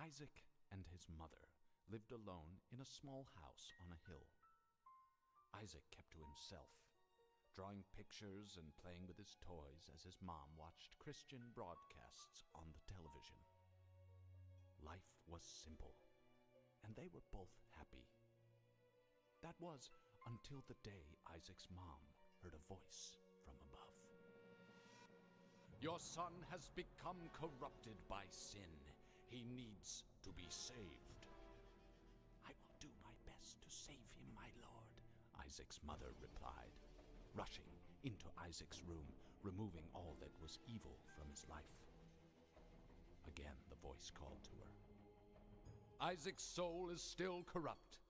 Isaac and his mother lived alone in a small house on a hill. Isaac kept to himself, drawing pictures and playing with his toys as his mom watched Christian broadcasts on the television. Life was simple, and they were both happy. That was until the day Isaac's mom heard a voice from above. "Your son has become corrupted by sin. He needs to be saved." "I will do my best to save him, my lord," Isaac's mother replied, rushing into Isaac's room, removing all that was evil from his life. Again, the voice called to her. "Isaac's soul is still corrupt.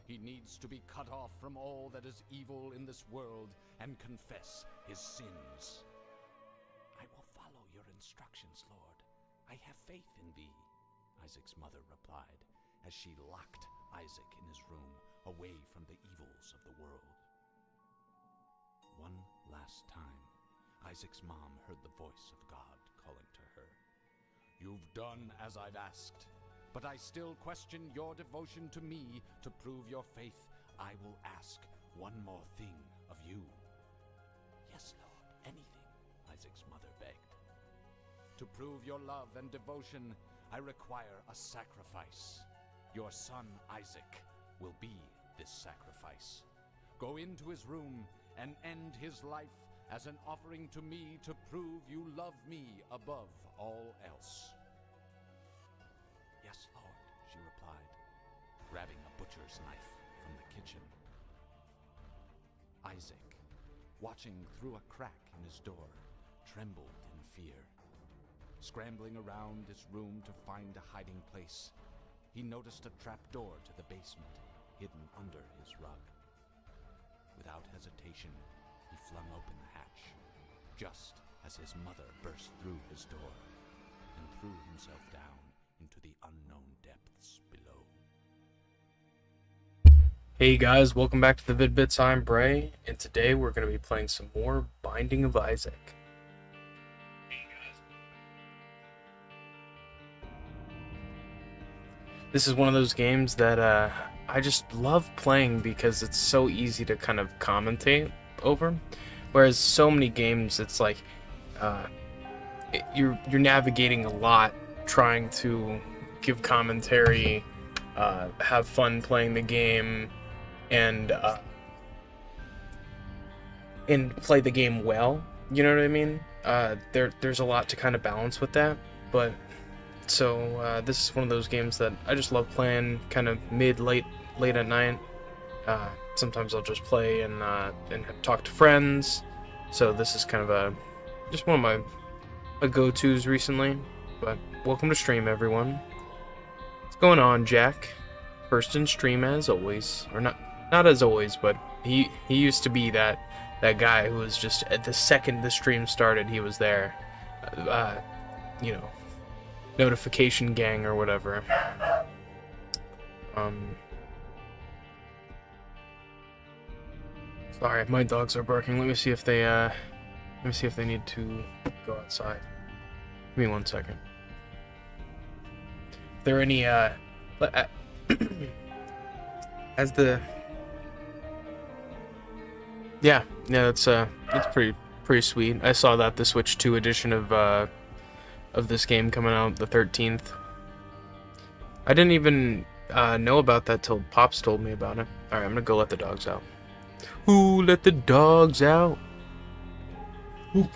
He needs to be cut off from all that is evil in this world and confess his sins." "I will follow your instructions, Lord. I have faith in thee," Isaac's mother replied, as she locked Isaac in his room, away from the evils of the world. One last time, Isaac's mom heard the voice of God calling to her. "You've done as I've asked, but I still question your devotion to me. To prove your faith, I will ask one more thing of you." "Yes, Lord, anything," Isaac's mother begged. "To prove your love and devotion, I require a sacrifice. Your son Isaac will be this sacrifice. Go into his room and end his life as an offering to me to prove you love me above all else." "Yes, Lord," she replied, grabbing a butcher's knife from the kitchen. Isaac, watching through a crack in his door, trembled in fear. Scrambling around his room to find a hiding place, he noticed a trapdoor to the basement, hidden under his rug. Without hesitation, he flung open the hatch, just as his mother burst through his door and threw himself down into the unknown depths below. Hey guys, welcome back to the Vid-Bits. I'm Bray, and today we're going to be playing some more Binding of Isaac. This is one of those games that I just love playing because it's so easy to kind of commentate over. Whereas so many games, it's like you're navigating a lot, trying to give commentary, have fun playing the game, and play the game well. You know what I mean? There's a lot to kind of balance with that, but. So this is one of those games that I just love playing kind of late at night. Sometimes I'll just play and talk to friends. So this is kind of just one of my go-tos recently. But welcome to stream, everyone. What's going on, Jack? First in stream as always, or not as always, but he used to be that guy who was just at the second the stream started, he was there. You know. Notification gang or whatever. Sorry, my dogs are barking. Let me see if they need to go outside. Give me 1 second. If there are any as the yeah, that's pretty sweet. I saw that the Switch 2 edition of this game coming out the 13th. I didn't even know about that till Pops told me about it. Alright, I'm gonna go let the dogs out. Ooh, let the dogs out. Ooh.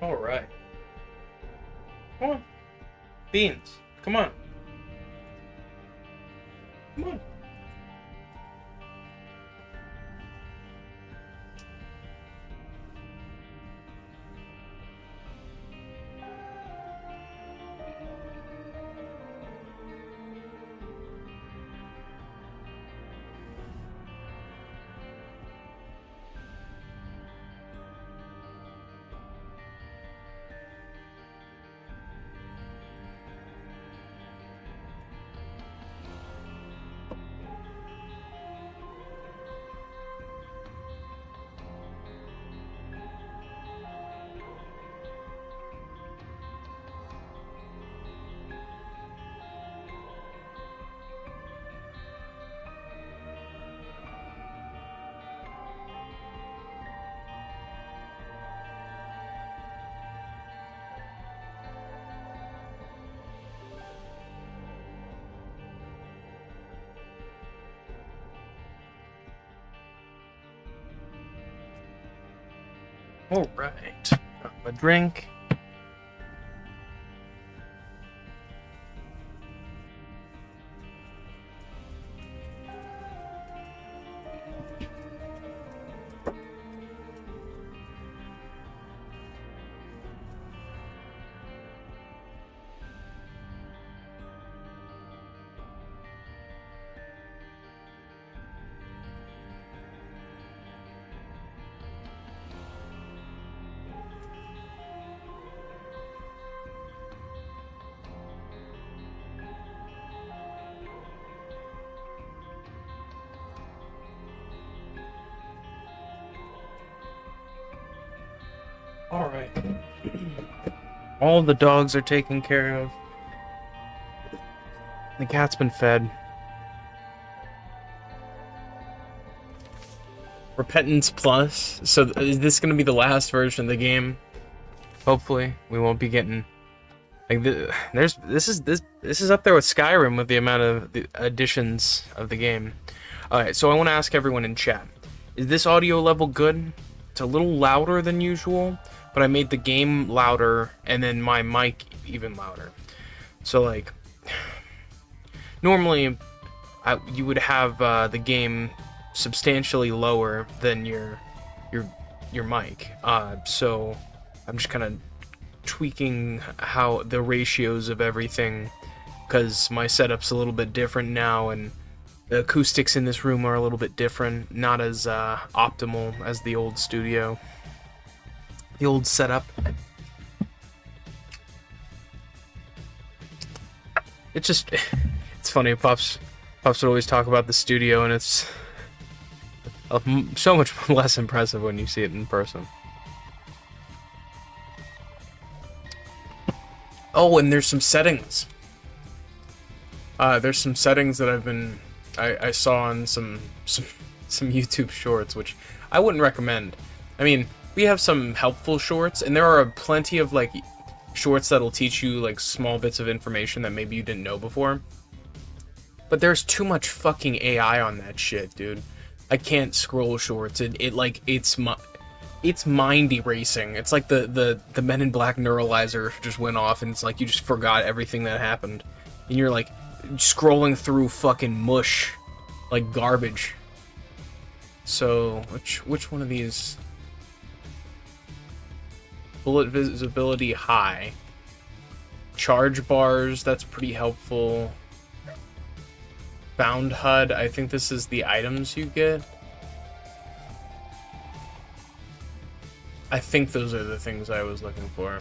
Alright. Come on. Beans, come on. Come on. All right. A drink. All right. All the dogs are taken care of. The cat's been fed. Repentance Plus. So is this going to be the last version of the game? Hopefully, we won't be getting like this is up there with Skyrim with the amount of the additions of the game. All right, so I want to ask everyone in chat: is this audio level good? It's a little louder than usual, but I made the game louder and then my mic even louder. So like, normally, you would have the game substantially lower than your mic. So I'm just kind of tweaking how the ratios of everything, because my setup's a little bit different now, and the acoustics in this room are a little bit different, not as optimal as the old studio, the old setup. It's just, it's funny. Pops would always talk about the studio, and it's so much less impressive when you see it in person. Oh, and there's some settings. There's some settings that I saw on some YouTube shorts, which I wouldn't recommend. I mean, we have some helpful shorts, and there are plenty of like shorts that'll teach you like small bits of information that maybe you didn't know before. But there's too much fucking AI on that shit, dude. I can't scroll shorts. It's mind erasing. It's like the Men in Black neuralizer just went off, and it's like you just forgot everything that happened, and you're like scrolling through fucking mush, like garbage. So which one of these? Bullet visibility high. Charge bars, that's pretty helpful. Bound HUD, I think this is the items you get. I think those are the things I was looking for.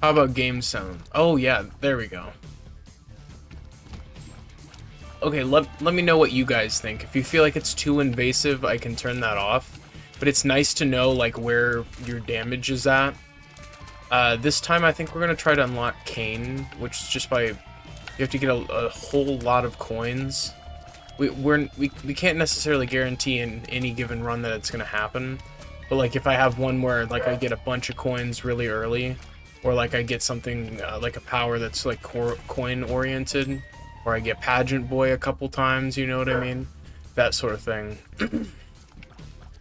How about game sound? Oh yeah, there we go. Okay, let me know what you guys think. If you feel like it's too invasive, I can turn that off. But it's nice to know like where your damage is at. This time I think we're gonna try to unlock Kane, which is just by you have to get a whole lot of coins. We can't necessarily guarantee in any given run that it's gonna happen, but like if I have one where like I get a bunch of coins really early, or like I get something like a power that's like coin oriented, or I get Pageant Boy a couple times, you know what I mean? That sort of thing.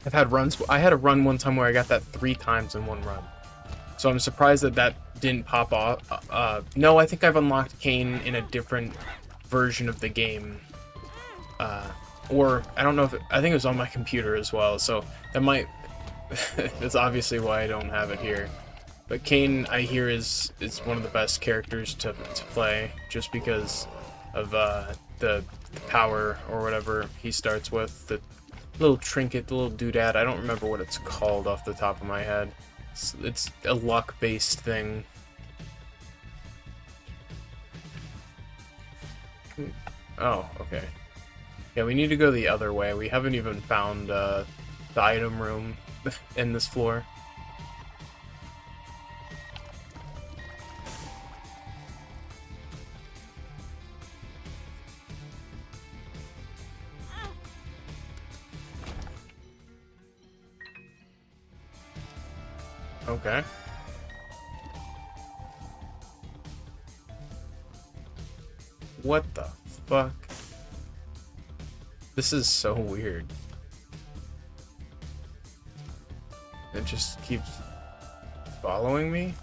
I've had runs. I had a run one time where I got that 3 times in one run, so I'm surprised that didn't pop off. No, I think I've unlocked Kane in a different version of the game. Or I don't know if I think it was on my computer as well, so that might that's obviously why I don't have it here. But Kane, I hear, is one of the best characters to play, just because of the power or whatever he starts with, the little trinket, the little doodad. I don't remember what it's called off the top of my head. It's a luck-based thing. Oh, okay. Yeah, we need to go the other way. We haven't even found the item room in this floor. Okay. What the fuck? This is so weird. It just keeps following me.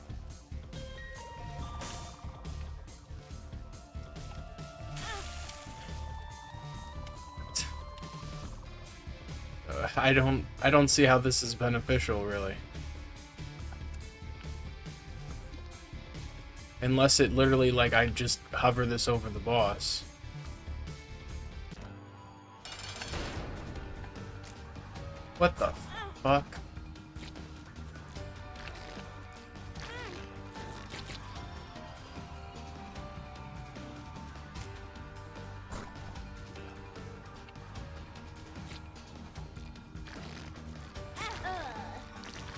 I don't see how this is beneficial, really. Unless it literally, like, I just hover this over the boss. What the fuck?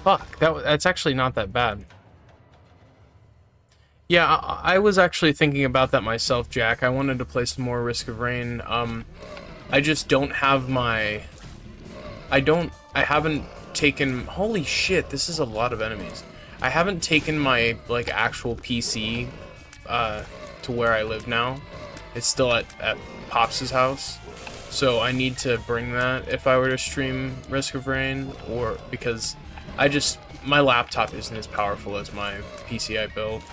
Fuck, that's actually not that bad. Yeah, I was actually thinking about that myself, Jack. I wanted to play some more Risk of Rain. I just don't have my... I haven't taken... Holy shit, this is a lot of enemies. I haven't taken my, like, actual PC to where I live now. It's still at Pops' house. So I need to bring that if I were to stream Risk of Rain, or because my laptop isn't as powerful as my PC I built.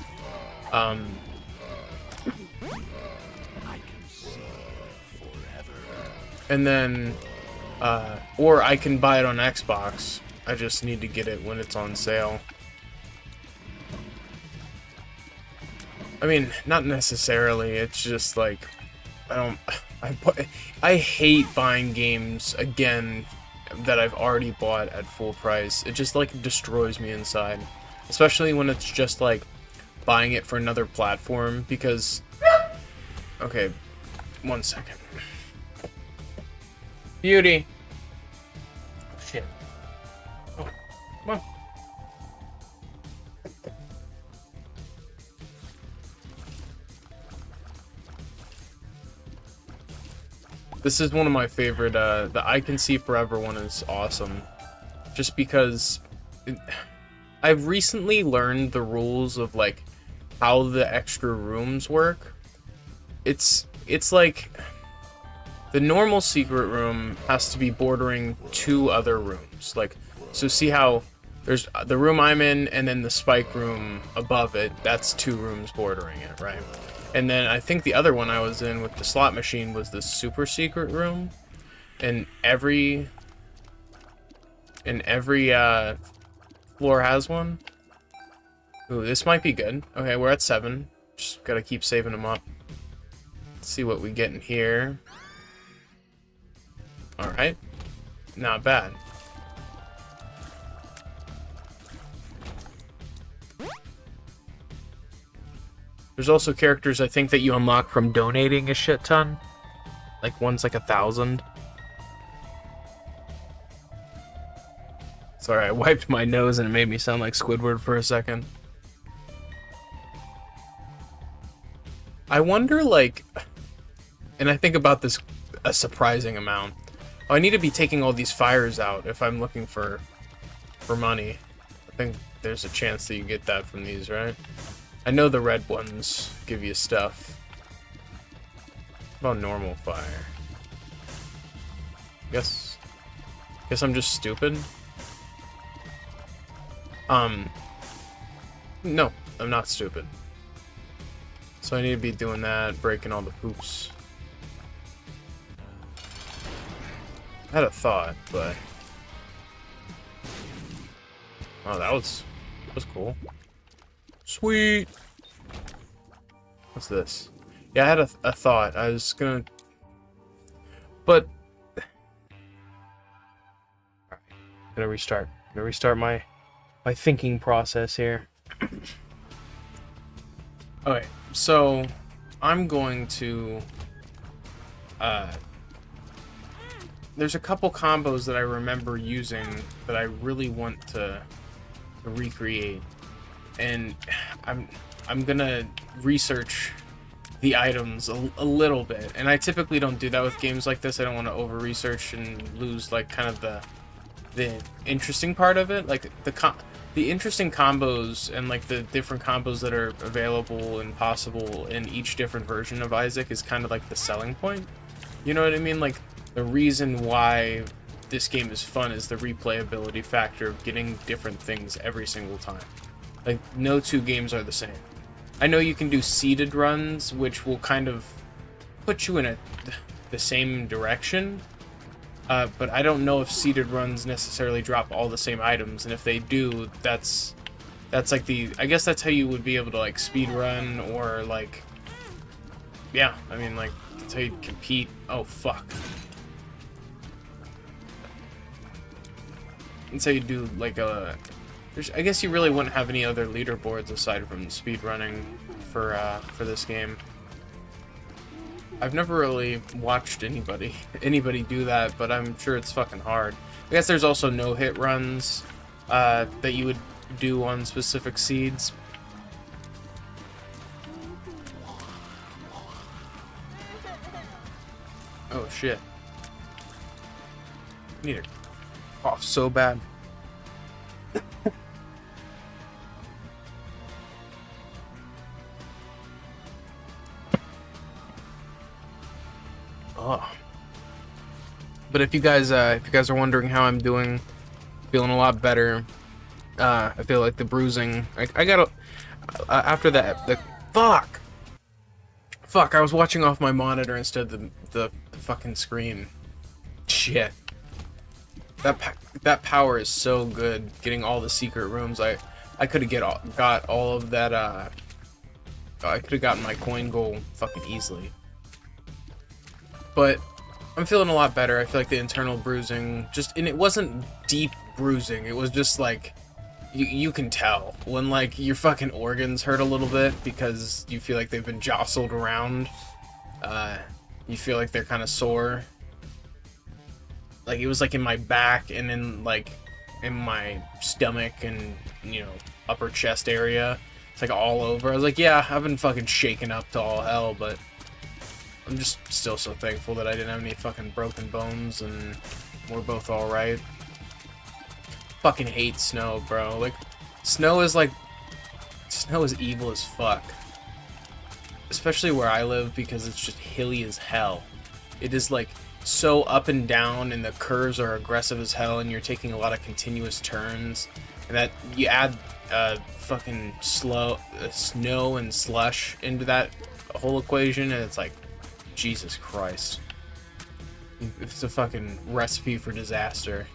I can see forever. And then, or I can buy it on Xbox. I just need to get it when it's on sale. I mean, not necessarily. It's just like, I hate buying games again that I've already bought at full price. It just, like, destroys me inside. Especially when it's just, like, buying it for another platform, because... Okay, 1 second. Beauty! Oh, shit. Oh, come on. This is one of my favorite, the I Can See Forever one is awesome. Just because... I've recently learned the rules of, like, how the extra rooms work. It's like... The normal secret room has to be bordering 2 other rooms. Like, so see how there's the room I'm in, and then the spike room above it, that's 2 rooms bordering it, right? And then I think the other one I was in with the slot machine was the super secret room. And every floor has one. Ooh, this might be good. Okay, we're at 7. Just gotta keep saving them up. Let's see what we get in here. Alright. Not bad. There's also characters I think that you unlock from donating a shit ton. Like one's like 1,000. Sorry, I wiped my nose and it made me sound like Squidward for a second. I wonder, like... And I think about this a surprising amount. Oh, I need to be taking all these fires out if I'm looking for money. I think there's a chance that you get that from these, right? I know the red ones give you stuff. What about normal fire? Guess I'm just stupid. No, I'm not stupid. So I need to be doing that, breaking all the hoops. I had a thought, but... Oh, that was cool. Sweet! What's this? Yeah, I had a thought. I was gonna... But... Alright. Gonna restart. Gonna restart my thinking process here. Okay, so... I'm going to... There's a couple combos that I remember using that I really want to recreate. And I'm gonna research the items a little bit, and I typically don't do that with games like this. I don't want to over research and lose like kind of the interesting part of it, like the interesting combos and like the different combos that are available and possible in each different version of Isaac is kind of like the selling point. You know what I mean? Like the reason why this game is fun is the replayability factor of getting different things every single time. Like, no two games are the same. I know you can do seeded runs, which will kind of put you in the same direction, but I don't know if seeded runs necessarily drop all the same items, and if they do, that's like I guess that's how you would be able to, like, speed run, or, like, yeah, I mean, like, that's how you compete. Oh, fuck. That's how you do, like, I guess you really wouldn't have any other leaderboards aside from speed running for this game. I've never really watched anybody do that, but I'm sure it's fucking hard. I guess there's also no-hit runs that you would do on specific seeds. Oh shit. I need to cough so bad. Oh. But if you guys are wondering how I'm doing, feeling a lot better. I feel like the bruising. I got after that. Fuck. I was watching off my monitor instead of the fucking screen. Shit. That power is so good. Getting all the secret rooms. I could have got all of that. I could have gotten my coin goal fucking easily. But I'm feeling a lot better. I feel like the internal bruising and it wasn't deep bruising. It was just like, you can tell when, like, your fucking organs hurt a little bit because you feel like they've been jostled around. You feel like they're kind of sore. Like, it was like in my back and in my stomach and, you know, upper chest area. It's like all over. I was like, yeah, I've been fucking shaken up to all hell, but I'm just still so thankful that I didn't have any fucking broken bones and we're both alright. Fucking hate snow, bro. Like, snow is evil as fuck. Especially where I live, because it's just hilly as hell. It is, like, so up and down, and the curves are aggressive as hell, and you're taking a lot of continuous turns. And that, you add fucking snow and slush into that whole equation, and it's like, Jesus Christ. It's a fucking recipe for disaster.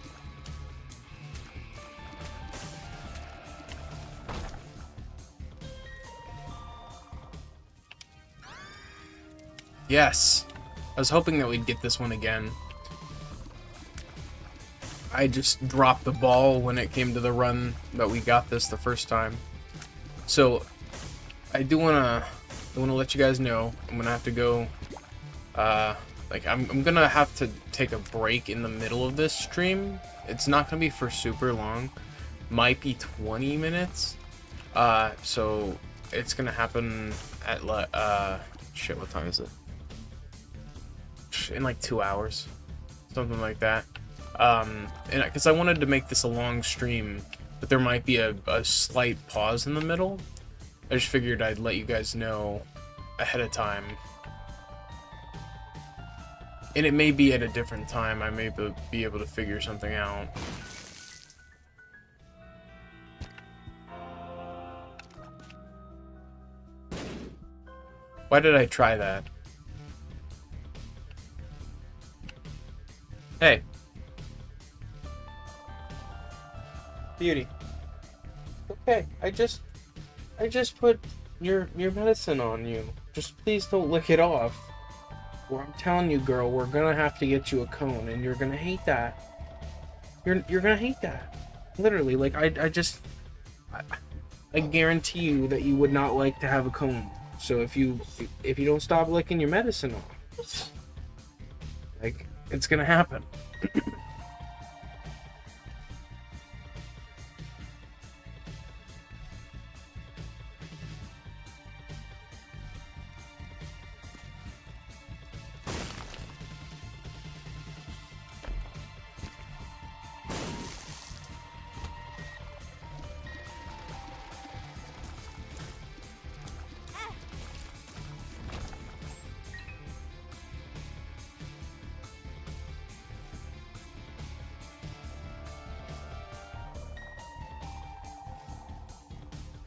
Yes! I was hoping that we'd get this one again. I just dropped the ball when it came to the run that we got this the first time. So, I do wanna let you guys know, I'm gonna have to go, I'm gonna have to take a break in the middle of this stream. It's not gonna be for super long. Might be 20 minutes. So, it's gonna happen at, shit, what time is it? In like 2 hours. Something like that. And because I wanted to make this a long stream, but there might be a slight pause in the middle. I just figured I'd let you guys know ahead of time. And it may be at a different time. I may be able to figure something out. Why did I try that? Hey. Beauty. Okay, I just put your medicine on you. Just please don't lick it off. Or I'm telling you, girl, we're gonna have to get you a cone, and you're gonna hate that. You're gonna hate that. Literally, like, I guarantee you that you would not like to have a cone. So if you don't stop licking your medicine off, like, it's gonna happen.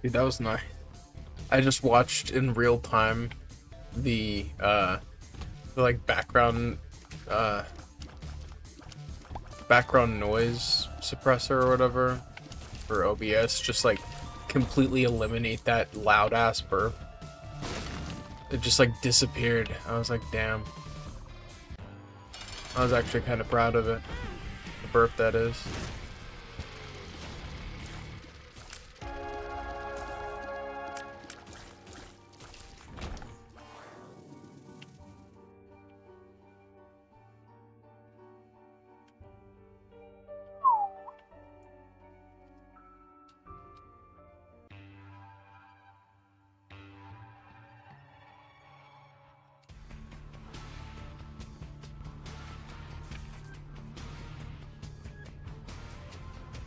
Dude, that was nice. I just watched in real time the like background noise suppressor or whatever for OBS just like completely eliminate that loud ass burp. It just like disappeared. I was like, damn. I was actually kind of proud of it. The burp, that is.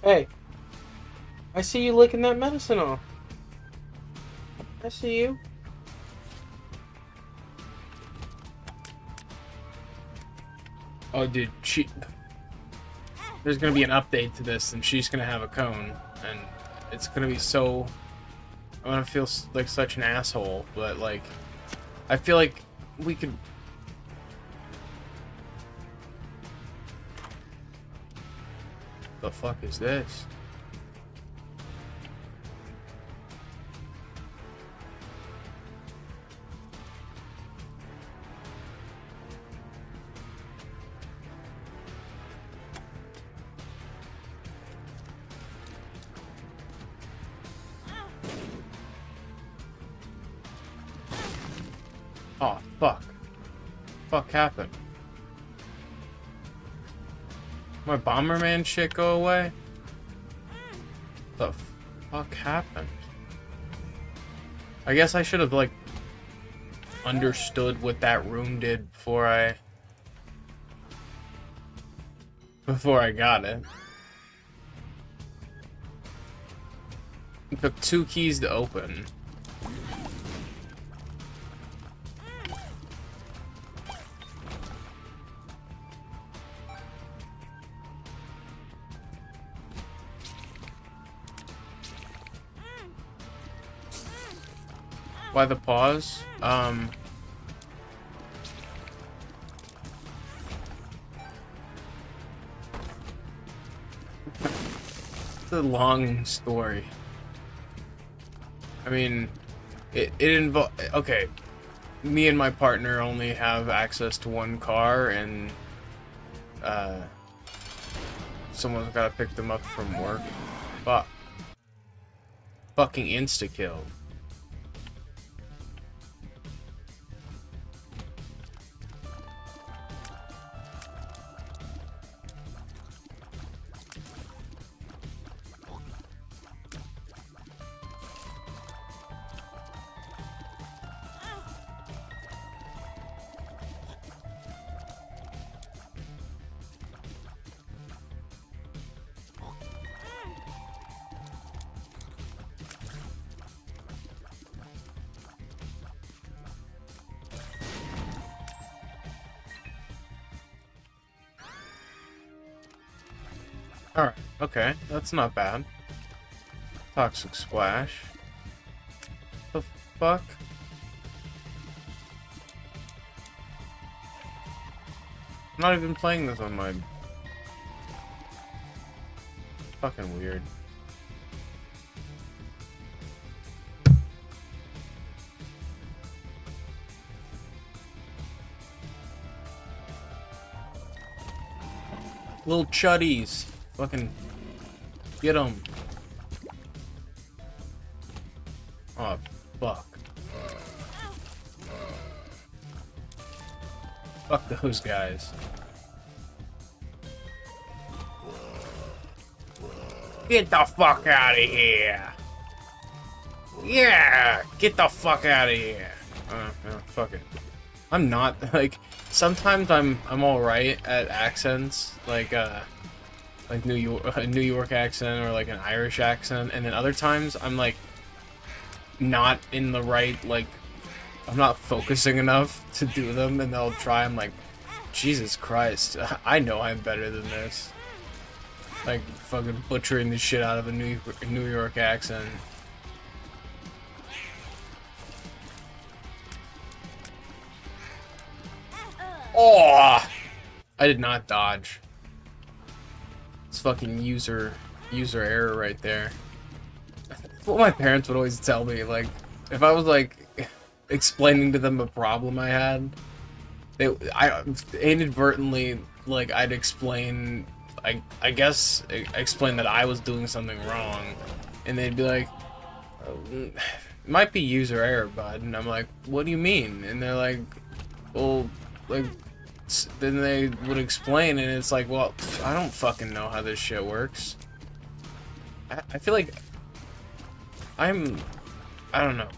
Hey, I see you licking that medicine off. I see you. Oh, dude, there's gonna be an update to this, and she's gonna have a cone, and it's gonna be so. I'm gonna feel like such an asshole, but like, I feel like we could. The fuck is this? Oh, fuck. Fuck happened? My Bomberman shit go away? The fuck happened? I guess I should have, like, understood what that room did before I got it. It took 2 keys to open. Why the pause? It's a long story. I mean, it involves. Okay, me and my partner only have access to 1 car, and someone's gotta pick them up from work. Fuck. Fucking insta-kill. Alright, okay, that's not bad. Toxic Splash. The fuck? I'm not even playing this on my... Fucking weird. Little chuddies. Fucking get them. Oh, fuck. Fuck those guys. Get the fuck out of here. Yeah, get the fuck out of here. Fuck it. I'm not like sometimes I'm all right at accents like New York accent or like an Irish accent, and then other times I'm like not in the right, like I'm not focusing enough to do them, and they'll try. I'm like, Jesus Christ, I know I'm better than this. Like fucking butchering the shit out of a New York accent. Oh! I did not dodge. It's fucking user error right there. What my parents would always tell me, like, if I was, like, explaining to them a problem I had, I inadvertently, like, I'd explain, I guess, explain that I was doing something wrong, and they'd be like, it might be user error, bud, and I'm like, what do you mean? And they're like, well, like, then they would explain, and it's like, well, I don't fucking know how this shit works. I feel like I don't know,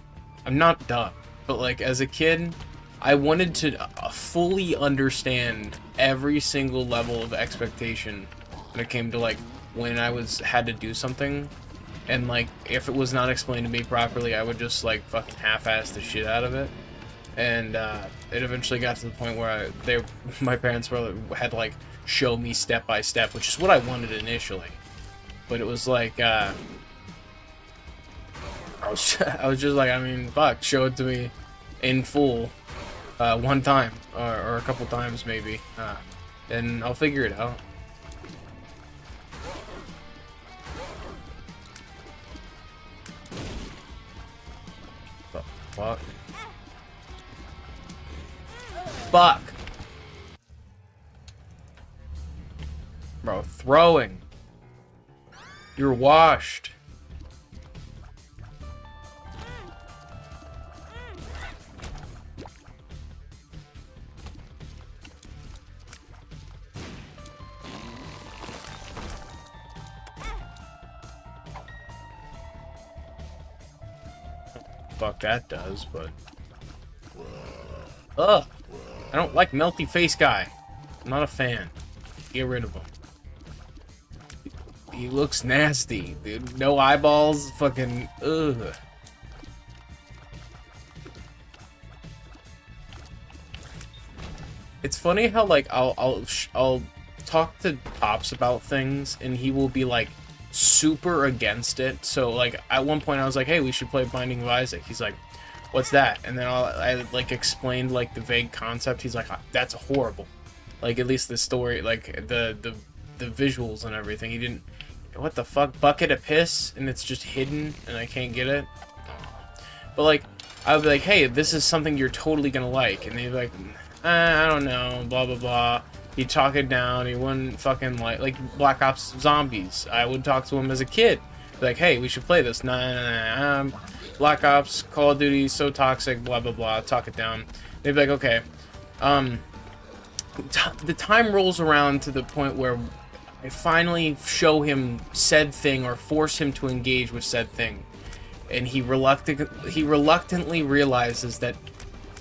I'm not dumb, but like as a kid, I wanted to fully understand every single level of expectation when it came to like when I had to do something, and like if it was not explained to me properly, I would just like fucking half-ass the shit out of it. And it eventually got to the point where my parents had to like show me step by step, which is what I wanted initially. But it was like I was just like, I mean, fuck, show it to me in full one time or a couple times maybe, and I'll figure it out. Fuck. Fuck. Bro, throwing. You're washed. Fuck that does, but ugh. I don't like melty face guy. I'm not a fan. Get rid of him. He looks nasty, dude. No eyeballs, fucking ugh. It's funny how like I'll talk to Pops about things and he will be like super against it. So like at one point I was like, hey, we should play Binding of Isaac. He's like, what's that? And then I like explained like the vague concept. He's like, that's horrible. Like at least the story, like the visuals and everything. He didn't. What the fuck? Bucket of piss and it's just hidden and I can't get it. But like I would be like, hey, this is something you're totally gonna like, and he'd be like, I don't know, blah blah blah. He'd talk it down. He wouldn't fucking like Black Ops Zombies. I would talk to him as a kid, be like, hey, we should play this. Nah. Black Ops, Call of Duty, so toxic, blah blah blah. Talk it down. They'd be like, okay. The time rolls around to the point where I finally show him said thing or force him to engage with said thing, and he reluctantly realizes that,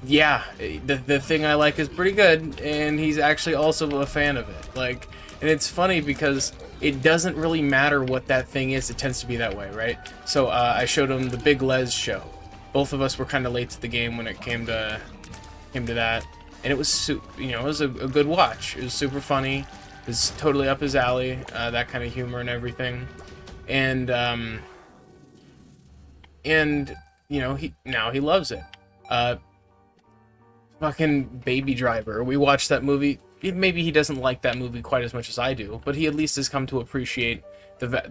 yeah, the thing I like is pretty good, and he's actually also a fan of it. Like, and it's funny because it doesn't really matter what that thing is. It tends to be that way, right? So I showed him the Big Les show. Both of us were kind of late to the game when it came to that, and it was it was a good watch. It was super funny. It was totally up his alley, that kind of humor and everything, and you know he loves it. Fucking Baby Driver. We watched that movie. Maybe he doesn't like that movie quite as much as I do, but he at least has come to appreciate the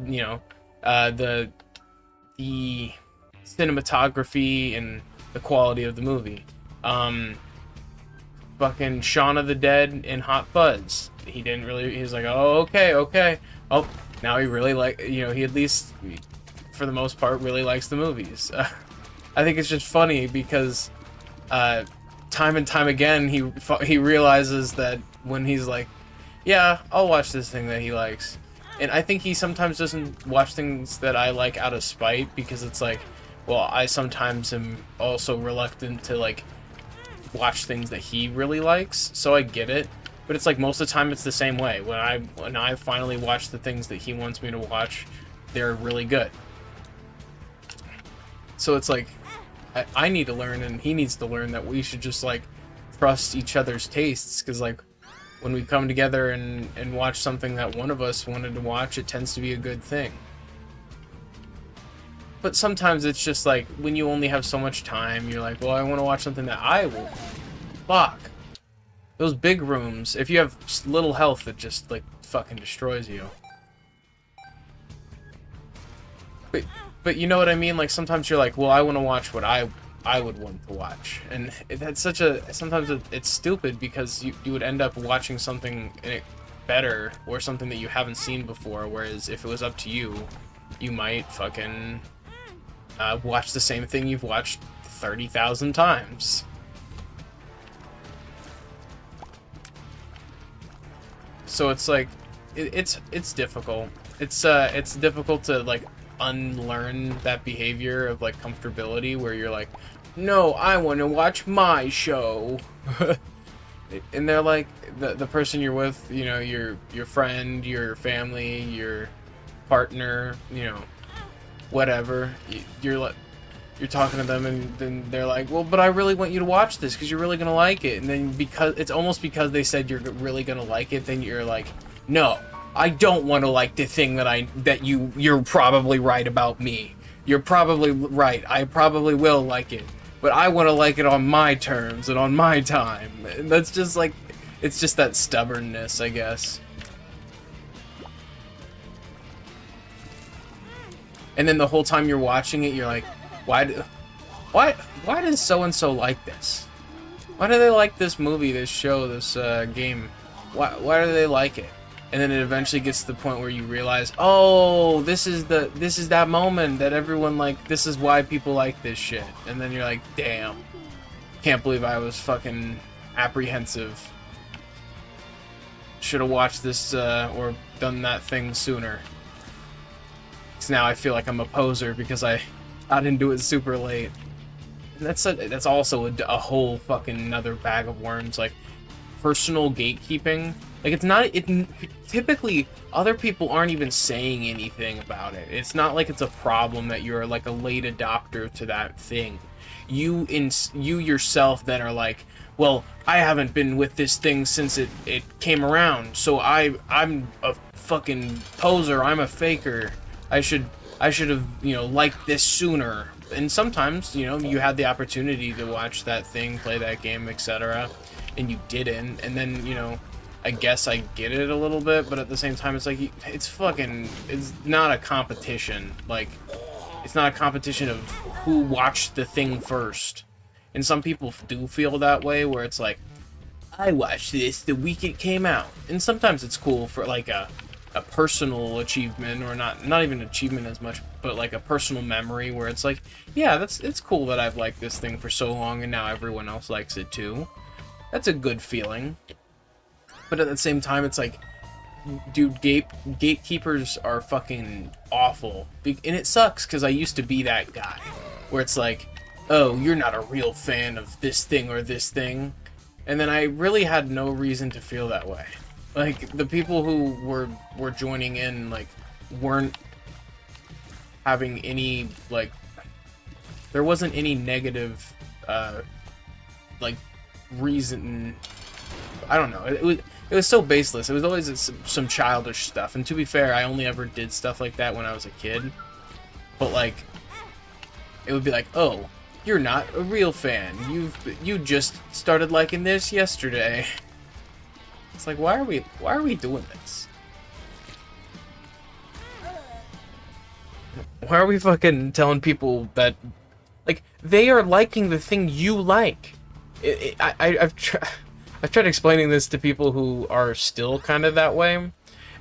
cinematography and the quality of the movie. Fucking Shaun of the Dead and Hot Fuzz. He didn't really. He was like, oh, okay. Oh, now he really he at least, for the most part, really likes the movies. I think it's just funny because time and time again he realizes that when he's like, yeah, I'll watch this thing that he likes, and I think he sometimes doesn't watch things that I like out of spite, because it's like, well, I sometimes am also reluctant to like watch things that he really likes, so I get it. But it's like most of the time it's the same way. When I finally watch the things that he wants me to watch, they're really good. So it's like I need to learn, and he needs to learn, that we should just like trust each other's tastes, because like when we come together and watch something that one of us wanted to watch, it tends to be a good thing. But sometimes it's just like when you only have so much time, you're like, well, I want to watch something that I will. Fuck. Those big rooms, if you have little health, it just, like, fucking destroys you. But you know what I mean? Like, sometimes you're like, well, I want to watch what I would want to watch. And that's such a... Sometimes it's stupid because you would end up watching something better or something that you haven't seen before, whereas if it was up to you, you might fucking watch the same thing you've watched 30,000 times. So it's like, it's difficult. It's difficult to, like, unlearn that behavior of, like, comfortability where you're like, no, I want to watch my show. And they're like, the person you're with, you know, your friend, your family, your partner, you know, whatever, you're talking to them, and then they're like, well, but I really want you to watch this because you're really gonna like it. And then because it's almost because they said you're really gonna like it, then you're like, no, I don't want to like the thing that you're probably right about me. You're probably right. I probably will like it, but I want to like it on my terms and on my time. And that's just like, it's just that stubbornness, I guess. And then the whole time you're watching it, you're like, why does so-and-so like this? Why do they like this movie, this show, this game? Why do they like it? And then it eventually gets to the point where you realize, oh, this is that moment that everyone, like, this is why people like this shit. And then you're like, damn, can't believe I was fucking apprehensive. Should have watched this or done that thing sooner. Because now I feel like I'm a poser because I didn't do it super late. And that's also a whole fucking another bag of worms, like personal gatekeeping. Like, it's not, typically other people aren't even saying anything about it. It's not like it's a problem that you're like a late adopter to that thing. You yourself then are like, well, I haven't been with this thing since it came around, so I'm a fucking poser, I'm a faker. I should have, you know, liked this sooner. And sometimes, you know, you had the opportunity to watch that thing, play that game, etc., and you didn't. And then, you know, I guess I get it a little bit, but at the same time, it's like, it's not a competition. Like, it's not a competition of who watched the thing first. And some people do feel that way, where it's like, I watched this the week it came out. And sometimes it's cool for, like, a personal achievement, or not even achievement as much, but like a personal memory where it's like, yeah, it's cool that I've liked this thing for so long and now everyone else likes it too. That's a good feeling. But at the same time, it's like, dude, gatekeepers are fucking awful. And it sucks because I used to be that guy where it's like, oh, you're not a real fan of this thing or this thing. And then I really had no reason to feel that way. Like, the people who were joining in, like, weren't having any, like, there wasn't any negative, like, reason. I don't know. It was so baseless. It was always some childish stuff. And to be fair, I only ever did stuff like that when I was a kid. But, like, it would be like, oh, you're not a real fan. You just started liking this yesterday. It's like, why are we doing this? Why are we fucking telling people that, like, they are liking the thing you like? I've tried explaining this to people who are still kind of that way, and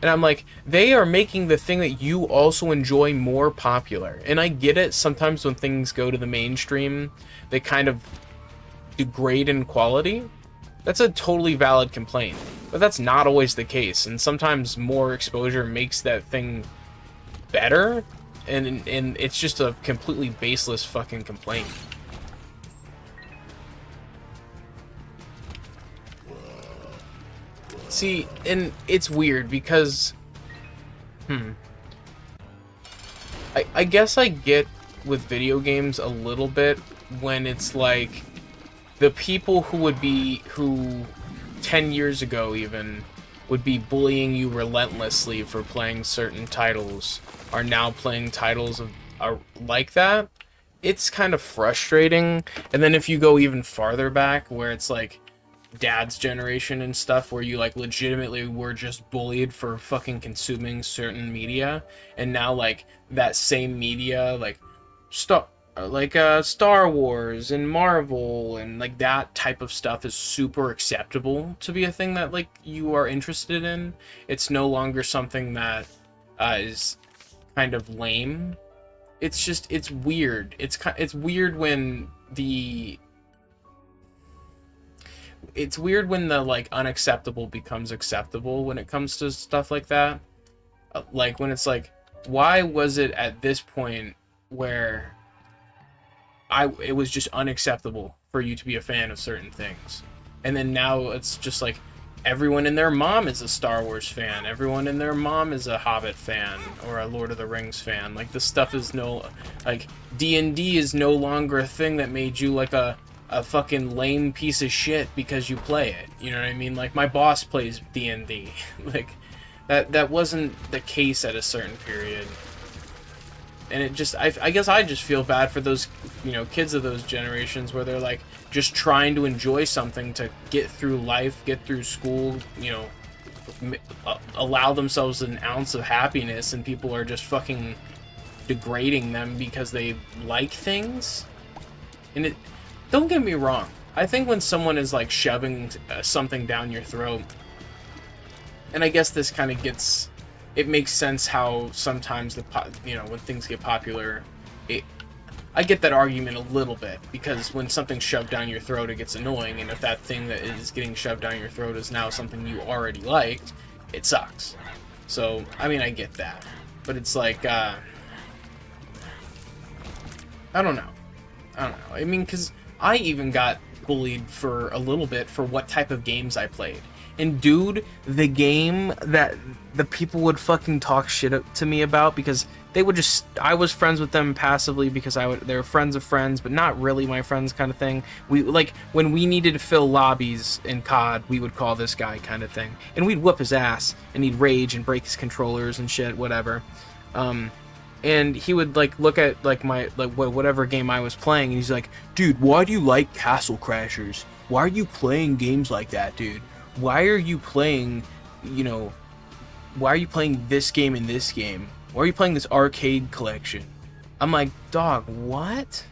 I'm like, they are making the thing that you also enjoy more popular. And I get it, sometimes when things go to the mainstream, they kind of degrade in quality. That's a totally valid complaint, but that's not always the case, and sometimes more exposure makes that thing better, and it's just a completely baseless fucking complaint. See, and it's weird because, I guess I get with video games a little bit when it's like, the people who 10 years ago even would be bullying you relentlessly for playing certain titles are now playing titles like that. It's kind of frustrating. And then if you go even farther back, where it's like dad's generation and stuff, where you like legitimately were just bullied for fucking consuming certain media, and now like that same media, like Star Wars and Marvel and like that type of stuff is super acceptable to be a thing that like you are interested in. It's no longer something that is kind of lame. It's weird. It's weird when the like unacceptable becomes acceptable when it comes to stuff like that. Like when it's like, why was it at this point where it was just unacceptable for you to be a fan of certain things, and then now it's just like everyone and their mom is a Star Wars fan, everyone and their mom is a Hobbit fan or a Lord of the Rings fan. Like this stuff is like D&D is no longer a thing that made you like a fucking lame piece of shit because you play it. You know what I mean? Like my boss plays D&D. Like that wasn't the case at a certain period. And it just, I guess I just feel bad for those, you know, kids of those generations where they're like just trying to enjoy something to get through life, get through school, you know, allow themselves an ounce of happiness, and people are just fucking degrading them because they like things. And it, don't get me wrong, I think when someone is like shoving something down your throat, and I guess this kind of gets, it makes sense how sometimes you know, when things get popular, I get that argument a little bit, because when something's shoved down your throat, it gets annoying, and if that thing that is getting shoved down your throat is now something you already liked, it sucks. So, I mean, I get that, but it's like, I don't know. I mean, because I even got bullied for a little bit for what type of games I played. And dude, the game that the people would fucking talk shit to me about, because they would just, I was friends with them passively because they were friends of friends, but not really my friends kind of thing. We, like, when we needed to fill lobbies in COD, we would call this guy kind of thing. And we'd whoop his ass, and he'd rage and break his controllers and shit, whatever. And he would like look at like my whatever game I was playing, and he's like, dude, why do you like Castle Crashers? Why are you playing games like that, dude? Why are you playing, you know, why are you playing this game and this game? Why are you playing this arcade collection? I'm like, dog, what?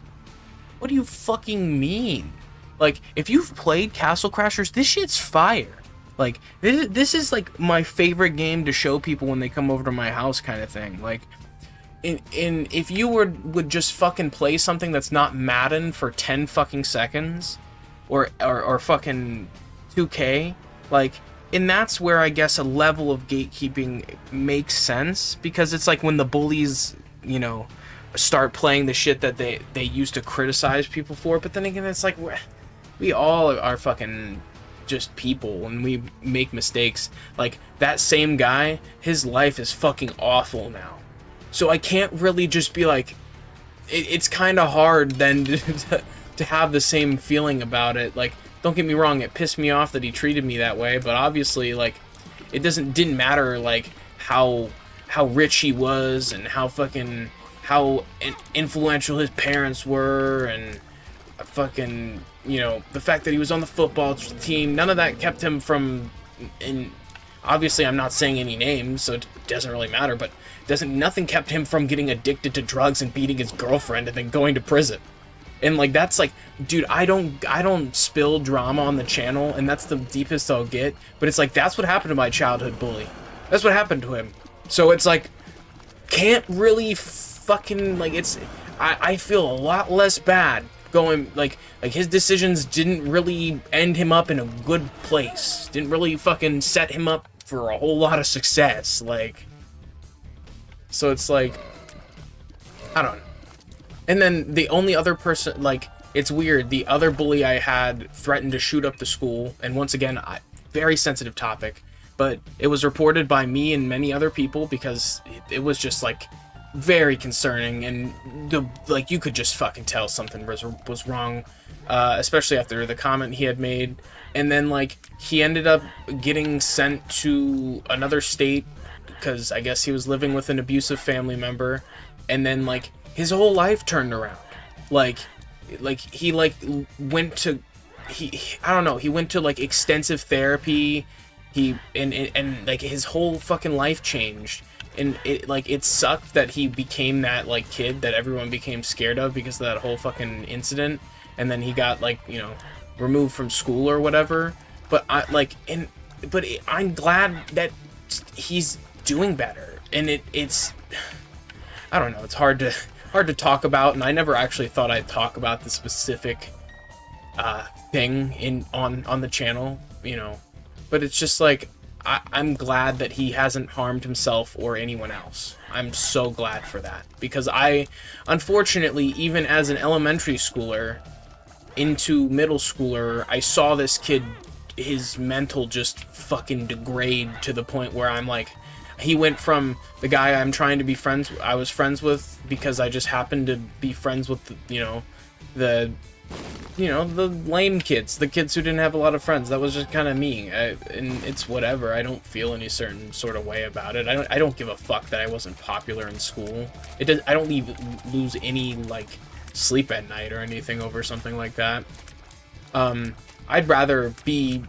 What do you fucking mean? Like, if you've played Castle Crashers, this shit's fire. Like, this is like my favorite game to show people when they come over to my house kind of thing. Like, if you would just fucking play something that's not Madden for 10 fucking seconds, or fucking 2K, like, and that's where I guess a level of gatekeeping makes sense, because it's like when the bullies, you know, start playing the shit that they used to criticize people for. But then again, it's like we all are fucking just people, and we make mistakes. Like, that same guy, his life is fucking awful now. So I can't really just be like, it's kind of hard then to have the same feeling about it. Like, don't get me wrong, it pissed me off that he treated me that way, but obviously, like, it didn't matter, like, how rich he was, and how influential his parents were, and fucking, you know, the fact that he was on the football team. None of that kept him from, and obviously I'm not saying any names, so it doesn't really matter, but nothing kept him from getting addicted to drugs and beating his girlfriend and then going to prison. And like, that's like, dude, I don't spill drama on the channel, and that's the deepest I'll get, but it's like, that's what happened to my childhood bully. That's what happened to him. So it's like, can't really fucking, like, I feel a lot less bad going, like his decisions didn't really end him up in a good place. Didn't really fucking set him up for a whole lot of success, like. So it's like, I don't know. And then the only other person, like, it's weird, the other bully I had threatened to shoot up the school, and once again, very sensitive topic, but it was reported by me and many other people because it was just, like, very concerning, and, like, you could just fucking tell something was wrong, especially after the comment he had made. And then, like, he ended up getting sent to another state because I guess he was living with an abusive family member, and then, like, his whole life turned around. Like he, like, went to I don't know, he went to like extensive therapy. He and like his whole fucking life changed. And it sucked that he became that like kid that everyone became scared of because of that whole fucking incident, and then he got like, you know, removed from school or whatever. But I'm glad that he's doing better. And it's I don't know, it's hard to talk about, and I never actually thought I'd talk about the specific thing on the channel, you know. But it's just like, I'm glad that he hasn't harmed himself or anyone else. I'm so glad for that. Because unfortunately, even as an elementary schooler into middle schooler, I saw this kid, his mental just fucking degrade to the point where I'm like, he went from the guy I was friends with because I just happened to be friends with, the lame kids, the kids who didn't have a lot of friends. That was just kind of me. And it's whatever. I don't feel any certain sort of way about it. I don't give a fuck that I wasn't popular in school. I don't lose any like sleep at night or anything over something like that. I'd rather be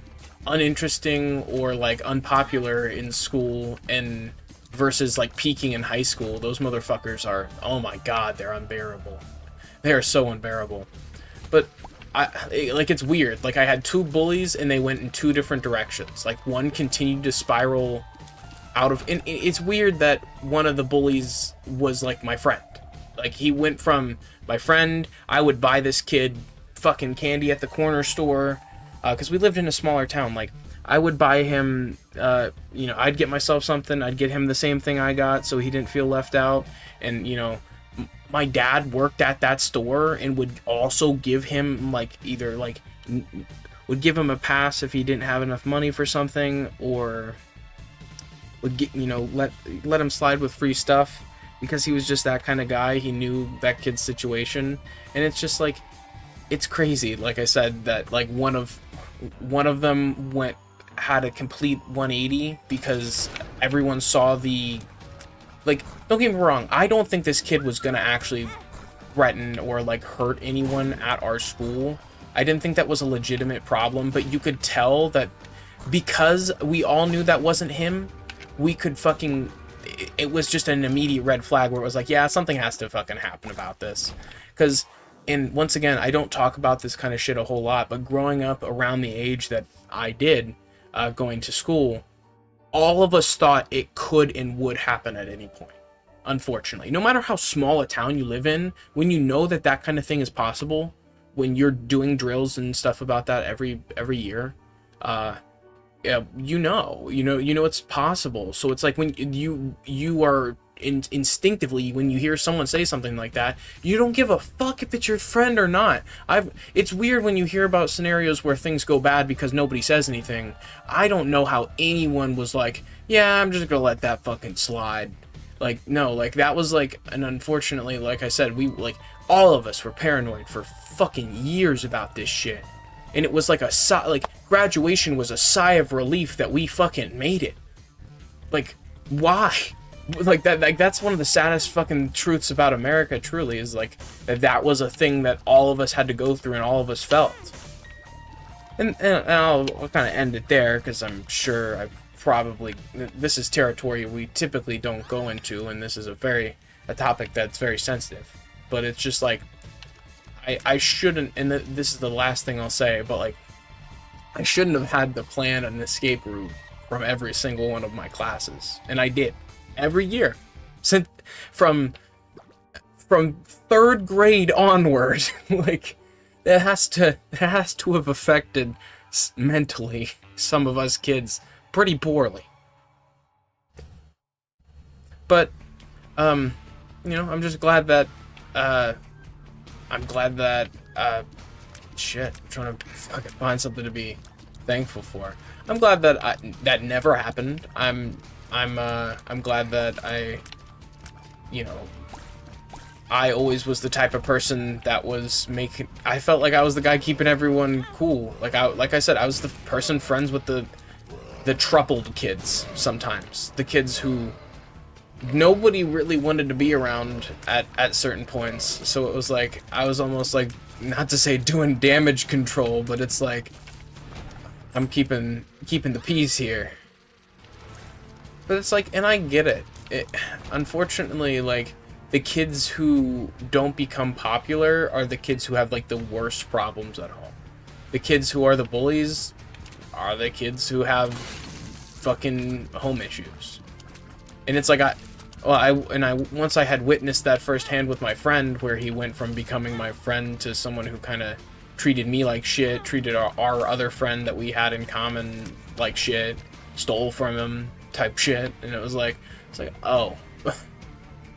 uninteresting or like unpopular in school and versus like peaking in high school. Those motherfuckers are, oh my god, they're unbearable. They are so unbearable. But it's weird. Like, I had two bullies and they went in two different directions. Like, one continued to spiral out of... And it's weird that one of the bullies was, like, my friend. Like, he went from my friend, I would buy this kid fucking candy at the corner store, because we lived in a smaller town. Like, I would buy him, I'd get myself something, I'd get him the same thing I got so he didn't feel left out, and, my dad worked at that store and would also give him would give him a pass if he didn't have enough money for something, or would get, let him slide with free stuff because he was just that kind of guy. He knew that kid's situation, and it's just like, it's crazy. Like I said, that like one of them had a complete 180 because everyone saw the... Like, don't get me wrong, I don't think this kid was gonna actually threaten or, like, hurt anyone at our school. I didn't think that was a legitimate problem, but you could tell that because we all knew that wasn't him, we could fucking... It was just an immediate red flag where it was like, yeah, something has to fucking happen about this. Because, and once again, I don't talk about this kind of shit a whole lot, but growing up around the age that I did, going to school... all of us thought it could and would happen at any point. Unfortunately, no matter how small a town you live in, when you know that that kind of thing is possible, when you're doing drills and stuff about that every year, it's possible. So it's like when you are instinctively, when you hear someone say something like that, you don't give a fuck if it's your friend or not. It's weird when you hear about scenarios where things go bad because nobody says anything. I don't know how anyone was like, yeah, I'm just gonna let that fucking slide. Like, no, like that was like, and unfortunately, like I said, all of us were paranoid for fucking years about this shit. And it was like graduation was a sigh of relief that we fucking made it. Like, why? Like that's one of the saddest fucking truths about America, truly, is like that was a thing that all of us had to go through and all of us felt. And I'll kind of end it there, because I'm sure this is territory we typically don't go into, and this is a topic that's very sensitive. But it's just like, I shouldn't, and this is the last thing I'll say, but like, I shouldn't have had to plan an escape route from every single one of my classes, and I did. Every year, since from third grade onward, like it has to have affected mentally some of us kids pretty poorly. But I'm just glad that shit, I'm trying to fucking find something to be thankful for. I'm glad that that never happened. I'm glad that I always was the type of person that I felt like I was the guy keeping everyone cool. Like I said, I was the person friends with the troubled kids sometimes. The kids who nobody really wanted to be around at certain points. So it was like, I was almost like not to say doing damage control, but it's like I'm keeping the peace here. But it's like, and I get it. Unfortunately, like, the kids who don't become popular are the kids who have, like, the worst problems at home. The kids who are the bullies are the kids who have fucking home issues. And it's like, once I had witnessed that firsthand with my friend, where he went from becoming my friend to someone who kind of treated me like shit, treated our other friend that we had in common like shit, stole from him type shit, and it's like, oh,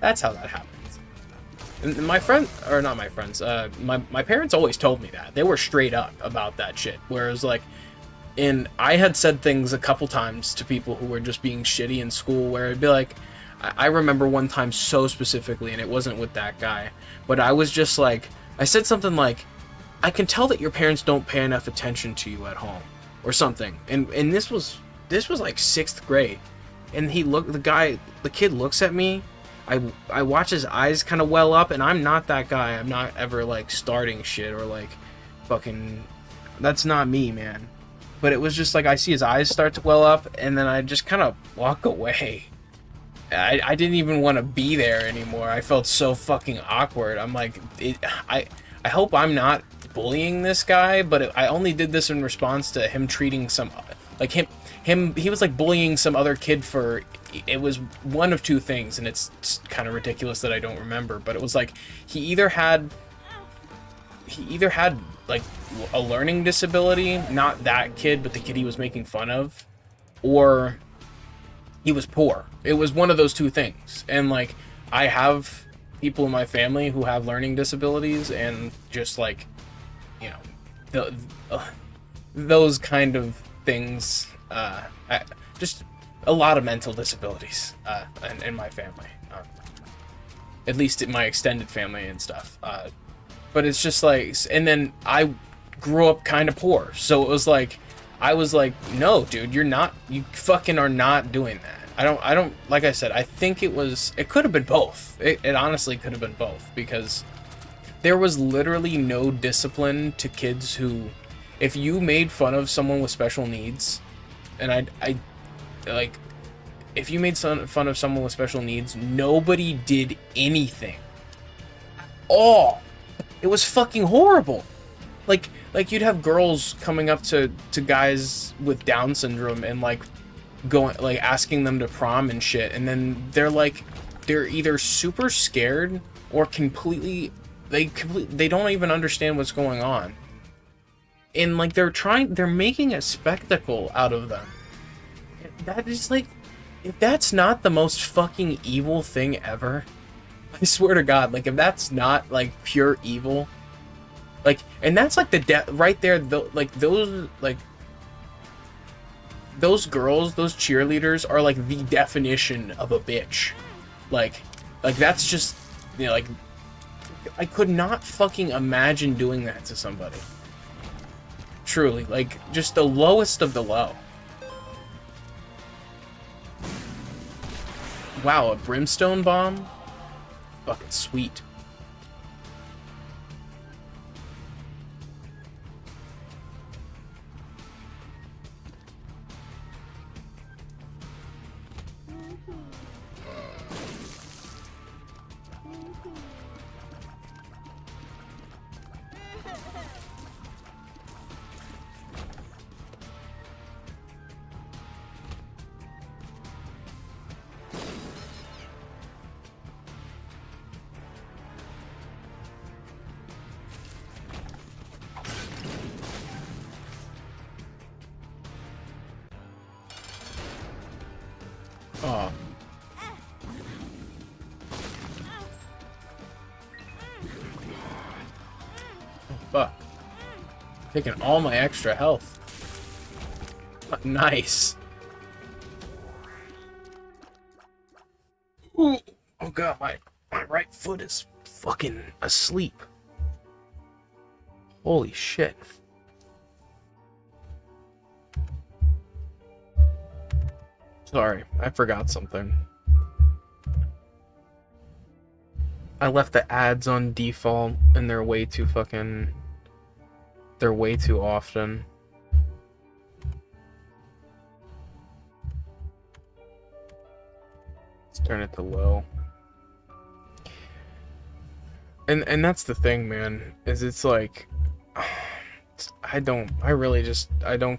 that's how that happens. And my friend, or not my friends, my parents always told me that. They were straight up about that shit, where it was like, and I had said things a couple times to people who were just being shitty in school, where it'd be like, I remember one time so specifically, and it wasn't with that guy, but I was just like, I said something like, I can tell that your parents don't pay enough attention to you at home, or something, and this was like 6th grade, and the kid looks at me, I watch his eyes kind of well up, and I'm not that guy. I'm not ever like starting shit or like fucking, that's not me, man. But it was just like, I see his eyes start to well up, and then I just kind of walk away. I didn't even want to be there anymore. I felt so fucking awkward. I'm like, I hope I'm not bullying this guy, but I only did this in response to him treating some, like he was like bullying some other kid for, it was one of two things, and it's kind of ridiculous that I don't remember, but it was like, he either had like a learning disability, not that kid, but the kid he was making fun of, or he was poor. It was one of those two things. And like, I have people in my family who have learning disabilities, and just like, you know, those kind of things, just a lot of mental disabilities in my family, at least in my extended family and stuff. But it's just like, and then I grew up kind of poor, so it was like, I was like, no, dude, you fucking are not doing that. I don't, like I said, I think it could have been both. It honestly could have been both, because there was literally no discipline to kids who, if you made fun of someone with special needs, and I like, if you made fun of someone with special needs, nobody did anything at all. It was fucking horrible. Like you'd have girls coming up to guys with Down syndrome and like going, like asking them to prom and shit, and then they're either super scared or they don't even understand what's going on. And like they're making a spectacle out of them. That is like, if that's not the most fucking evil thing ever, I swear to God, like, if that's not like pure evil, like, and that's like right there, like those girls, those cheerleaders are like the definition of a bitch. Like that's just, you know, like, I could not fucking imagine doing that to somebody. Truly, like, just the lowest of the low. Wow, a brimstone bomb? Fucking sweet. Oh. Fuck. Taking all my extra health. Nice. Ooh. Oh god, my right foot is fucking asleep. Holy shit. Sorry, I forgot something. I left the ads on default, and they're way too often. Let's turn it to low. And that's the thing, man, is it's like, I don't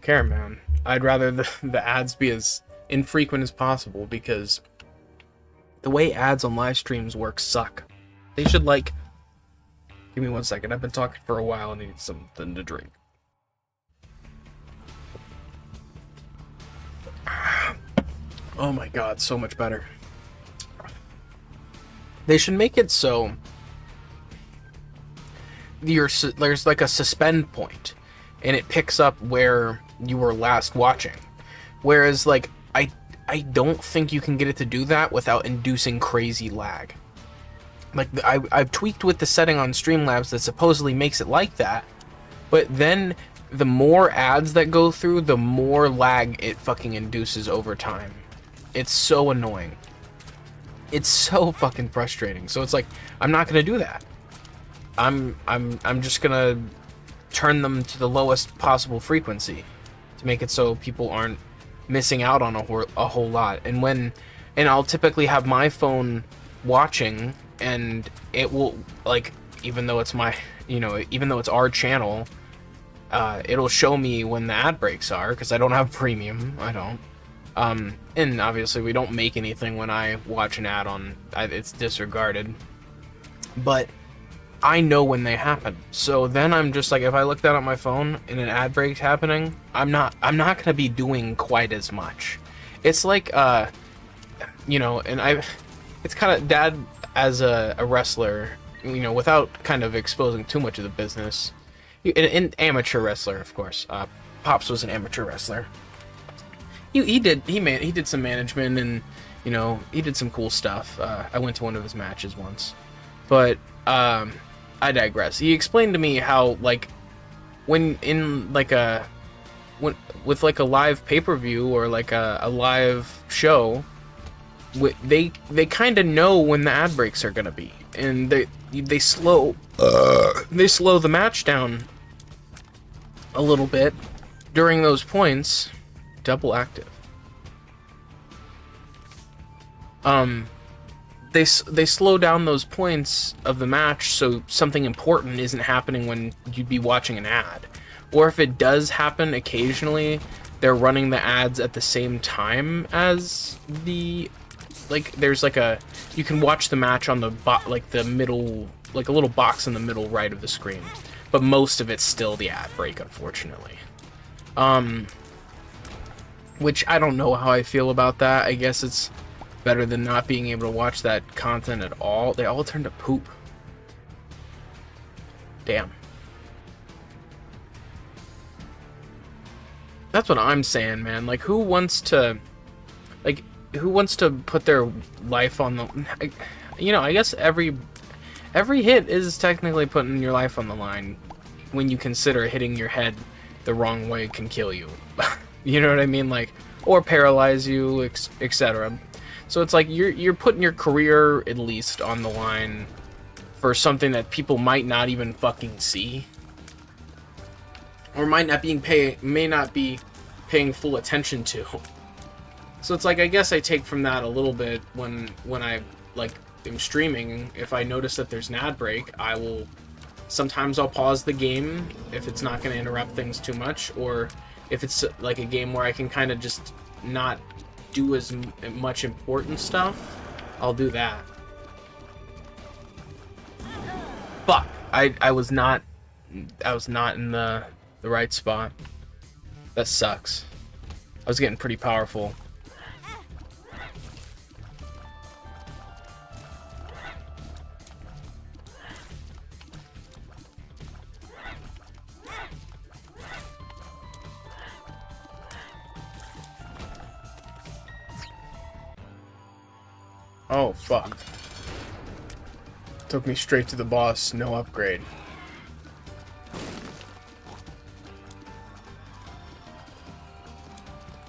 care, man. I'd rather the ads be as infrequent as possible, because the way ads on live streams work suck. They should, like... Give me 1 second. I've been talking for a while and I need something to drink. Oh my god, so much better. They should make it so there's like a suspend point, and it picks up where you were last watching. Whereas, like, I don't think you can get it to do that without inducing crazy lag. Like, I've tweaked with the setting on Streamlabs that supposedly makes it like that, but then the more ads that go through, the more lag it fucking induces over time. It's so annoying. It's so fucking frustrating. So it's like, I'm not gonna do that. I'm just gonna turn them to the lowest possible frequency to make it so people aren't missing out on a whole lot. And I'll typically have my phone watching, and it will, like, even though it's our channel, it'll show me when the ad breaks are, because I don't have premium. I don't. And obviously we don't make anything when I watch an ad on, it's disregarded. But I know when they happen. So then I'm just like, if I look down at my phone and an ad break's happening, I'm not gonna be doing quite as much. It's like, and it's kind of, Dad, as a wrestler, without kind of exposing too much of the business, an amateur wrestler, of course. Pops was an amateur wrestler. He did some management, and he did some cool stuff. I went to one of his matches once, but I digress. He explained to me how, like, with like a live pay-per-view or like a live show, they kind of know when the ad breaks are gonna be, and they slow the match down a little bit during those points. Double active. They slow down those points of the match so something important isn't happening when you'd be watching an ad. Or if it does happen occasionally, they're running the ads at the same time as the, like, there's like you can watch the match on the middle, like a little box in the middle right of the screen, but most of it's still the ad break, unfortunately. Which I don't know how I feel about that. I guess it's better than not being able to watch that content at all. They all turned to poop. Damn. That's what I'm saying, man. Like, who wants to put their life on the... I guess every hit is technically putting your life on the line when you consider hitting your head the wrong way can kill you. You know what I mean? Like, or paralyze you, etc. So it's like you're putting your career at least on the line for something that people might not even fucking see, or may not be paying full attention to. So it's like, I guess I take from that a little bit when I like am streaming. If I notice that there's an ad break, sometimes I'll pause the game if it's not going to interrupt things too much, or if it's like a game where I can kind of just not do as much important stuff, I'll do that. Fuck. I was not in the right spot. That sucks. I was getting pretty powerful. Oh, fuck. Took me straight to the boss, no upgrade.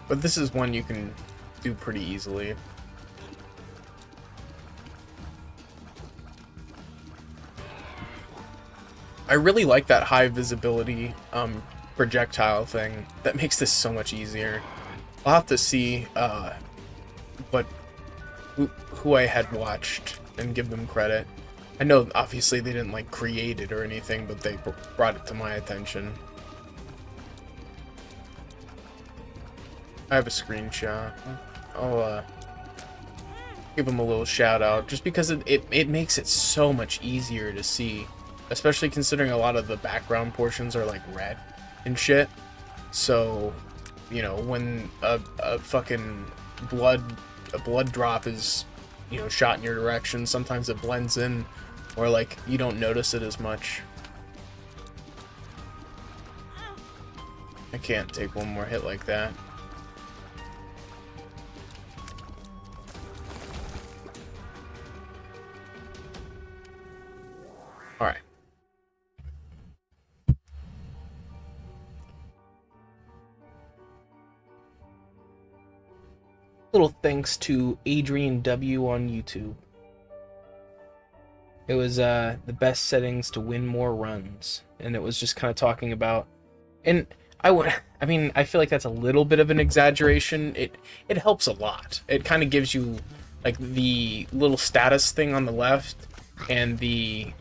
But this is one you can do pretty easily. I really like that high visibility projectile thing. That makes this so much easier. I'll have to see what who I had watched and give them credit. I know obviously they didn't like create it or anything, but they brought it to my attention. I have a screenshot. I'll give them a little shout out just because it makes it so much easier to see, especially considering a lot of the background portions are like red and shit. So, you know, when a fucking blood drop is, you know, shot in your direction, sometimes it blends in, or like you don't notice it as much. I can't take one more hit like that. Alright. Little thanks to Adrian W on YouTube. It was the best settings to win more runs, and it was just kind of talking about, and I mean, I feel like that's a little bit of an exaggeration. It helps a lot. It kind of gives you like the little status thing on the left, and the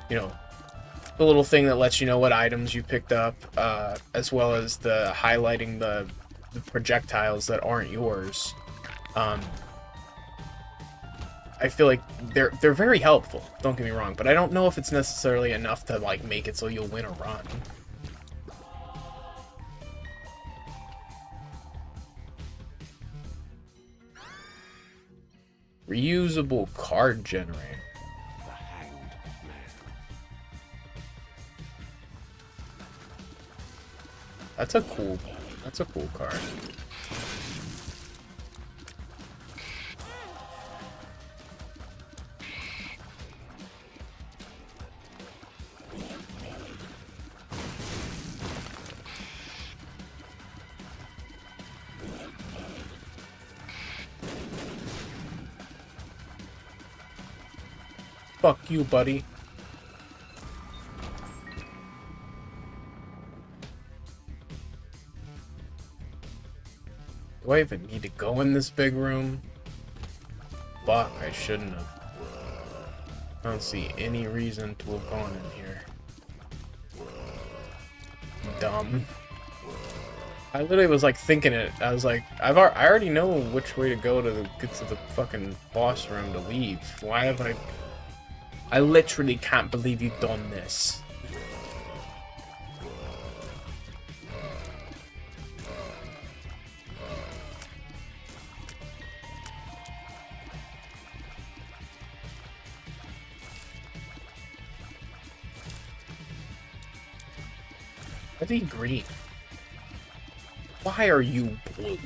you know, the little thing that lets you know what items you picked up, as well as the highlighting the projectiles that aren't yours. I feel like they're very helpful, don't get me wrong, but I don't know if it's necessarily enough to like make it so you'll win a run. Reusable card generator. The Hanged Man. That's a cool card. Fuck you, buddy. Do I even need to go in this big room? Fuck, I shouldn't have. I don't see any reason to have gone in here. Dumb. I literally was like thinking it. I was like, I already know which way to go to get to the fucking boss room to leave. Why have I literally can't believe you've done this. Why is he green? Why are you blue?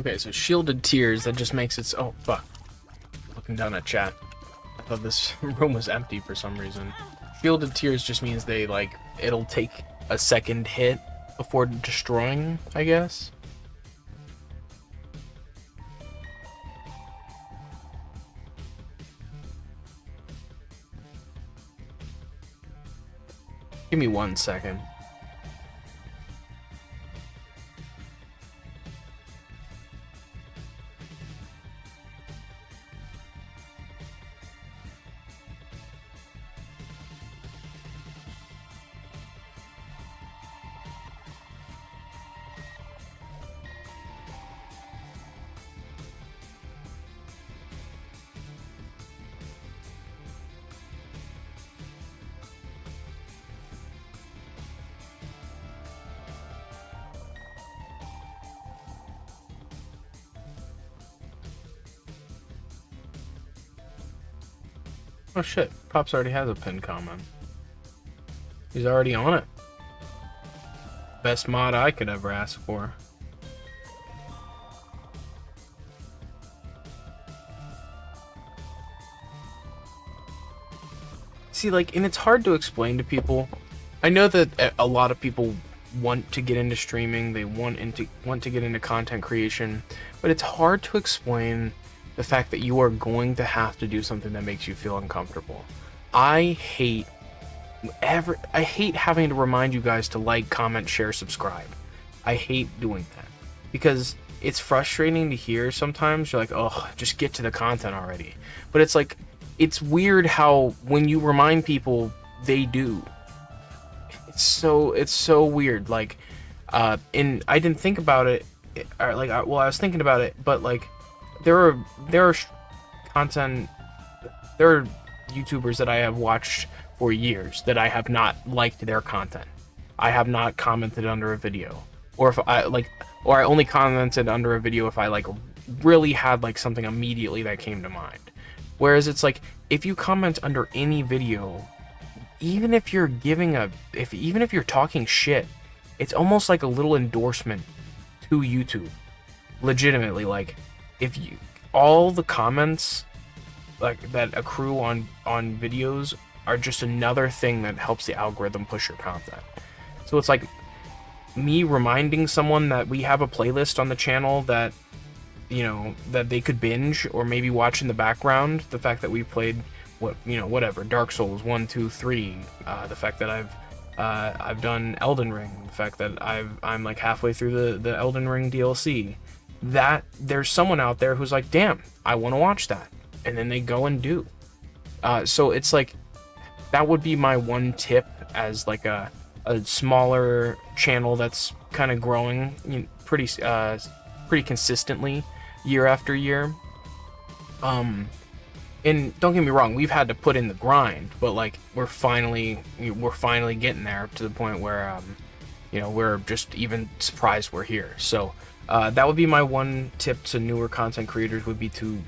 Okay, so shielded tears, that just makes it... Oh, fuck. Looking down at chat. I thought this room was empty for some reason. Shielded tears just means they, like, it'll take a second hit before destroying, I guess. Give me 1 second. Oh shit, Pops already has a pinned comment. He's already on it. Best mod I could ever ask for. See, like, and it's hard to explain to people. I know that a lot of people want to get into streaming, they want to get into content creation, but it's hard to explain the fact that you are going to have to do something that makes you feel uncomfortable. I hate having to remind you guys to like, comment, share, subscribe. I hate doing that because it's frustrating to hear sometimes. You're like, oh, just get to the content already. But it's like, it's weird how when you remind people, they do. It's so weird. Like, and I didn't think about it. I was thinking about it, but like, there are YouTubers that I have watched for years that I have not liked their content. I have not commented under a video, or I only commented under a video if I like really had like something immediately that came to mind. Whereas it's like, if you comment under any video, even if you're even if you're talking shit, it's almost like a little endorsement to YouTube. Legitimately, like, if you, all the comments like that accrue on videos are just another thing that helps the algorithm push your content. So it's like me reminding someone that we have a playlist on the channel that, you know, that they could binge or maybe watch in the background. The fact that we played whatever, Dark Souls 1, 2, 3, the fact that I've done Elden Ring, the fact that I'm like halfway through the Elden Ring DLC, that there's someone out there who's like, damn, I want to watch that, and then they go and do. So it's like, that would be my one tip as like a smaller channel that's kind of growing, you know, pretty consistently year after year. And don't get me wrong, we've had to put in the grind, but like we're finally getting there to the point where we're just even surprised we're here. So that would be my one tip to newer content creators, would be to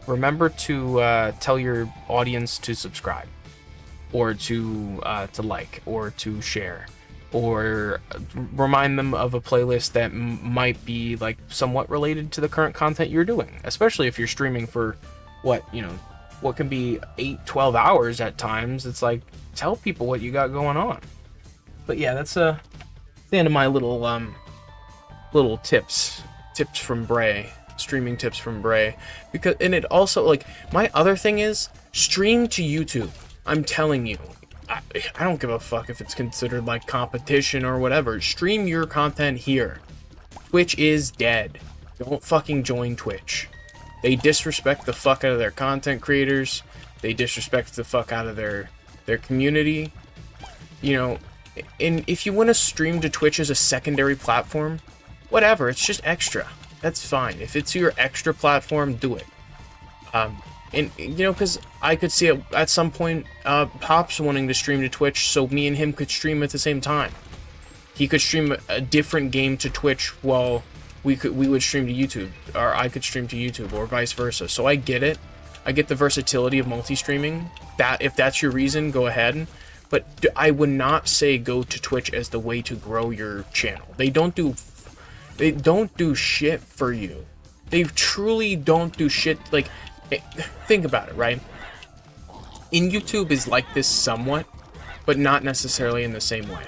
remember to tell your audience to subscribe, or to like, or to share, or remind them of a playlist that might be like somewhat related to the current content you're doing, especially if you're streaming for what can be 8-12 hours at times. It's like, tell people what you got going on. But yeah, that's the end of my little tips from Bray, streaming tips from Bray. Because, and it also, like, my other thing is stream to YouTube. I'm telling you, I don't give a fuck if it's considered like competition or whatever. Stream your content here. Twitch is dead. Don't fucking join Twitch. They disrespect the fuck out of their content creators. They disrespect the fuck out of their community. You know, and if you want to stream to Twitch as a secondary platform, whatever, it's just extra. That's fine. If it's your extra platform, do it. And, you know, because I could see it at some point, Pops wanting to stream to Twitch, so me and him could stream at the same time. He could stream a different game to Twitch while we would stream to YouTube, or I could stream to YouTube, or vice versa. So I get it. I get the versatility of multi-streaming. That, if that's your reason, go ahead. But I would not say go to Twitch as the way to grow your channel. They don't do shit for you. They truly don't do shit. Like, think about it, right? And YouTube is like this somewhat, but not necessarily in the same way.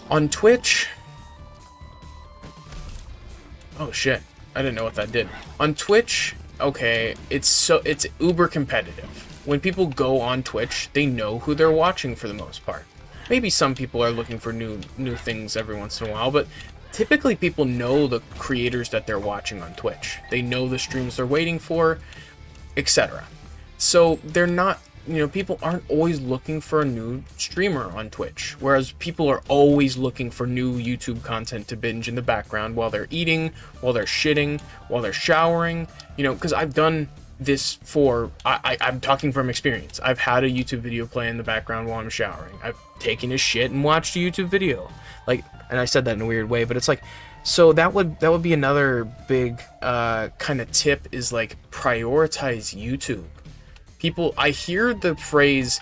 On Twitch, oh shit, I didn't know what that did. On Twitch, okay, it's uber competitive. When people go on Twitch, they know who they're watching for the most part. Maybe some people are looking for new things every once in a while, but typically people know the creators that they're watching on Twitch. They know the streams they're waiting for, etc. So they're not, people aren't always looking for a new streamer on Twitch, whereas people are always looking for new YouTube content to binge in the background while they're eating, while they're shitting, while they're showering, because I've done this I'm talking from experience. I've had a YouTube video play in the background while I'm showering. I've taken a shit and watched a YouTube video. And I said that in a weird way, but it's like, so that would be another big kind of tip, is like, prioritize YouTube. I hear the phrase,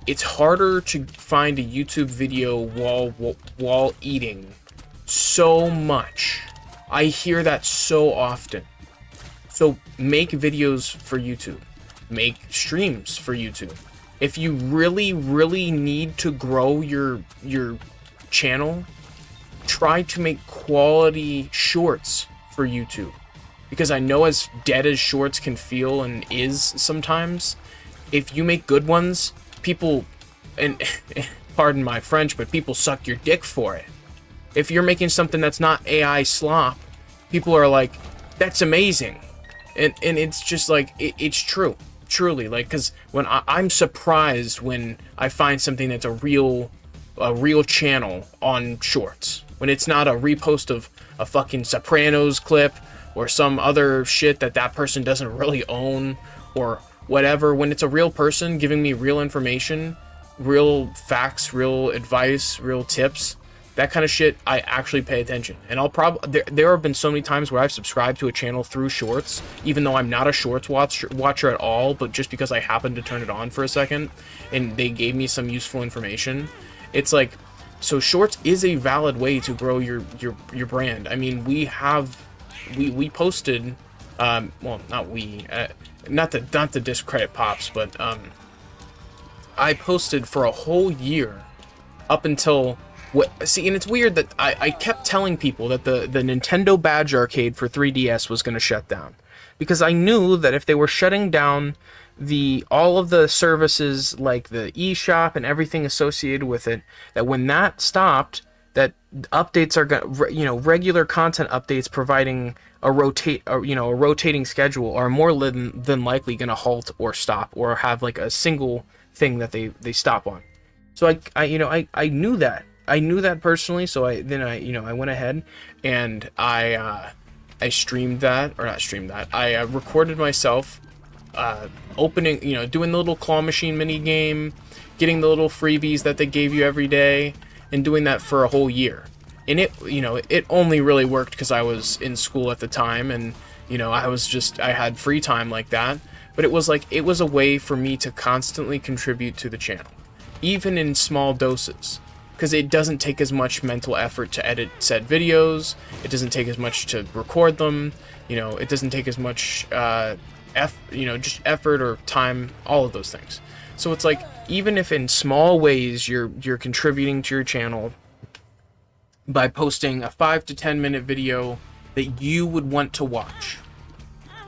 it's harder to find a YouTube video while eating so much. I hear that so often. So make videos for YouTube. Make streams for YouTube. If you really, really need to grow your channel, try to make quality shorts for YouTube. Because I know as dead as shorts can feel and is sometimes, if you make good ones, people, and pardon my French, but people suck your dick for it. If you're making something that's not AI slop, people are like, that's amazing. And it's just like, it's true. Truly, like, because when I'm surprised when I find something that's a real channel on shorts. When it's not a repost of a fucking Sopranos clip or some other shit that person doesn't really own or whatever. When it's a real person giving me real information, real facts, real advice, real tips, that kind of shit, I actually pay attention. And I'll probably, there have been so many times where I've subscribed to a channel through shorts, even though I'm not a shorts watcher at all, but just because I happened to turn it on for a second and they gave me some useful information. It's like, so shorts is a valid way to grow your brand. I mean, we posted, well, not we, not to discredit Pops, but I posted for a whole year up until, see, and it's weird that I kept telling people that the Nintendo Badge Arcade for 3DS was going to shut down, because I knew that if they were shutting down all of the services like the eShop and everything associated with it, that when that stopped, that updates are going, regular content updates providing a rotating schedule are more than likely going to halt or stop or have like a single thing that they stop on. So I knew that. I knew that personally, so I went ahead and I streamed that, or not streamed that. I recorded myself opening, doing the little claw machine mini game, getting the little freebies that they gave you every day, and doing that for a whole year. And it only really worked because I was in school at the time, and I had free time like that. But it was a way for me to constantly contribute to the channel, even in small doses. Because it doesn't take as much mental effort to edit said videos. It doesn't take as much to record them. It doesn't take as much, just effort or time. All of those things. So it's like, even if in small ways you're contributing to your channel by posting a 5 to 10 minute video that you would want to watch,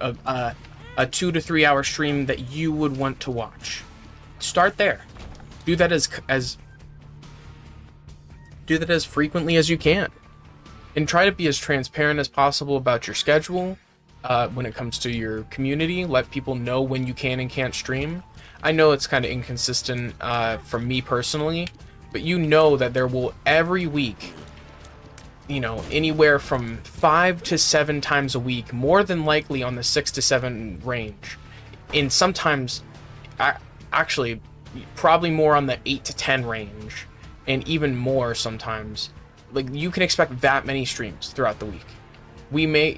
a 2 to 3 hour stream that you would want to watch, start there. Do that as frequently as you can, and try to be as transparent as possible about your schedule when it comes to your community. Let people know when you can and can't stream. I know it's kind of inconsistent for me personally, but that there will every week, anywhere from 5 to 7 times a week, more than likely on the 6 to 7 range, and sometimes actually probably more on the 8 to 10 range. And even more sometimes. Like, you can expect that many streams throughout the week. We may,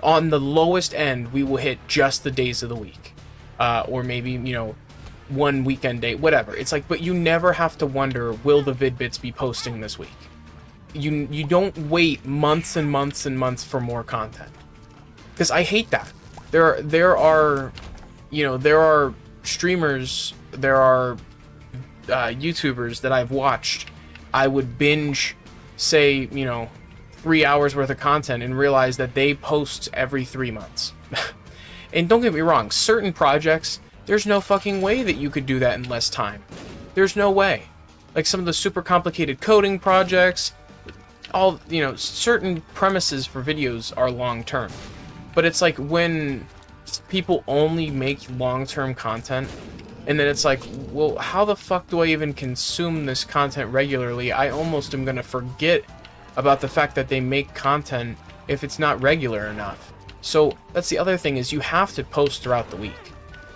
on the lowest end, we will hit just the days of the week. Or maybe, one weekend day, whatever. It's like, but you never have to wonder, will the Vid-Bits be posting this week? You don't wait months and months and months for more content. Because I hate that. There are streamers, there are YouTubers that I've watched. I would binge, say, 3 hours worth of content and realize that they post every 3 months. And don't get me wrong, certain projects, there's no fucking way that you could do that in less time. There's no way. Like some of the super complicated coding projects, all, certain premises for videos are long term. But it's like when people only make long-term content, and then it's like, well, how the fuck do I even consume this content regularly? I almost am gonna forget about the fact that they make content if it's not regular enough. So that's the other thing, is you have to post throughout the week.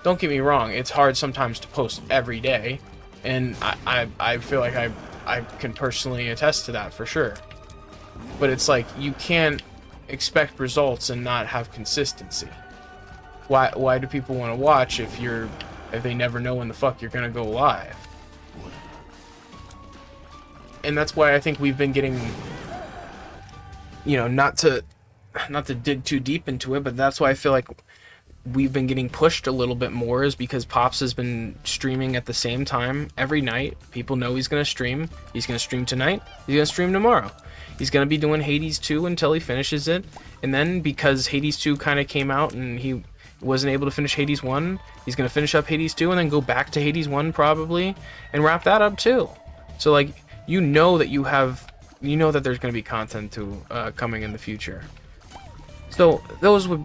Don't get me wrong, it's hard sometimes to post every day, and I feel like I can personally attest to that for sure. But it's like, you can't expect results and not have consistency. Why do people want to watch if you're They never know when the fuck you're gonna go live. And that's why I think we've been getting, you know, not to dig too deep into it, but that's why I feel like we've been getting pushed a little bit more, is because Pops has been streaming at the same time every night. People know he's gonna stream. He's gonna stream tonight. He's gonna stream tomorrow. He's gonna be doing Hades 2 until he finishes it. And then, because Hades 2 kind of came out and he wasn't able to finish Hades 1, he's gonna finish up Hades 2 and then go back to Hades 1 probably and wrap that up too. So like, you know that there's gonna be content to coming in the future. So those would,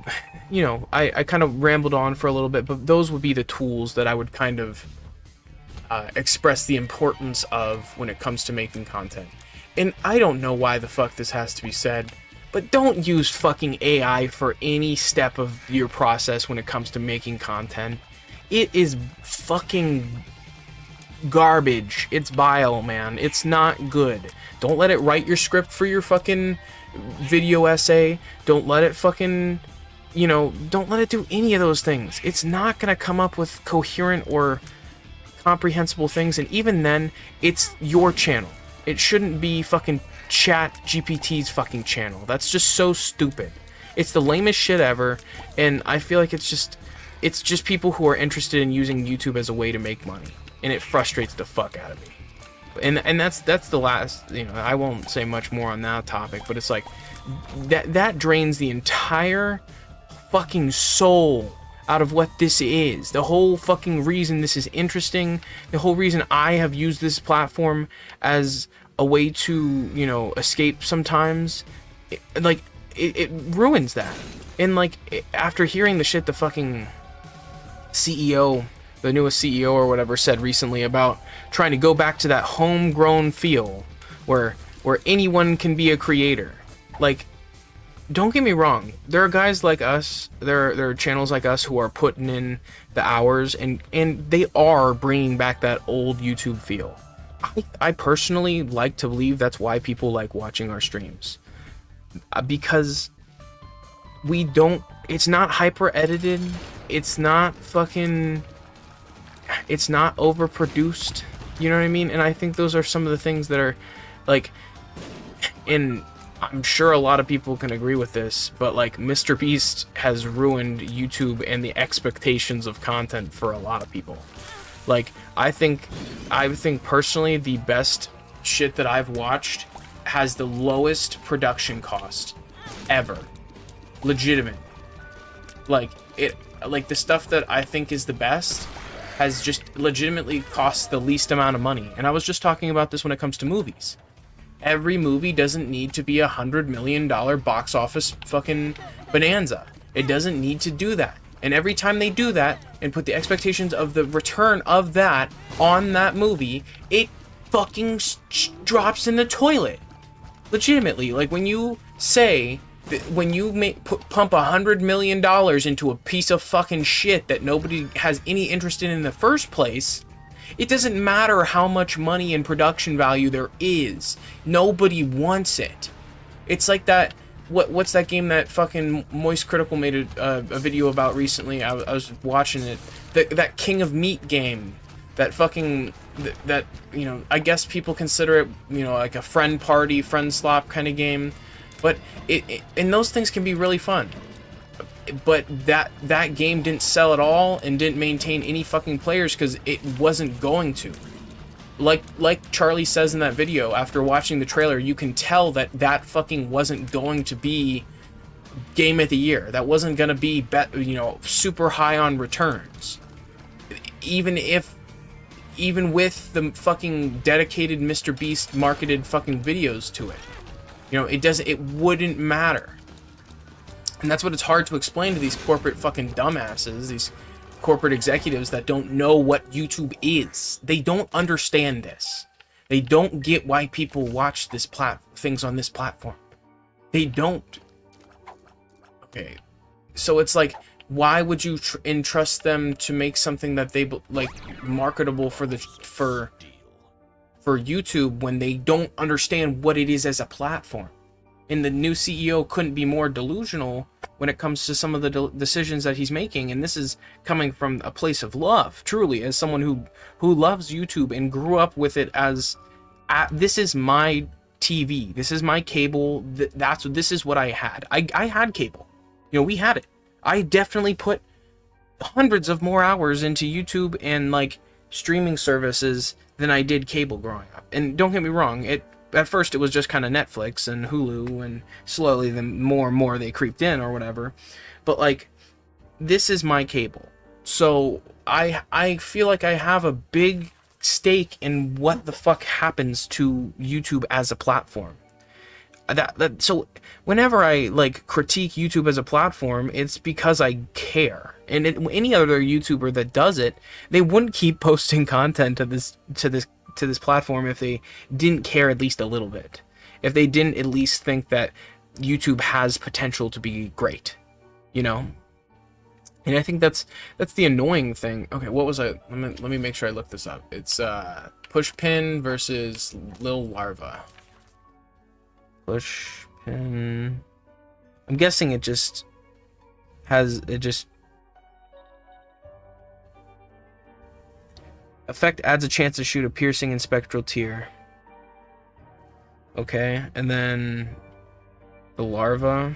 you know, I kind of rambled on for a little bit, but those would be the tools that I would kind of express the importance of when it comes to making content. And I don't know why the fuck this has to be said, but don't use fucking AI for any step of your process when it comes to making content. It is fucking garbage. It's bile, man. It's not good. Don't let it write your script for your fucking video essay. Don't let it fucking, you know, don't let it do any of those things. It's not gonna come up with coherent or comprehensible things, and even then, it's your channel. It shouldn't be fucking Chat GPT's fucking channel. That's just so stupid. It's the lamest shit ever, and I feel like it's just people who are interested in using YouTube as a way to make money, and it frustrates the fuck out of me. And that's the last, you know, I won't say much more on that topic, but it's like that drains the entire fucking soul out of what this is. The whole fucking reason this is interesting, the whole reason I have used this platform as a way to, you know, escape sometimes, it ruins that. And like, after hearing the shit the fucking CEO, the newest CEO or whatever, said recently about trying to go back to that homegrown feel where anyone can be a creator. Like, don't get me wrong, there are guys like us, there are channels like us who are putting in the hours, and they are bringing back that old YouTube feel. I personally like to believe that's why people like watching our streams, because it's not hyper edited, it's not overproduced, you know what I mean? And I think those are some of the things that are like, and I'm sure a lot of people can agree with this, but like, Mr. Beast has ruined YouTube and the expectations of content for a lot of people. Like, I think personally the best shit that I've watched has the lowest production cost ever. Legitimate. Like, the stuff that I think is the best has just legitimately cost the least amount of money. And I was just talking about this when it comes to movies. Every movie doesn't need to be $100 million box office fucking bonanza. It doesn't need to do that. And every time they do that and put the expectations of the return of that on that movie, it fucking drops in the toilet. Legitimately. Like, when you say that, when you pump $100 million into a piece of fucking shit that nobody has any interest in the first place, it doesn't matter how much money and production value there is. Nobody wants it. It's like that. What's that game that fucking Moist Critical made a video about recently? I was watching it. That King of Meat game. That fucking that you know, I guess people consider it, you know, like a friend party, friend slop kind of game. But and those things can be really fun. But that game didn't sell at all and didn't maintain any fucking players because it wasn't going to. Like Charlie says in that video, after watching the trailer, you can tell that fucking wasn't going to be game of the year. That wasn't going to be, you know, super high on returns. Even with the fucking dedicated Mr. Beast marketed fucking videos to it. You know, it wouldn't matter. And that's what it's hard to explain to these corporate fucking dumbasses, these corporate executives that don't know what YouTube is. They don't understand this. They don't get why people watch this things on this platform. They don't. Okay, so it's like, why would you entrust them to make something that they like marketable for YouTube when they don't understand what it is as a platform? And the new CEO couldn't be more delusional when it comes to some of the decisions that he's making. And this is coming from a place of love, truly, as someone who loves YouTube and grew up with it as, this is my TV, this is my cable, this is what I had. I had cable. You know, we had it. I definitely put hundreds of more hours into YouTube and like streaming services than I did cable growing up. And don't get me wrong, at first it was just kind of Netflix and Hulu, and slowly the more and more they creeped in or whatever. But like, this is my cable. So I feel like I have a big stake in what the fuck happens to YouTube as a platform. So whenever I like critique YouTube as a platform, it's because I care. And any other YouTuber that does it, they wouldn't keep posting content to this platform if they didn't care at least a little bit. If they didn't at least think that YouTube has potential to be great, you know? And I think that's the annoying thing. Okay, what was I? Let me make sure I look this up. It's Pushpin versus Lil Larva. Pushpin. I'm guessing it just effect adds a chance to shoot a piercing and spectral tear. Okay, and then the larva.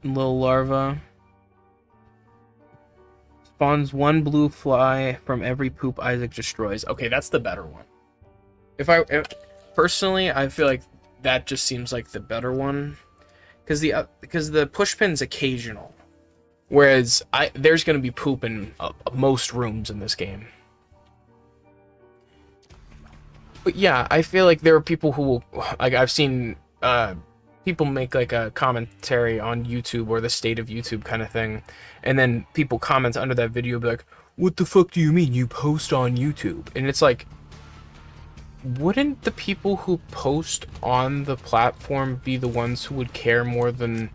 Little larva spawns one blue fly from every poop Isaac destroys. Okay, that's the better one. Personally, I feel like that just seems like the better one, because the pushpin's occasional, whereas there's gonna be poop in most rooms in this game. But yeah, I feel like there are people who will, like, I've seen people make like a commentary on YouTube or the state of YouTube kind of thing, and then people comment under that video be like, what the fuck do you mean you post on YouTube? And it's like, wouldn't the people who post on the platform be the ones who would care more than,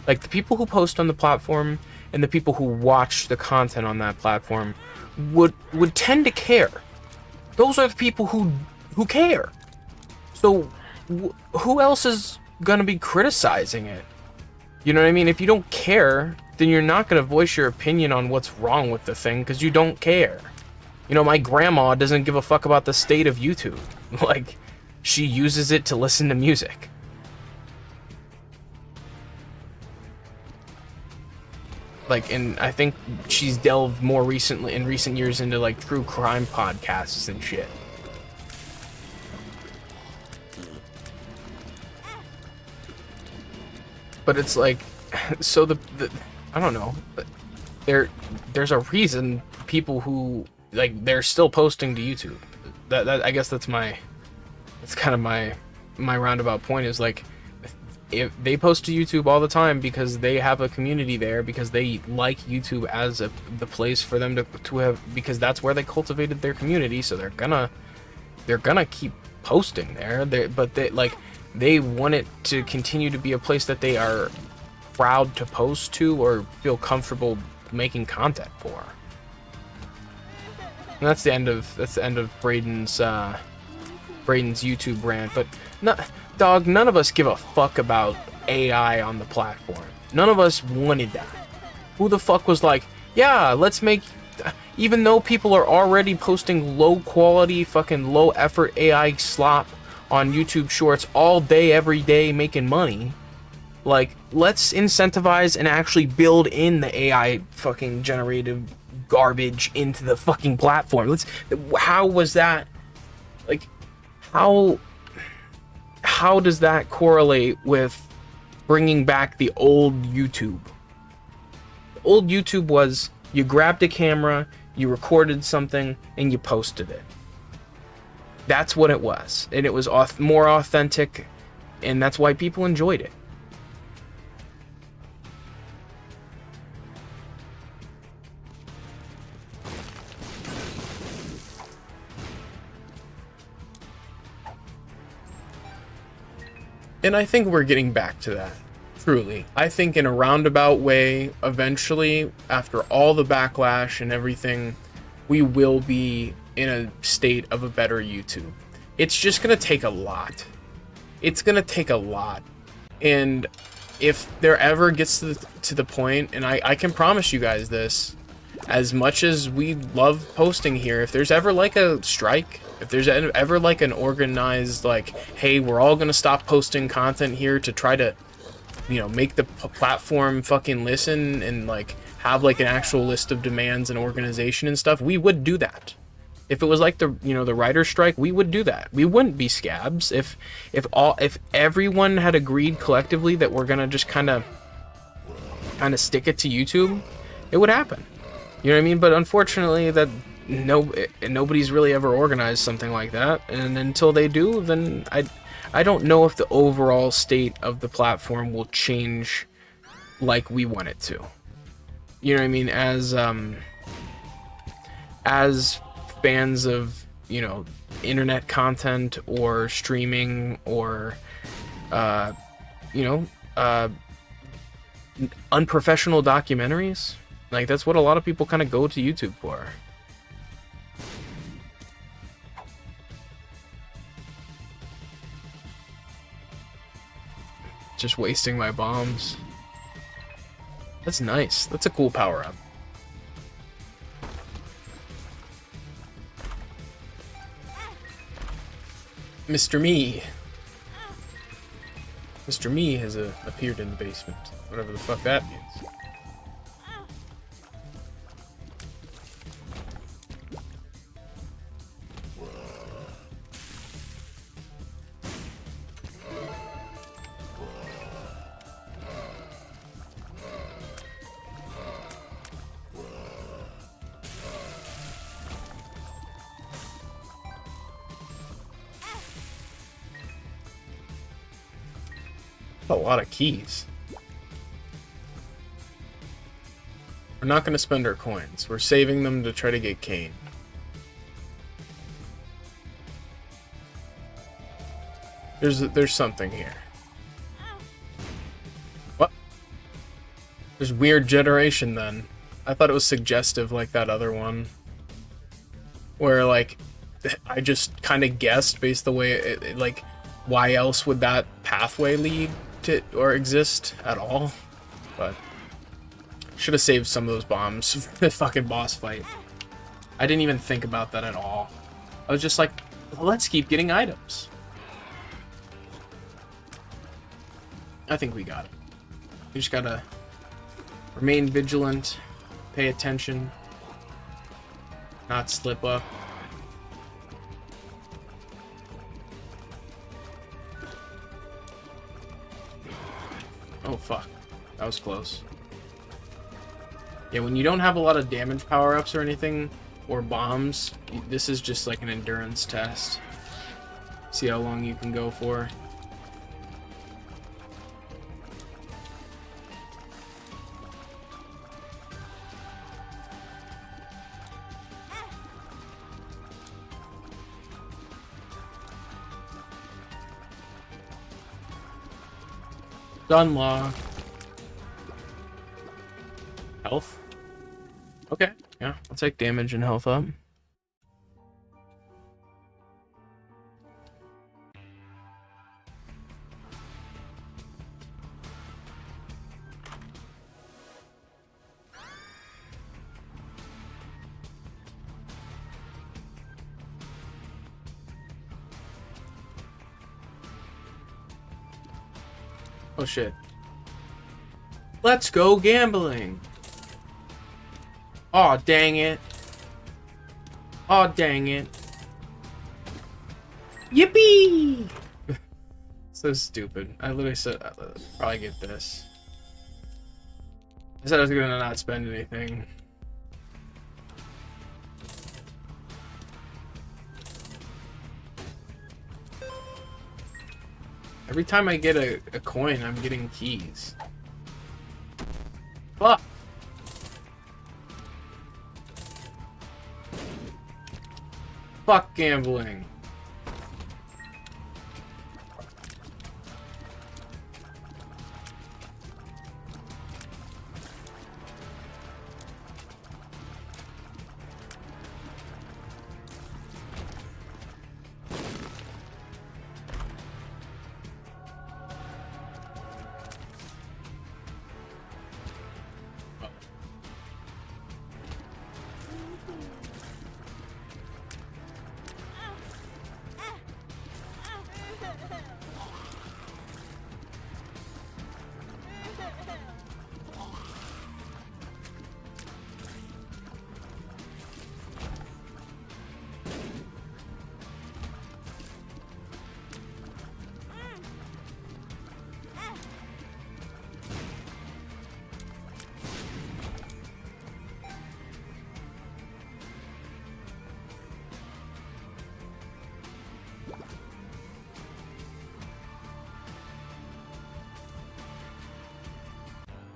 like, the people who post on the platform and the people who watch the content on that platform would tend to care. Those are the people who care. So who else is gonna be criticizing it? You know what I mean? If you don't care, then you're not gonna voice your opinion on what's wrong with the thing because you don't care. You know, my grandma doesn't give a fuck about the state of YouTube. Like, she uses it to listen to music. Like, and I think she's delved more recently, in recent years, into like true crime podcasts and shit. But it's like, so the I don't know, there's a reason people who, like, they're still posting to YouTube. That I guess that's kind of my roundabout point, is like, if they post to YouTube all the time because they have a community there, because they like YouTube as the place for them to have, because that's where they cultivated their community, so they're gonna keep posting there. But they want it to continue to be a place that they are proud to post to or feel comfortable making content for. And that's the end of Braden's YouTube rant. But none of us give a fuck about AI on the platform. None of us wanted that. Who the fuck was like, yeah, let's make, even though people are already posting low quality, fucking low effort AI slop on YouTube Shorts all day, every day, making money, like, let's incentivize and actually build in the AI fucking generated garbage into the fucking platform. How was that, like, how does that correlate with bringing back the old YouTube? The old YouTube was, you grabbed a camera, you recorded something, and you posted it. That's what it was, and it was more authentic, and that's why people enjoyed it. And I think we're getting back to that, truly. I think in a roundabout way, eventually, after all the backlash and everything, we will be in a state of a better YouTube. It's just gonna take a lot. It's gonna take a lot. And if there ever gets to the point, and I can promise you guys this, as much as we love posting here, if there's ever like a strike, if there's ever like an organized, like, hey, we're all gonna stop posting content here to try to, you know, make the platform fucking listen and like have like an actual list of demands and organization and stuff, we would do that. If it was like the, you know, the writer's strike, we would do that. We wouldn't be scabs. If everyone had agreed collectively that we're gonna just kind of stick it to YouTube, it would happen. You know what I mean? But unfortunately, that nobody's really ever organized something like that. And until they do, then I don't know if the overall state of the platform will change like we want it to. You know what I mean? As fans of, you know, internet content or streaming or, you know, unprofessional documentaries, like that's what a lot of people kind of go to YouTube for. Just wasting my bombs. That's nice. That's a cool power-up. Mr. Me. Mr. Me has appeared in the basement. Whatever the fuck that means. A lot of keys. We're not going to spend our coins. We're saving them to try to get Kane. There's something here. What? There's weird generation then. I thought it was suggestive like that other one. Where like I just kind of guessed based the way it like why else would that pathway lead to or exist at all? But should have saved some of those bombs for the fucking boss fight. I didn't even think about that at all. I was just like, well, let's keep getting items. I think we got it. We just gotta remain vigilant, pay attention, not slip up. Oh fuck, that was close. Yeah, when you don't have a lot of damage power-ups or anything, or bombs, this is just like an endurance test. See how long you can go for. Unlock. Health? Okay, yeah, I'll take damage and health up. Oh shit. Let's go gambling. Aw, dang it. Aw, dang it. Yippee! So stupid. I literally said I'd probably get this. I said I was gonna not spend anything. Every time I get a coin, I'm getting keys. Fuck! Fuck gambling.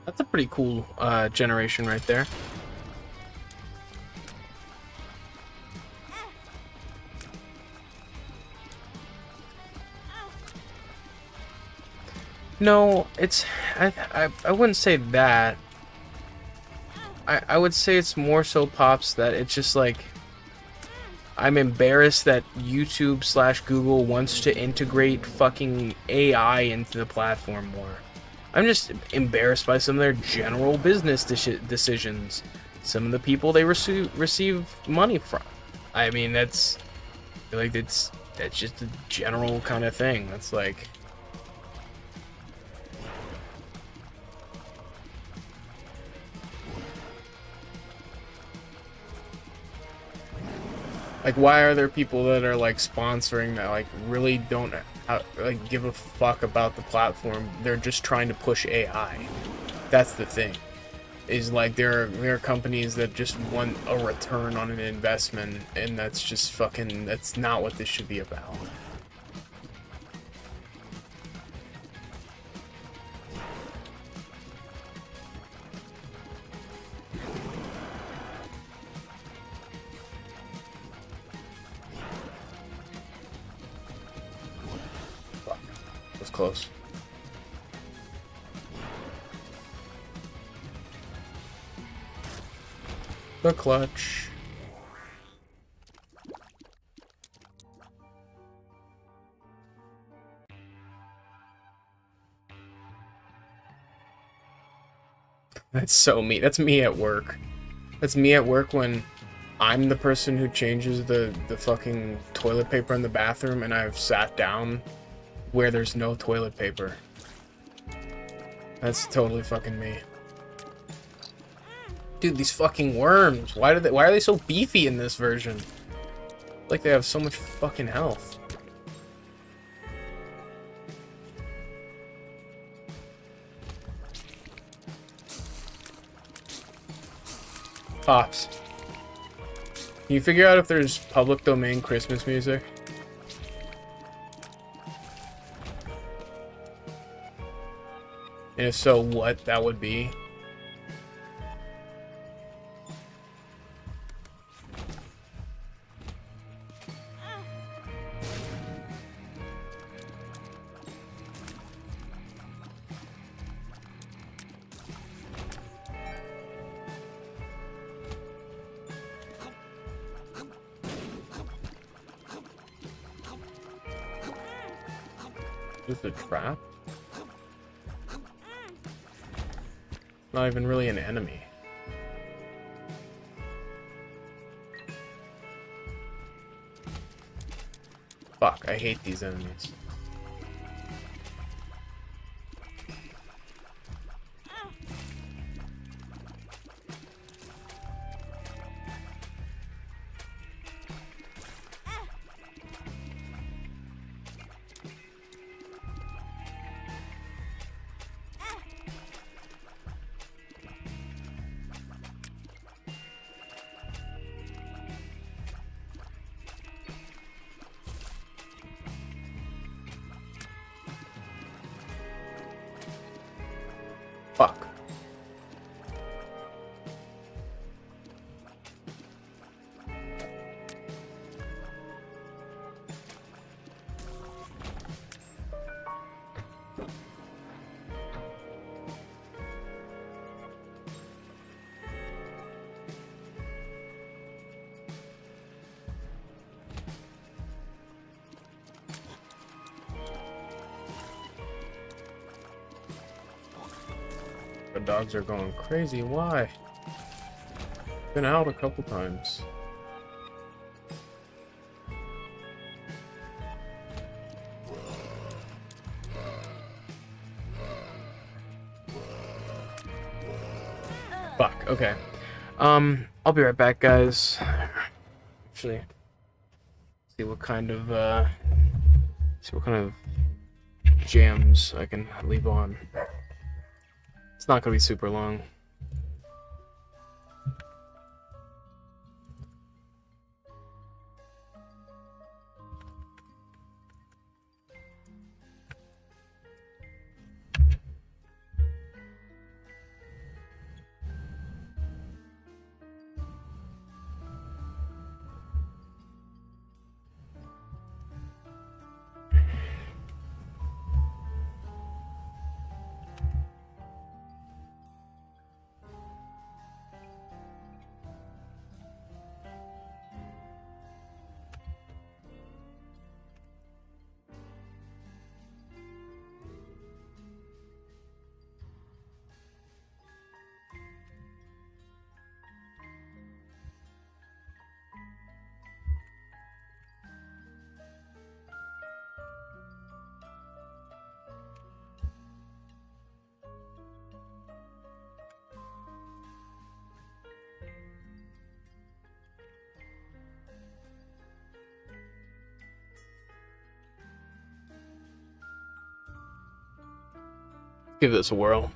That's a pretty cool generation right there. No, it's I wouldn't say that. I would say it's more so, Pops, that it's just like I'm embarrassed that YouTube slash Google wants to integrate fucking AI into the platform more. I'm just embarrassed by some of their general business decisions. Some of the people they receive money from. I mean, that's like that's just a general kind of thing. That's like, why are there people that are like sponsoring that like really don't like give a fuck about the platform? They're just trying to push AI. That's the thing. Is like there are companies that just want a return on an investment, and that's just fucking, that's not what this should be about. Fuck. That was close. The clutch. That's so me. That's me at work. That's me at work when I'm the person who changes the fucking toilet paper in the bathroom, and I've sat down where there's no toilet paper. That's totally fucking me. Dude, these fucking worms. Why are they so beefy in this version? Like they have so much fucking health. Pops. Can you figure out if there's public domain Christmas music? And if so, what that would be? Is it a trap? Not even really an enemy. Fuck, I hate these enemies. Fuck. The dogs are going crazy. Why? Been out a couple times. Fuck, okay. I'll be right back, guys. Actually, see what kind of jams I can leave on. It's not gonna be super long. give this a whirl.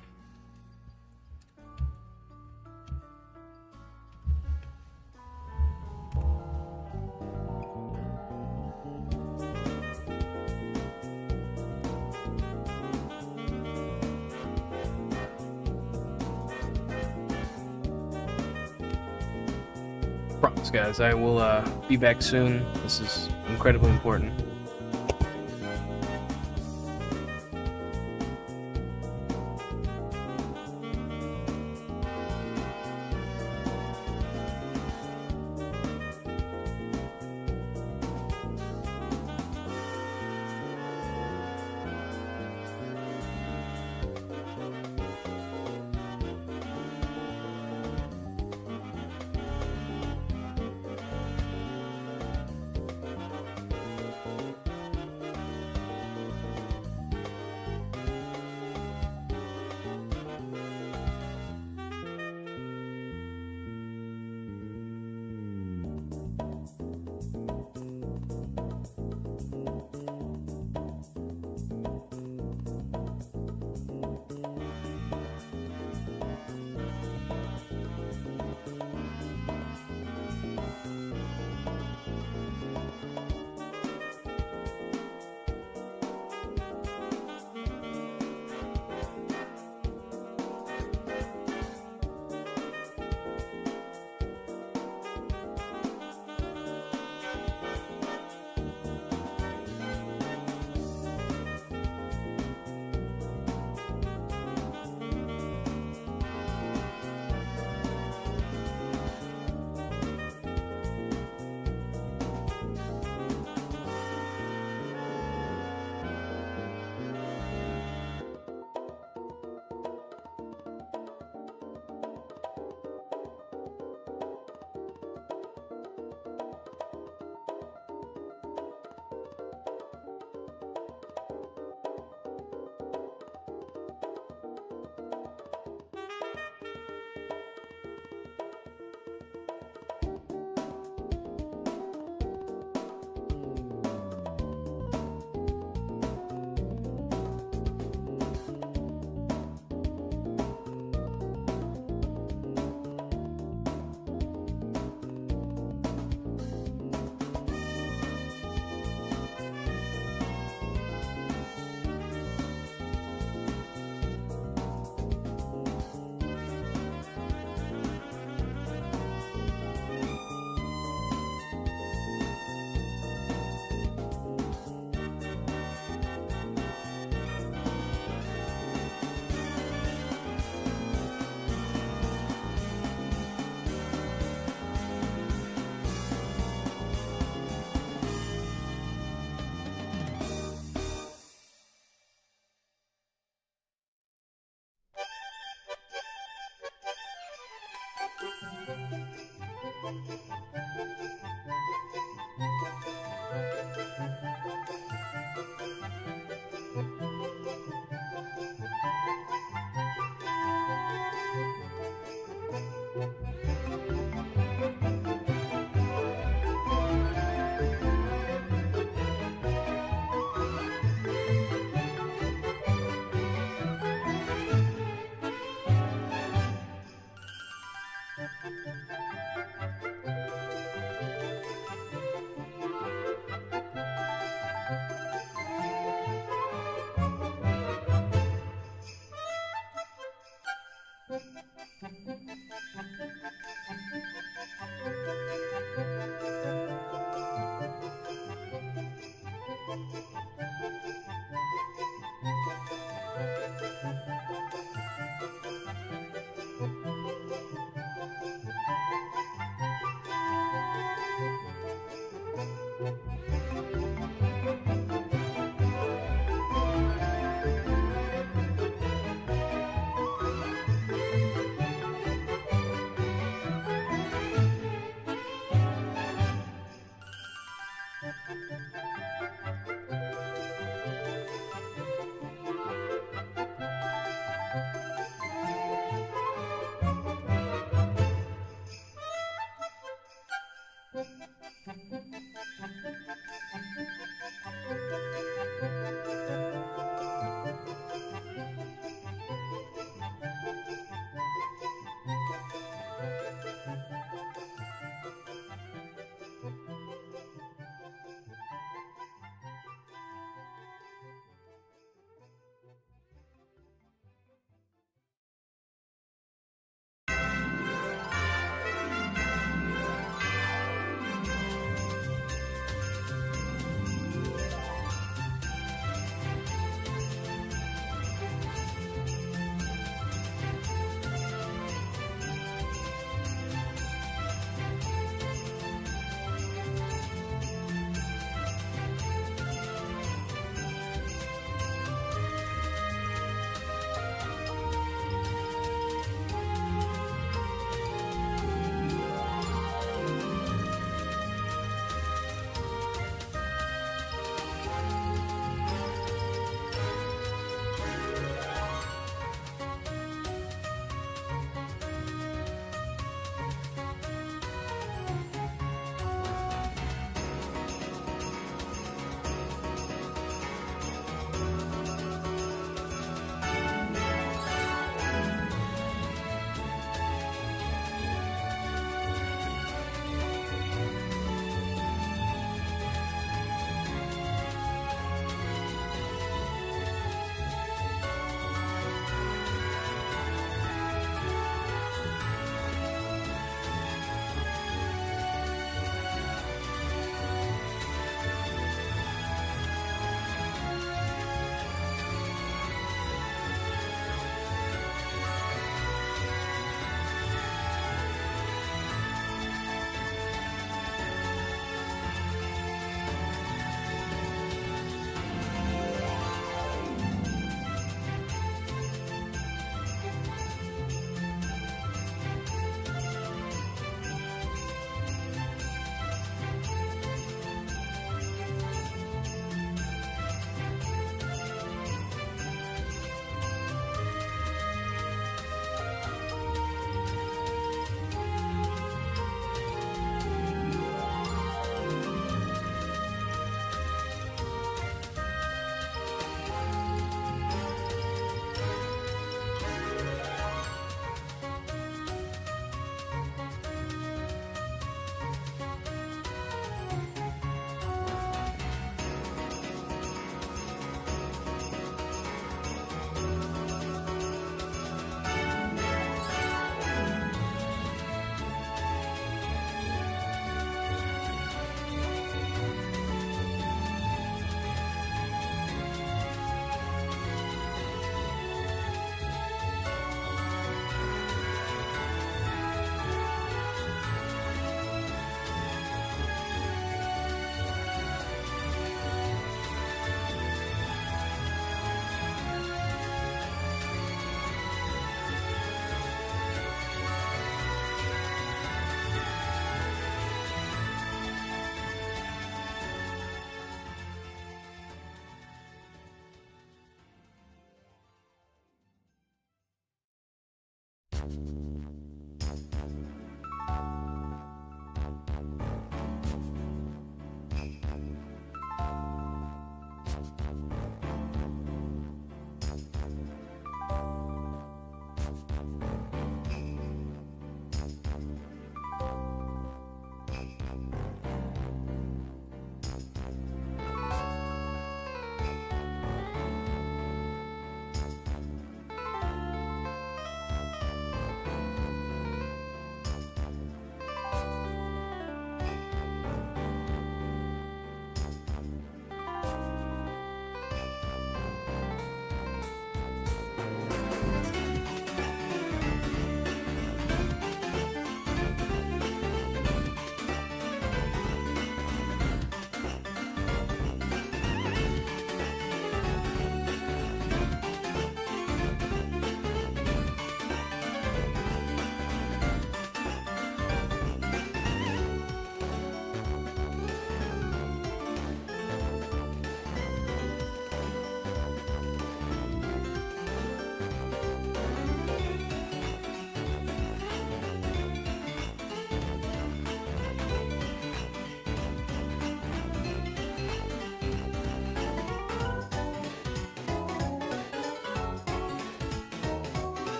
Promise, guys, I will be back soon. This is incredibly important.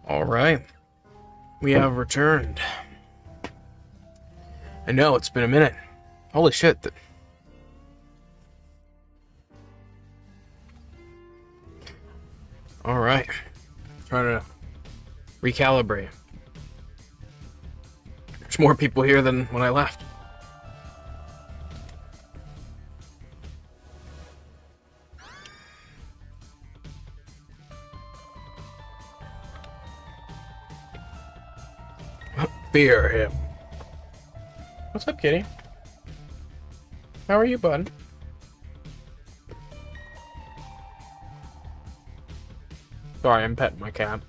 Alright. We have returned. I know, it's been a minute. Holy shit. Alright. Trying to recalibrate. There's more people here than when I left. Fear him. What's up, kitty? How are you, bud? Sorry, I'm petting my cat.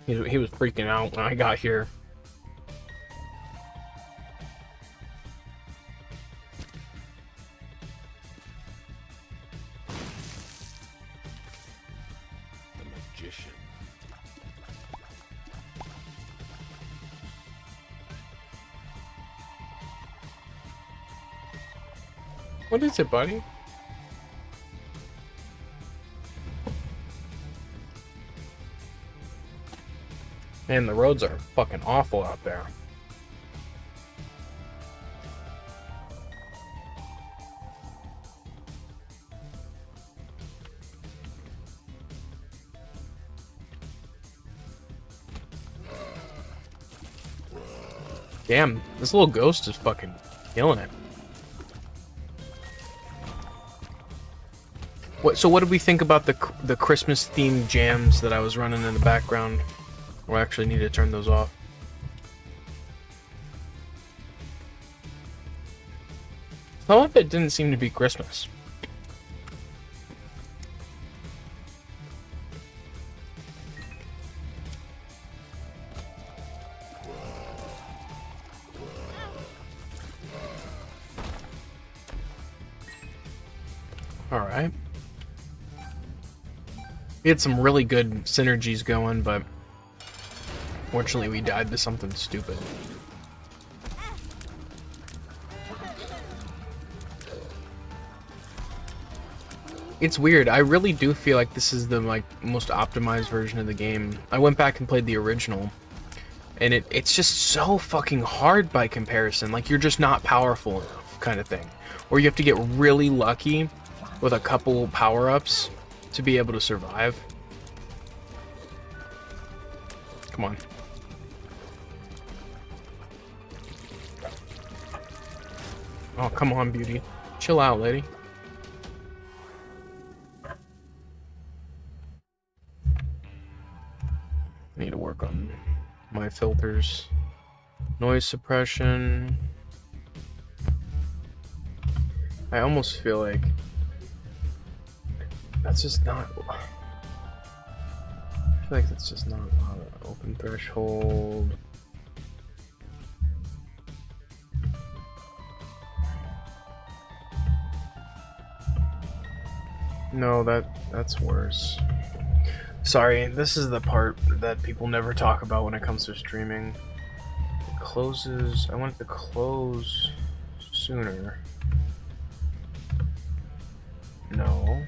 He was freaking out when I got here. The magician. What is it, buddy? Man, the roads are fucking awful out there. Damn, this little ghost is fucking killing it. So what did we think about the Christmas themed jams that I was running in the background? We'll actually need to turn those off. Some of it didn't seem to be Christmas. Alright. We had some really good synergies going, but fortunately we died to something stupid. It's weird. I really do feel like this is the most optimized version of the game. I went back and played the original, and it's just so fucking hard by comparison. Like, you're just not powerful enough, kind of thing. Or you have to get really lucky with a couple power-ups to be able to survive. Come on. Oh, come on, beauty. Chill out, lady. I need to work on my filters. Noise suppression. I almost feel like that's just not... I feel like that's just not open threshold. No, that's worse. Sorry, this is the part that people never talk about when it comes to streaming. It closes... I want it to close sooner. No.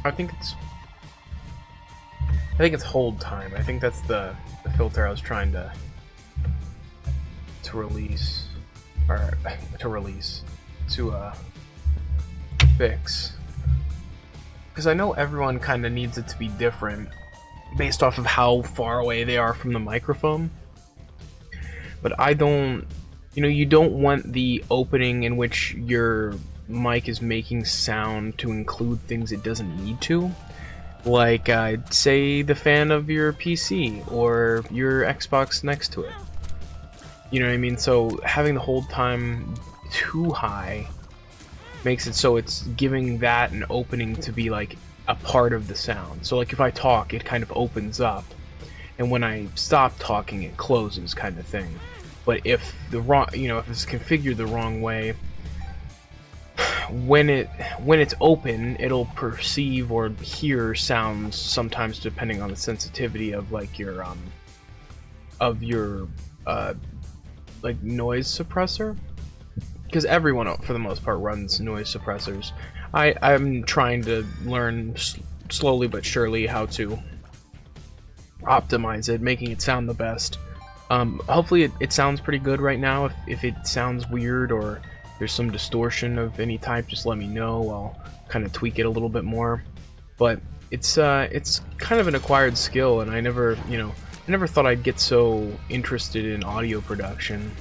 I think it's hold time. I think that's the filter I was trying to release, or to fix. Because I know everyone kind of needs it to be different based off of how far away they are from the microphone. But I don't, you don't want the opening in which your mic is making sound to include things it doesn't need to. Like, say, the fan of your PC or your Xbox next to it. You know what I mean? So having the hold time too high makes it so it's giving that an opening to be like a part of the sound. So like if I talk, it kind of opens up, and when I stop talking, it closes, kind of thing. But if if it's configured the wrong way, when it's open, it'll perceive or hear sounds sometimes depending on the sensitivity of like your like noise suppressor, because everyone for the most part runs noise suppressors. I'm trying to learn slowly but surely how to optimize it, making it sound the best. Hopefully it sounds pretty good right now. If it sounds weird or there's some distortion of any type, just let me know. I'll kind of tweak it a little bit more. But it's kind of an acquired skill, and I never thought I'd get so interested in audio production.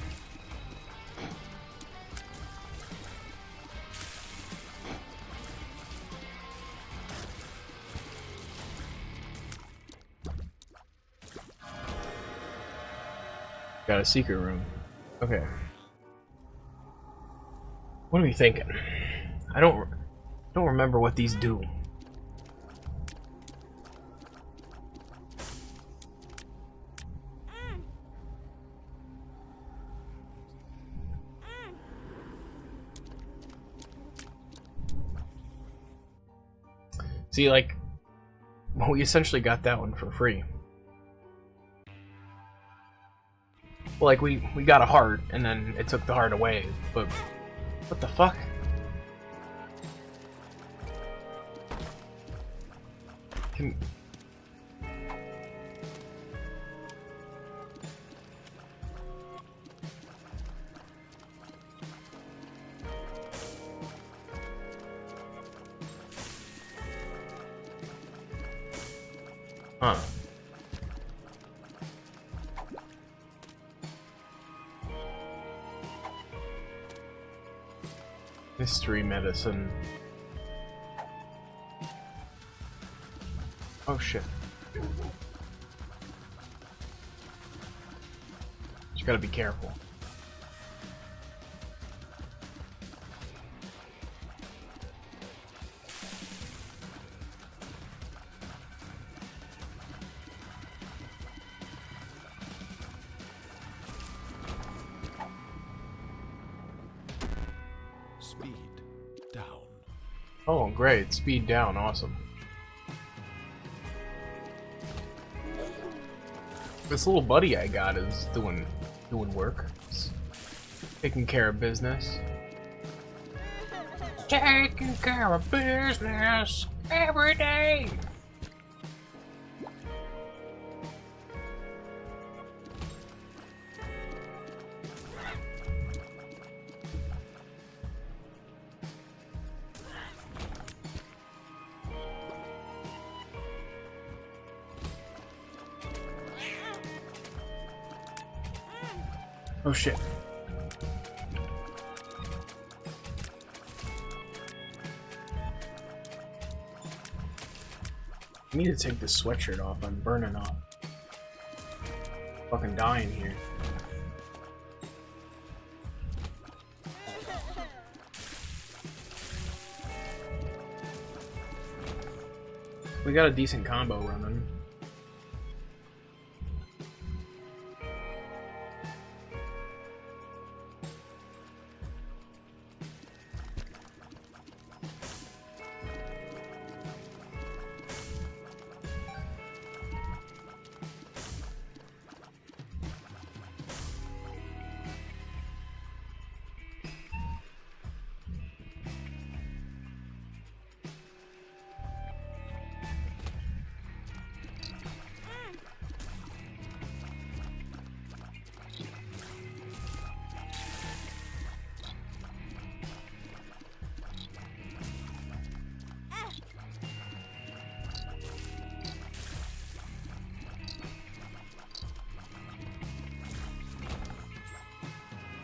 Got a secret room. Okay. What are we thinking? I don't remember what these do. See, like, well, we essentially got that one for free. Well, like, we got a heart, and then it took the heart away, but what the fuck? Can... Huh. Mystery medicine. Oh shit. Just gotta be careful. Speed down. Oh, great. Speed down. Awesome. This little buddy I got is doing work. It's taking care of business. Taking care of business every day. Oh shit. I need to take this sweatshirt off. I'm burning off. Fucking dying here. We got a decent combo running.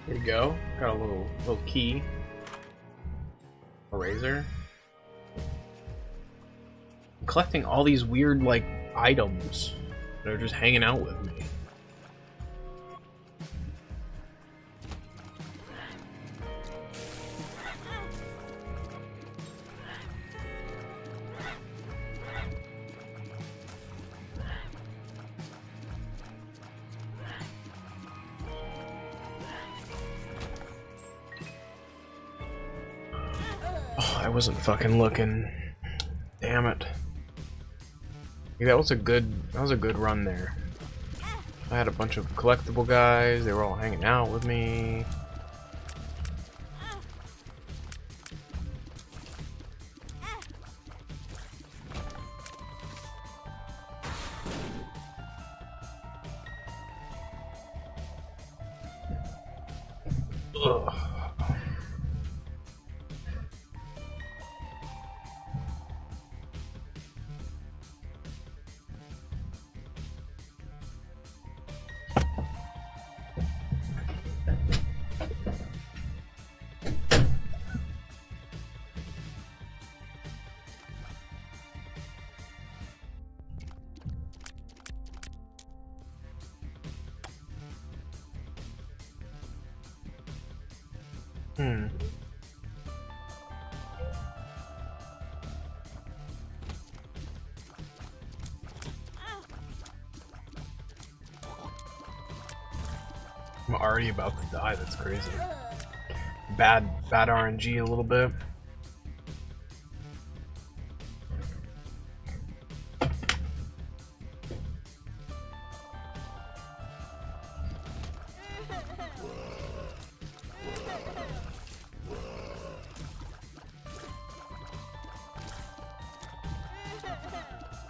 There you go. Got a little key. Eraser. I'm collecting all these weird, like, items that are just hanging out with me. I wasn't fucking looking. Damn it. Yeah, that was a good run there. I had a bunch of collectible guys, they were all hanging out with me. Ugh. I'm already about to die, that's crazy. Bad RNG a little bit.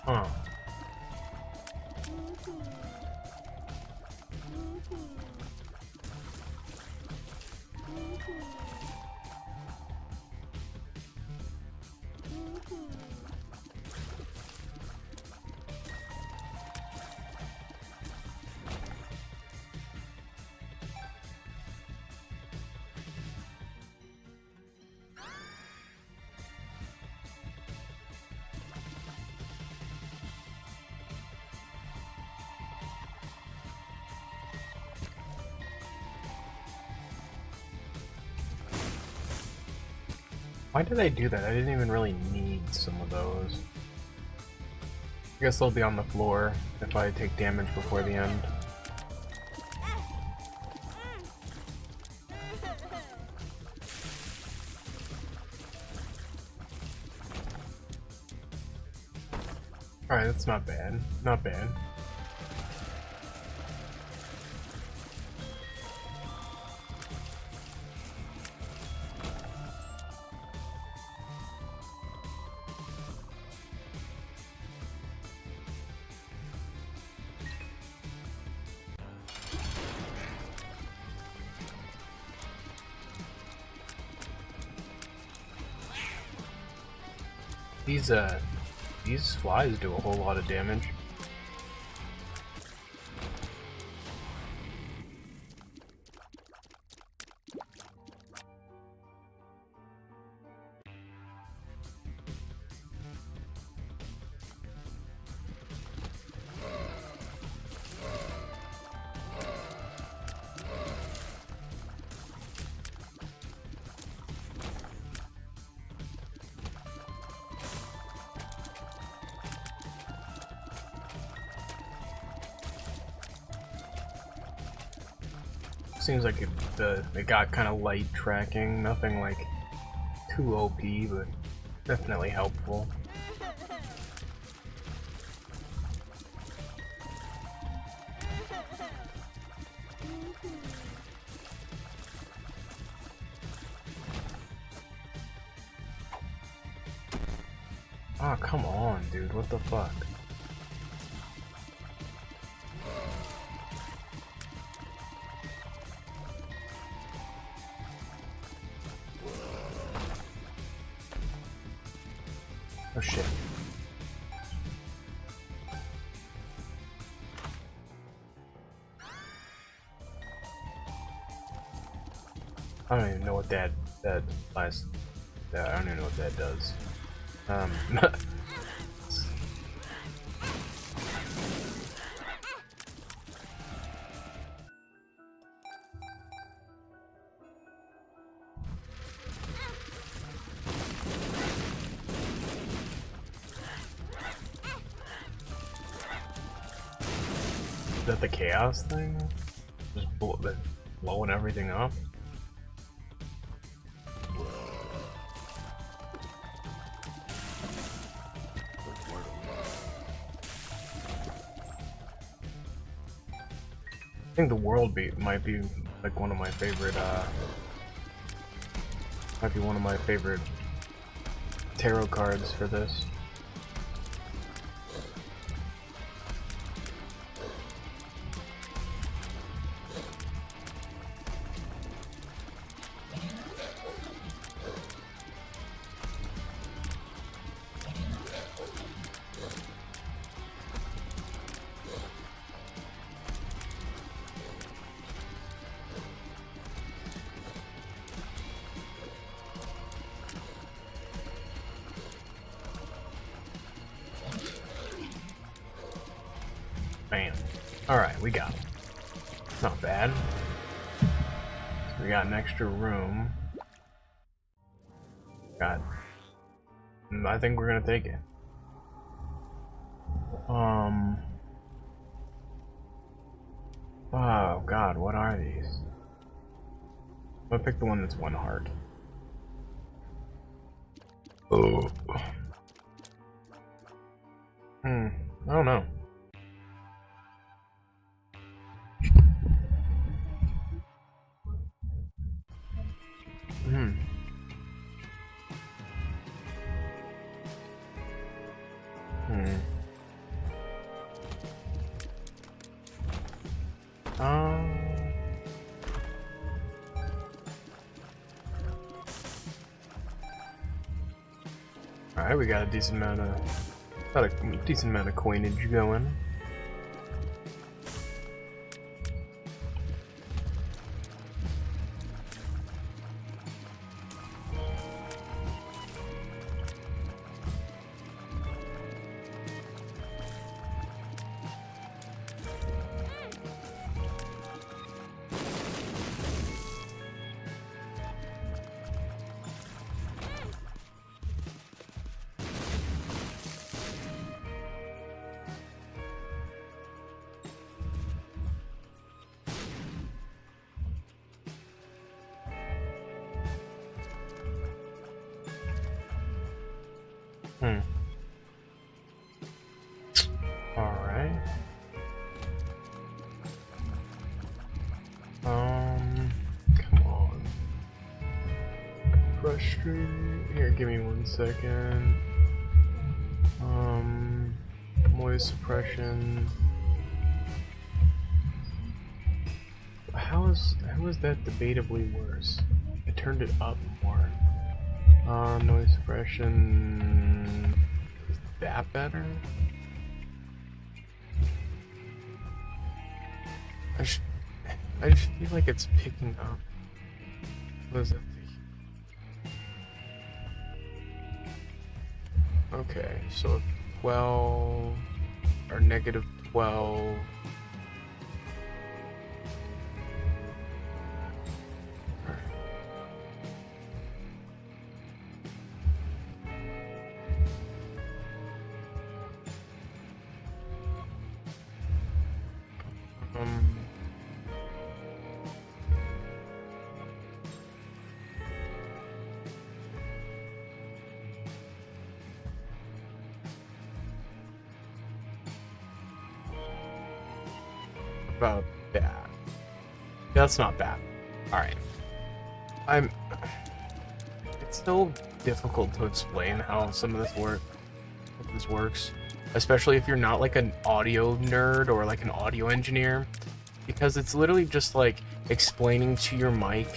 Huh. Why did I do that? I didn't even really need some of those. I guess they'll be on the floor if I take damage before the end. Alright, that's not bad. Not bad. These flies do a whole lot of damage. Seems like it got kind of light tracking, nothing like too OP, but definitely helpful. Oh, come on, dude, what the fuck? Oh shit. I don't even know what that last. I don't even know what that does. Is that the chaos thing? Just blowing everything up? think the world beat might be like one of my favorite. Might be one of my favorite tarot cards for this. Bam. Alright, we got it. Not bad. So we got an extra room. Got. I think we're gonna take it. Oh god, what are these? I'm gonna pick the one that's 1 heart. Oh. I don't know. Alright, we got a decent amount of coinage going. Alright. Come on. Frustrating. Here, give me 1 second. Noise suppression. How is that debatably worse? I turned it up more. Noise suppression. Is that better? I just feel like it's picking up. What is that? Okay, so 12 or negative 12. About that. That's not bad. Alright. It's so difficult to explain how some of this works. Especially if you're not like an audio nerd or like an audio engineer. Because it's literally just like explaining to your mic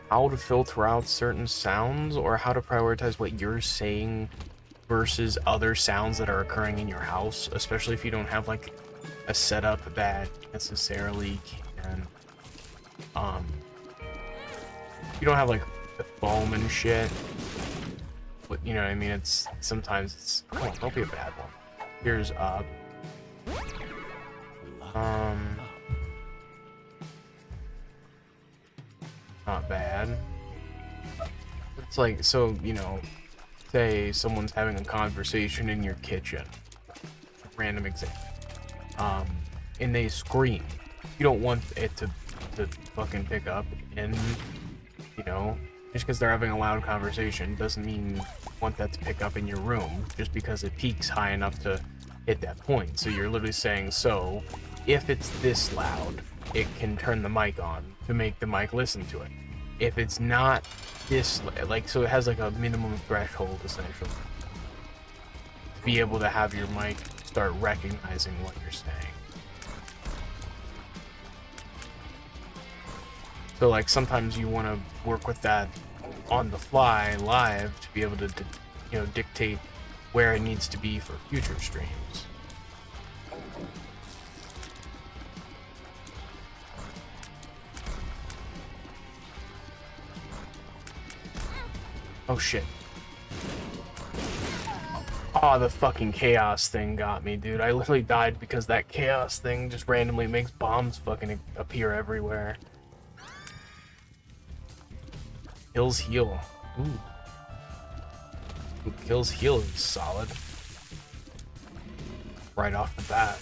how to filter out certain sounds or how to prioritize what you're saying versus other sounds that are occurring in your house, especially if you don't have like a setup that necessarily can you don't have like the foam and shit, but you know what I mean. It's sometimes it's don't be a bad one. Here's up. Not bad. It's like, so you know, say someone's having a conversation in your kitchen, random example, and they scream. You don't want it to fucking pick up, and you know, just because they're having a loud conversation doesn't mean you want that to pick up in your room just because it peaks high enough to hit that point. So you're literally saying, so if it's this loud, it can turn the mic on to make the mic listen to it. If it's not this, like, so it has like a minimum threshold essentially to be able to have your mic start recognizing what you're saying. So like sometimes you want to work with that on the fly live to be able to, you know, dictate where it needs to be for future streams. Oh shit. Oh, the fucking chaos thing got me, dude. I literally died because that chaos thing just randomly makes bombs fucking appear everywhere. Kills heal. Ooh. Kills heal is solid. Right off the bat.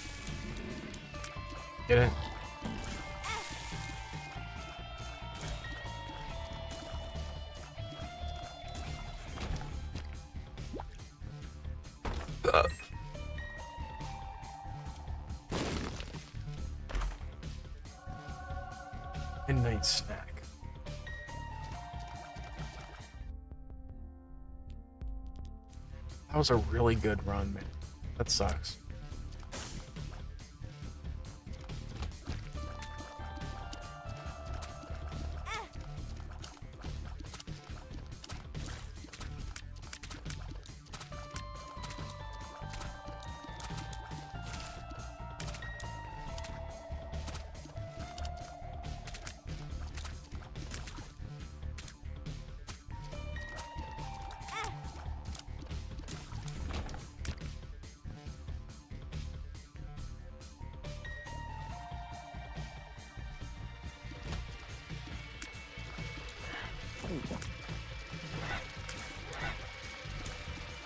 Get it? Midnight snack. That was a really good run, man. That sucks.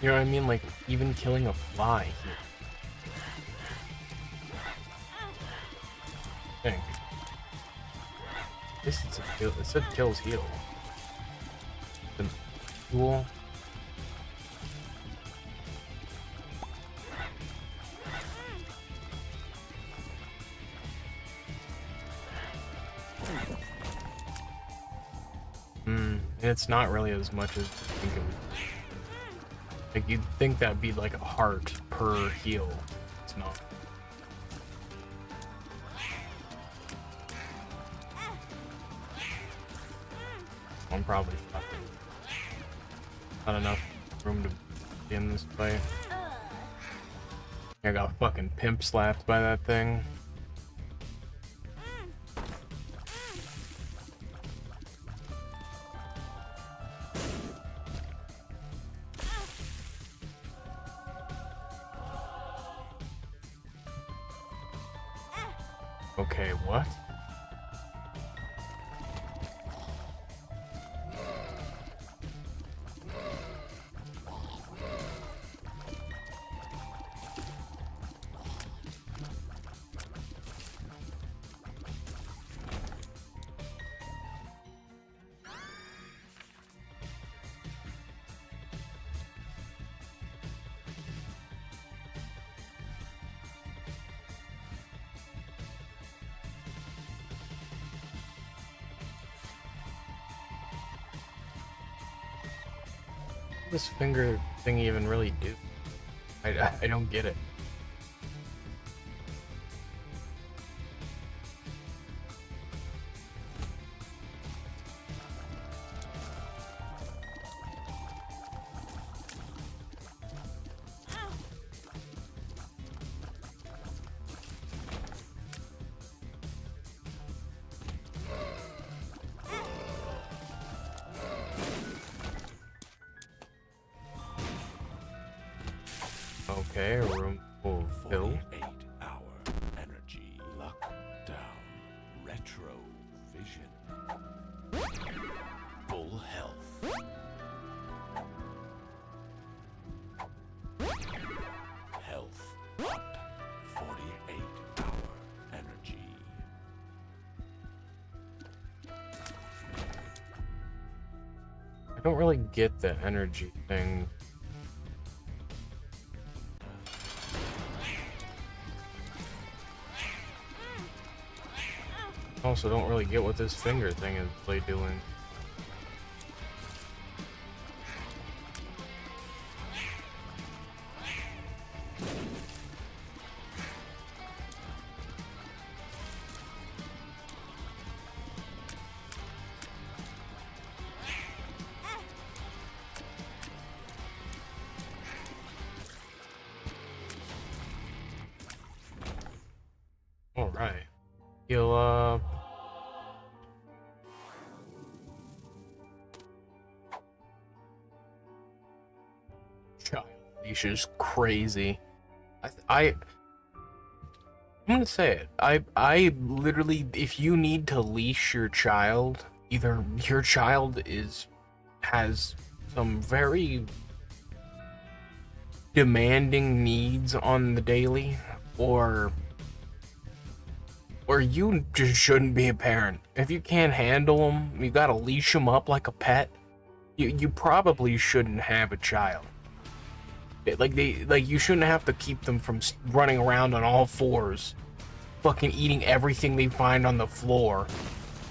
You know what I mean? Like, even killing a fly here. I think. This is a kill. It said kills heal. The cool. It's not really as much as I think it would be. Like, you'd think that'd be like a heart per heal. It's not. I'm probably fucking not enough room to be in this fight. I got fucking pimp slapped by that thing. Okay, what? This finger thing even really do? I don't get it. Okay, a room full of fill. 48-hour energy lockdown, retro vision, full health, health up, 48-hour energy. I don't really get the energy thing. Also, don't really get what this finger thing is like doing. All right, heal up. Child leash is crazy. I'm gonna say it. I literally, if you need to leash your child, either your child has some very demanding needs on the daily, or you just shouldn't be a parent. If you can't handle them, you gotta leash them up like a pet. You probably shouldn't have a child. You shouldn't have to keep them from running around on all fours, fucking eating everything they find on the floor.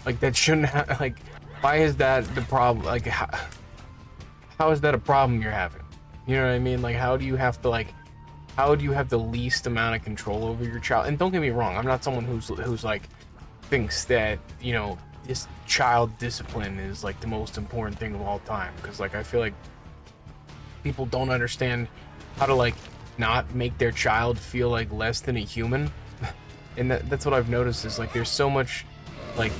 Like, that shouldn't have, like, why is that the problem? Like, how is that a problem you're having? You know what I mean? Like, how do you have the least amount of control over your child? And don't get me wrong, I'm not someone who's like, thinks that, you know, this child discipline is like the most important thing of all time, because like I feel like people don't understand how to like not make their child feel like less than a human. And that's what I've noticed, is like there's so much like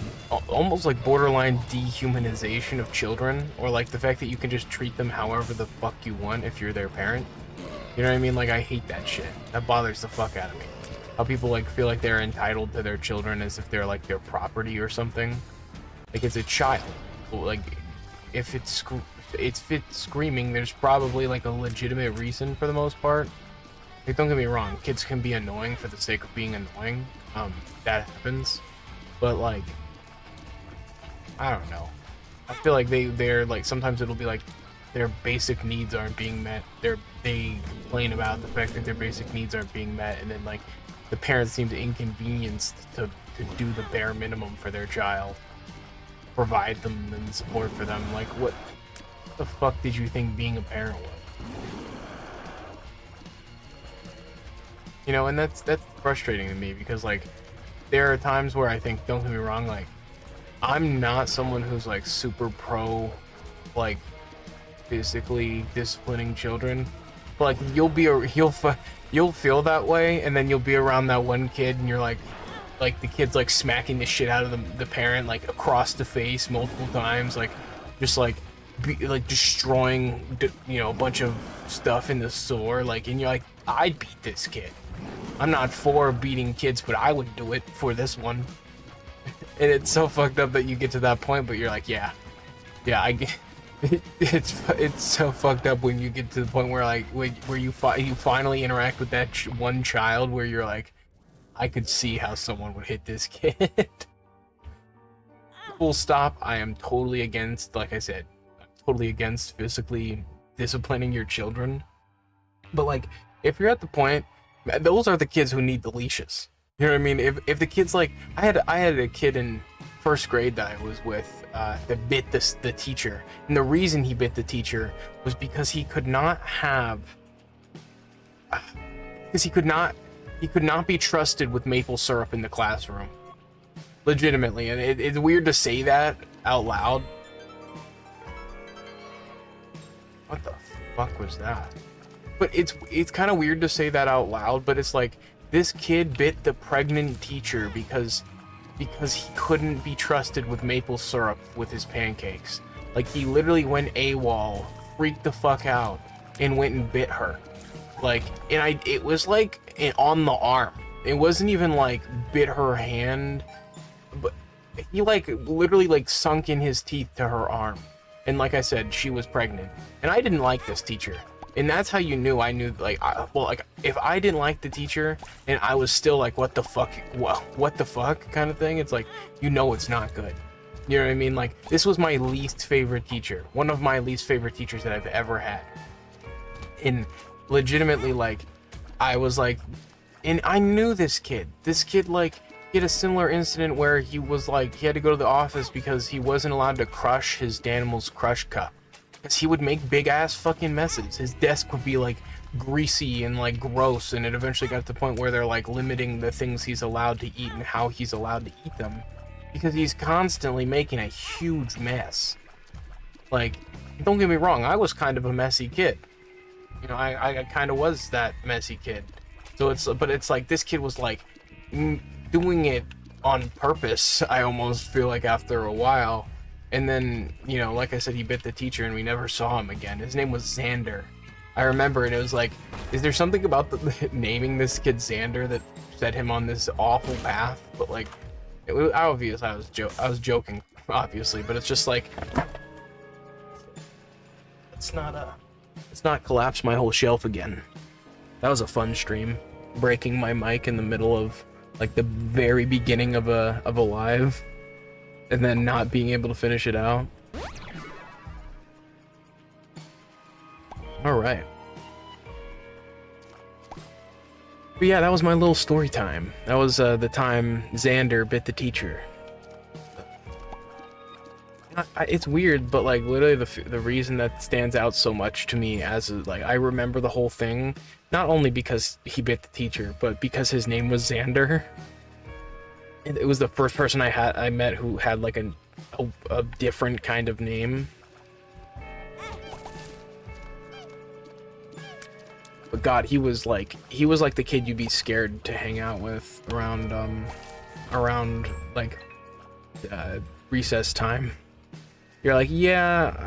almost like borderline dehumanization of children, or like the fact that you can just treat them however the fuck you want if you're their parent. You know what I mean? Like, I hate that shit. That bothers the fuck out of me. How people like feel like they're entitled to their children as if they're like their property or something. Like, it's a child. Like, if it's screaming, there's probably like a legitimate reason for the most part. Like, don't get me wrong, kids can be annoying for the sake of being annoying. That happens. But like, I don't know. I feel like they're like, sometimes it'll be like their basic needs aren't being met. They complain about the fact that their basic needs aren't being met, and then like the parents seem to inconvenience to do the bare minimum for their child, provide them and support for them. Like, what the fuck did you think being a parent was? You know, and that's frustrating to me, because like there are times where I think, don't get me wrong, like I'm not someone who's like super pro like physically disciplining children, but like you'll feel that way, and then you'll be around that one kid and you're like the kid's like smacking the shit out of the parent like across the face multiple times, like just like destroying, you know, a bunch of stuff in the store, like, and you're like, I'd beat this kid. I'm not for beating kids, but I would do it for this one. And it's so fucked up that you get to that point, but you're like, yeah, I get. It's so fucked up when you get to the point where like where you finally interact with that one child where you're like, I could see how someone would hit this kid. Full stop. I am totally against, like I said, I'm totally against physically disciplining your children. But like, if you're at the point, those are the kids who need the leashes. You know what I mean? If the kid's like, I had a kid in first grade that I was with that bit the teacher, and the reason he bit the teacher was because he could not be trusted with maple syrup in the classroom. Legitimately, and it's weird to say that out loud. What the fuck was that? But it's kind of weird to say that out loud, but it's like, this kid bit the pregnant teacher because he couldn't be trusted with maple syrup with his pancakes. Like, he literally went AWOL, freaked the fuck out, and went and bit her. Like, and it was like on the arm. It wasn't even like bit her hand, but he like literally like sunk in his teeth to her arm. And like I said, she was pregnant, and I didn't like this teacher. And that's how you knew I knew, like, if I didn't like the teacher and I was still like, what the fuck kind of thing, it's like, you know it's not good. You know what I mean? Like, this was my least favorite teacher. One of my least favorite teachers that I've ever had. And legitimately, like, I was like, and I knew this kid. This kid, like, he had a similar incident where he was like, he had to go to the office because he wasn't allowed to crush his Danimal's Crush cup. Because he would make big ass fucking messes. His desk would be like greasy and like gross, and it eventually got to the point where they're like limiting the things he's allowed to eat and how he's allowed to eat them. Because he's constantly making a huge mess. Like, don't get me wrong, I was kind of a messy kid. You know, I kind of was that messy kid. So but it's like this kid was like doing it on purpose, I almost feel like, after a while. And then, you know, like I said, he bit the teacher and we never saw him again. His name was Xander. I remember, and it was like, is there something about naming this kid Xander that set him on this awful path? But like, it was obvious I was joking, obviously, but it's just like, let's not collapse my whole shelf again. That was a fun stream, breaking my mic in the middle of like the very beginning of a live, and then not being able to finish it out. All right. But yeah, that was my little story time. That was the time Xander bit the teacher. It's weird, but like literally the reason that stands out so much to me as like I remember the whole thing, not only because he bit the teacher, but because his name was Xander. It was the first person I met who had like a different kind of name. But God, he was like the kid you'd be scared to hang out with around like recess time. You're like, yeah,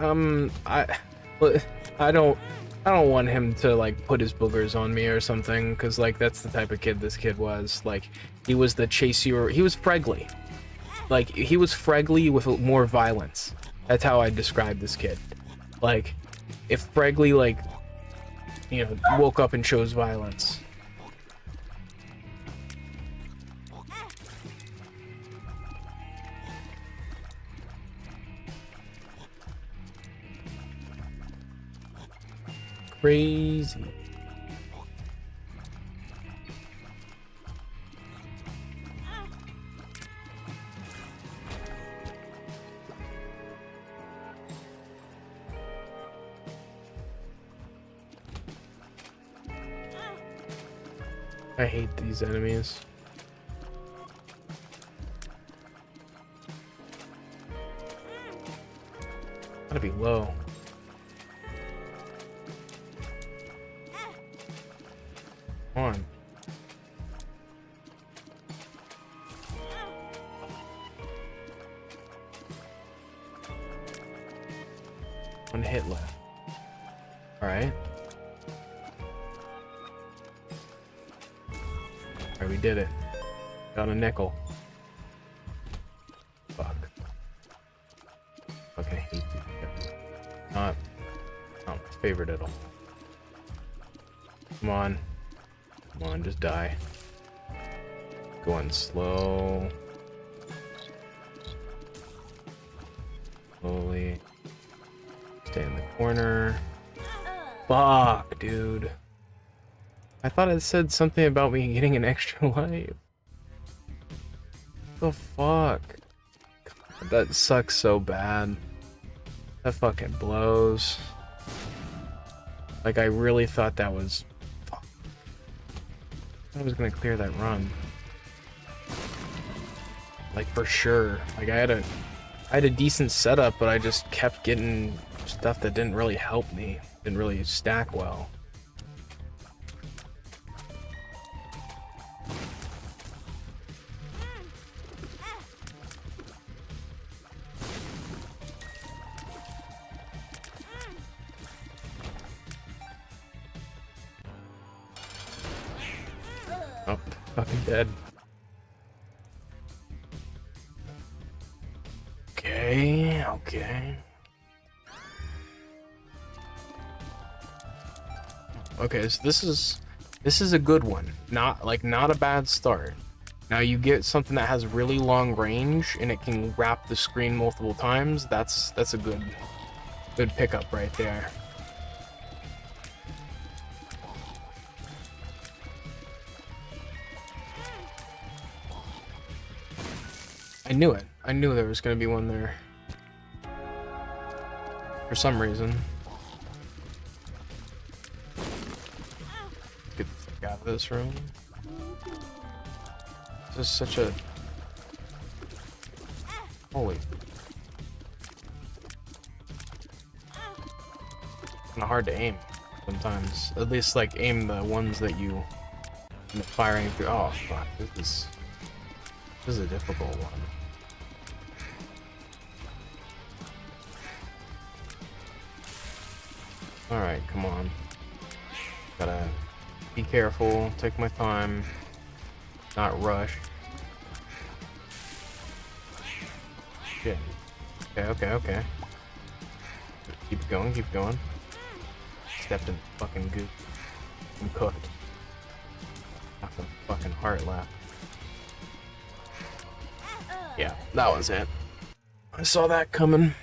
I don't want him to like put his boogers on me or something, because like that's the type of kid this kid was. Like, he was the chase you, he was Fregly. Like, he was Fregly with more violence. That's how I describe this kid. Like, if Fregly, like, you know, woke up and chose violence. Crazy. I hate these enemies. Gotta be low. Come on. One hit left. Alright. Alright, we did it. Got a nickel. Fuck. Okay, hate you. Not my favorite at all. Come on. Come on, just die. Going slow. Slowly. Stay in the corner. Fuck, dude. I thought it said something about me getting an extra life. What the fuck? God, that sucks so bad. That fucking blows. Like, I really thought that was... I was gonna clear that run. Like, for sure. Like, I had a decent setup, but I just kept getting stuff that didn't really help me. Didn't really stack well. Oh, fucking dead. Okay. Okay, so this is a good one. Not a bad start. Now you get something that has really long range and it can wrap the screen multiple times. That's a good pickup right there. I knew it. I knew there was gonna be one there. For some reason. Get the fuck out of this room. This is such a... Holy... Kinda hard to aim sometimes. At least like aim the ones that you end up firing through. Oh fuck, this is a difficult one. Alright, come on. Gotta be careful, take my time, not rush. Shit. Okay. Keep going, keep going. Stepped in fucking goop. I'm cooked. Half a fucking heart left. Yeah, that was it. I saw that coming.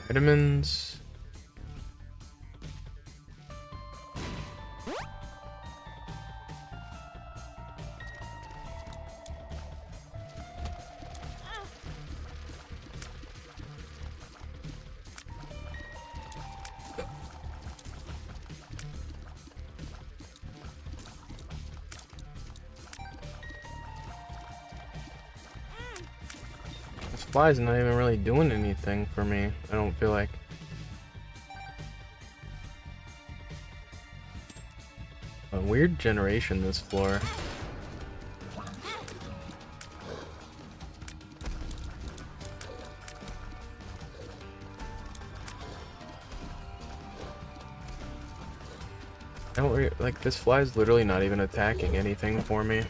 Vitamins. This fly's not even really doing anything for me, I don't feel like. A weird generation, this floor. I don't like, this fly's literally not even attacking anything for me.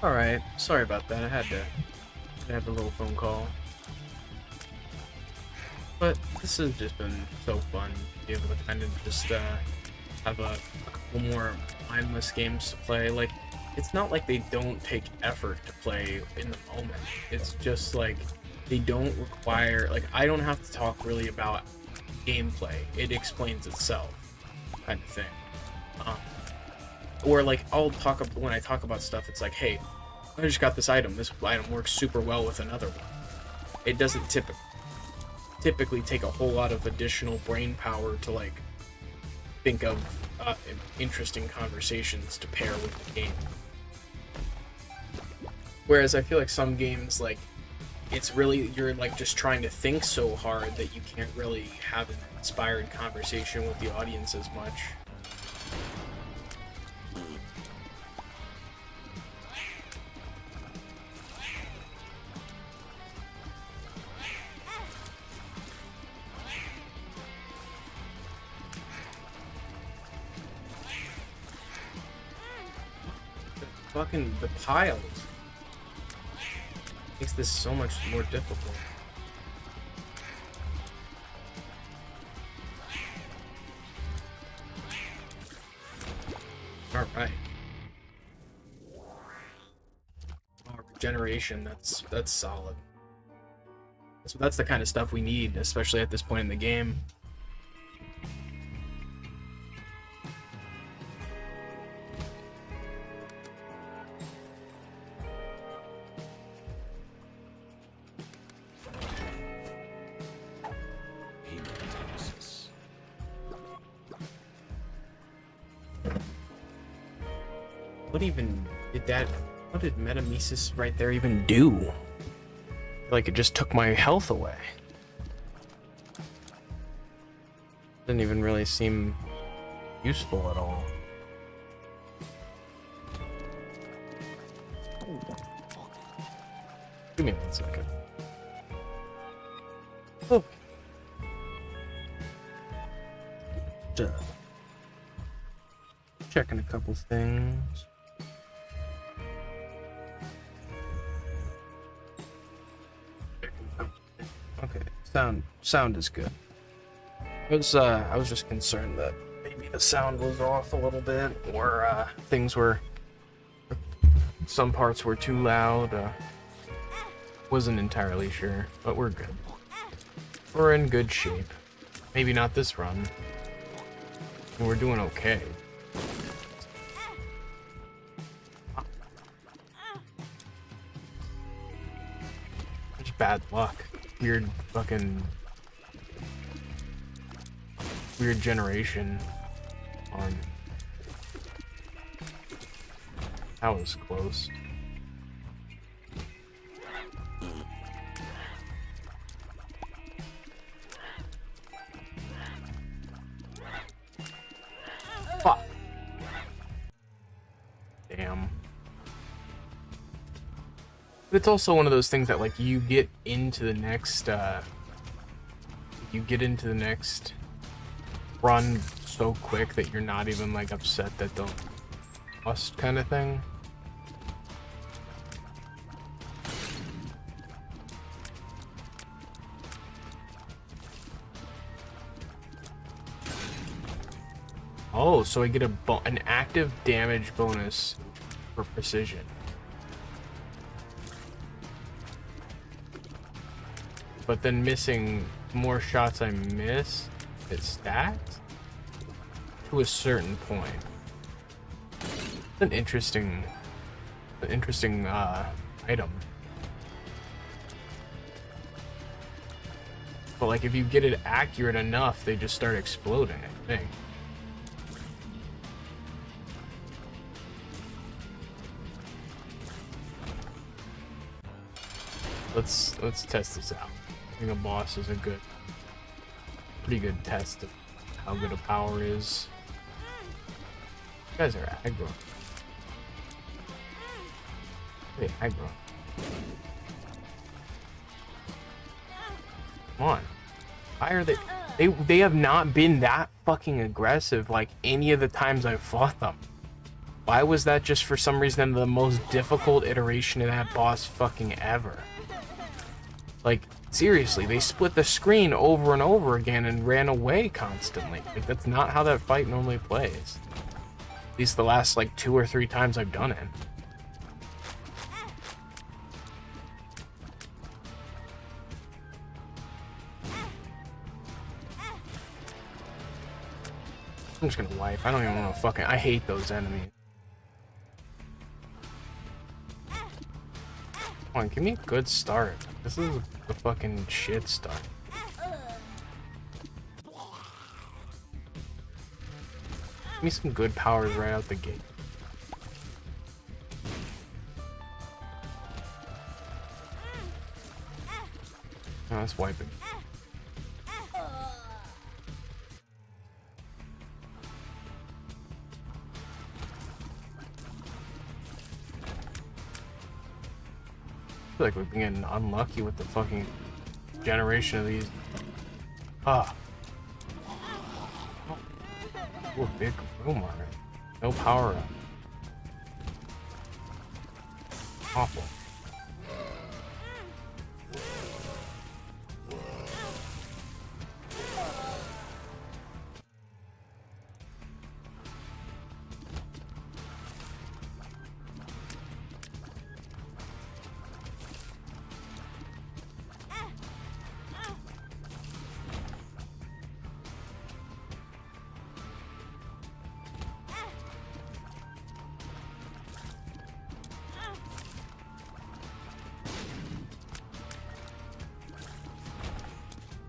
Alright, sorry about that. I had to have a little phone call. But this has just been so fun to be able to kind of just have a couple more mindless games to play. Like, it's not like they don't take effort to play in the moment. It's just like they don't require, like, I don't have to talk really about gameplay. It explains itself, kind of thing. Or like when I talk about stuff, it's like, hey, I just got this item. This item works super well with another one. It doesn't typically take a whole lot of additional brain power to like think of interesting conversations to pair with the game. Whereas I feel like some games, like, it's really, you're like just trying to think so hard that you can't really have an inspired conversation with the audience as much. The piles makes this so much more difficult. All right. Regeneration, that's solid. So that's the kind of stuff we need, especially at this point in the game. What did Metamesis right there even do? Like, it just took my health away. Didn't even really seem useful at all. Give me 1 second. Oh. Checking a couple things. Okay, sound is good. I was just concerned that maybe the sound was off a little bit, or some parts were too loud. Wasn't entirely sure, but we're good. We're in good shape. Maybe not this run. We're doing okay. Just bad luck. Weird generation on. That was close. Fuck. Damn. But it's also one of those things that, like, you get into the next run so quick that you're not even, like, upset that the lost kind of thing. Oh, so I get an active damage bonus for precision. But then missing more shots I miss, it's stacked to a certain point. It's an interesting item. But like if you get it accurate enough, they just start exploding, I think. Let's test this out. I think a boss is pretty good test of how good a power is. You guys are aggro. Hey, aggro. Come on. Why are they? They have not been that fucking aggressive like any of the times I've fought them. Why was that just for some reason the most difficult iteration of that boss fucking ever? Like, seriously, they split the screen over and over again and ran away constantly. Like, that's not how that fight normally plays. At least the last, like, 2 or 3 times I've done it. I'm just gonna wipe. I don't even want to fucking... I hate those enemies. Come on, give me a good start. This is a fucking shit start. Give me some good powers right out the gate. Oh, let's wipe it. I feel like we've been getting unlucky with the fucking generation of these. Ah. Oh, a big room on it. No power up. Awful.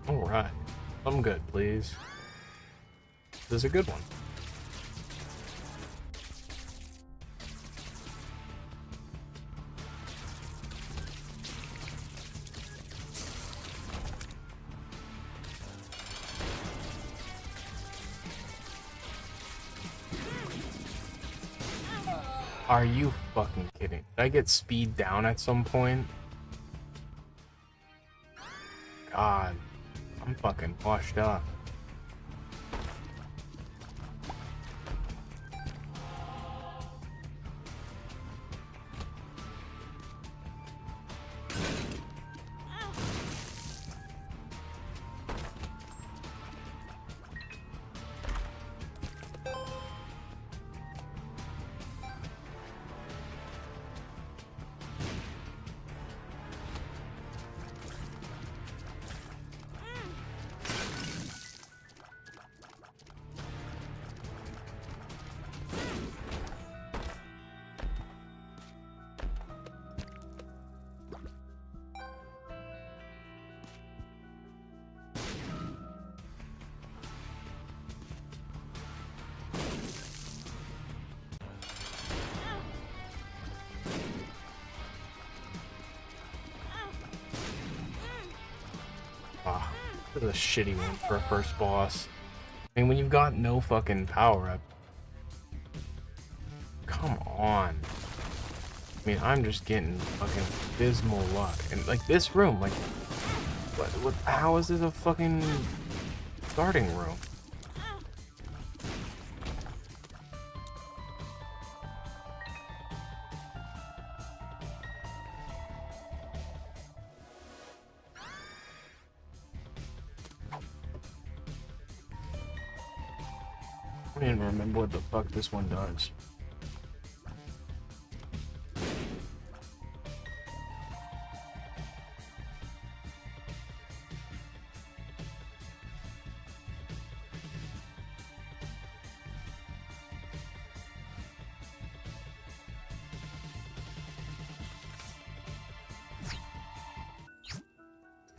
Alright. I'm good, please. This is a good one. Are you fucking kidding? Did I get speed down at some point? God. I'm fucking washed up. Ah, this is a shitty one for a first boss. I mean, when you've got no fucking power up. Come on. I mean, I'm just getting fucking abysmal luck. And, like, this room, like, what, how is this a fucking starting room? I don't even remember what the fuck this one does.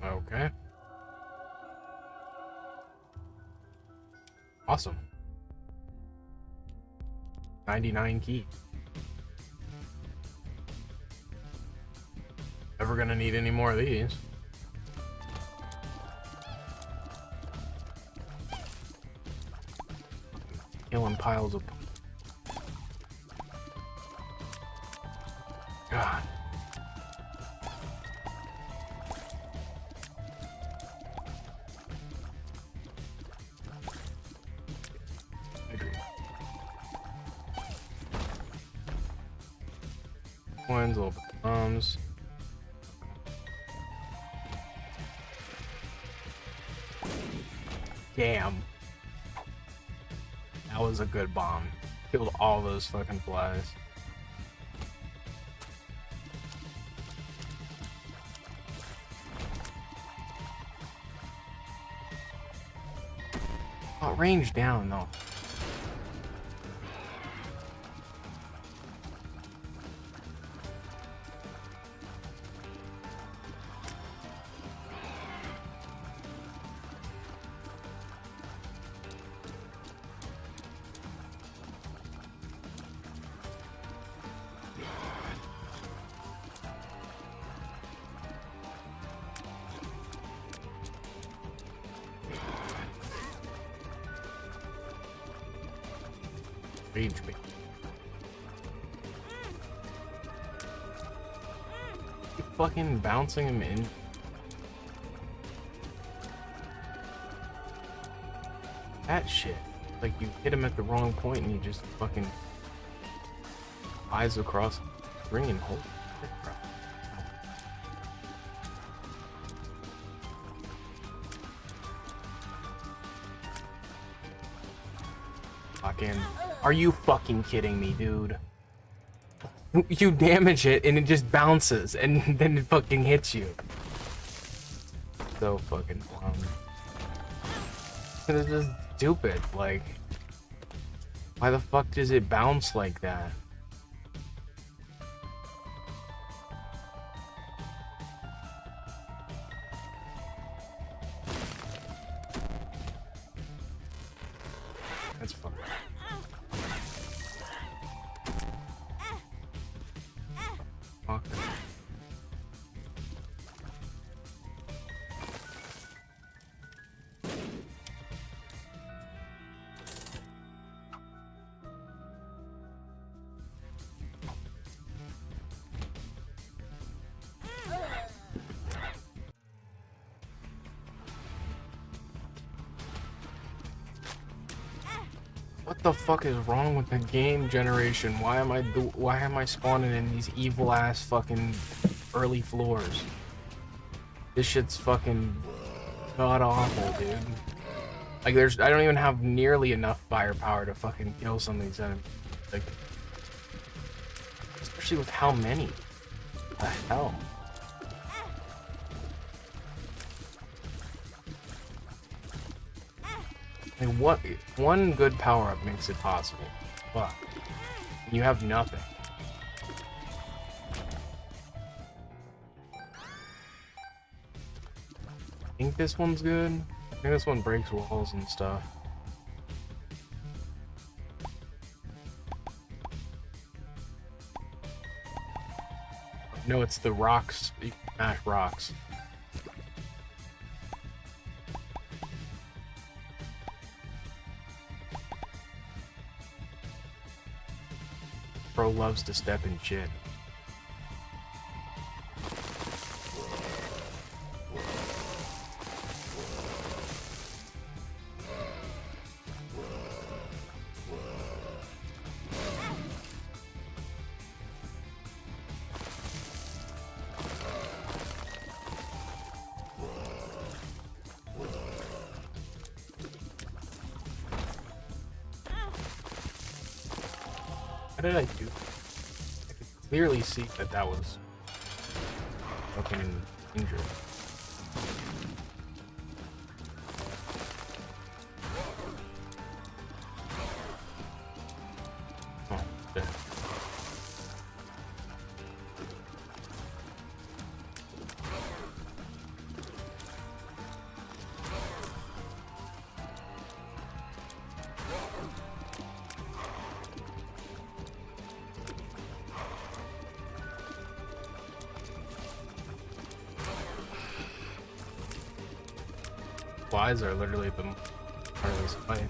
Okay. Awesome. 99 key. Ever gonna need any more of these? Killing piles of... God. Ones, little bombs. Damn. That was a good bomb. Killed all those fucking flies. Oh, range down though. Rage me. Keep fucking bouncing him in. That shit. Like you hit him at the wrong point and he just fucking flies across the screen. Holy shit, bro. Fucking. Are you fucking kidding me, dude? You damage it and it just bounces and then it fucking hits you. So fucking dumb. This is stupid. Like, why the fuck does it bounce like that? That's fucked. Fuck. the fuck is wrong with the game generation? Why am I spawning in these evil ass fucking early floors? This shit's fucking god awful, dude. Like I don't even have nearly enough firepower to fucking kill some of these enemies. Like, especially with how many? What the hell? Like, what? One good power-up makes it possible. Fuck. You have nothing. I think this one's good. I think this one breaks walls and stuff. No, it's the rocks. You can smash rocks. Bro loves to step in shit. What did I do? I could clearly see that that was fucking injured. Oh, shit. Flies are literally the part of this fight.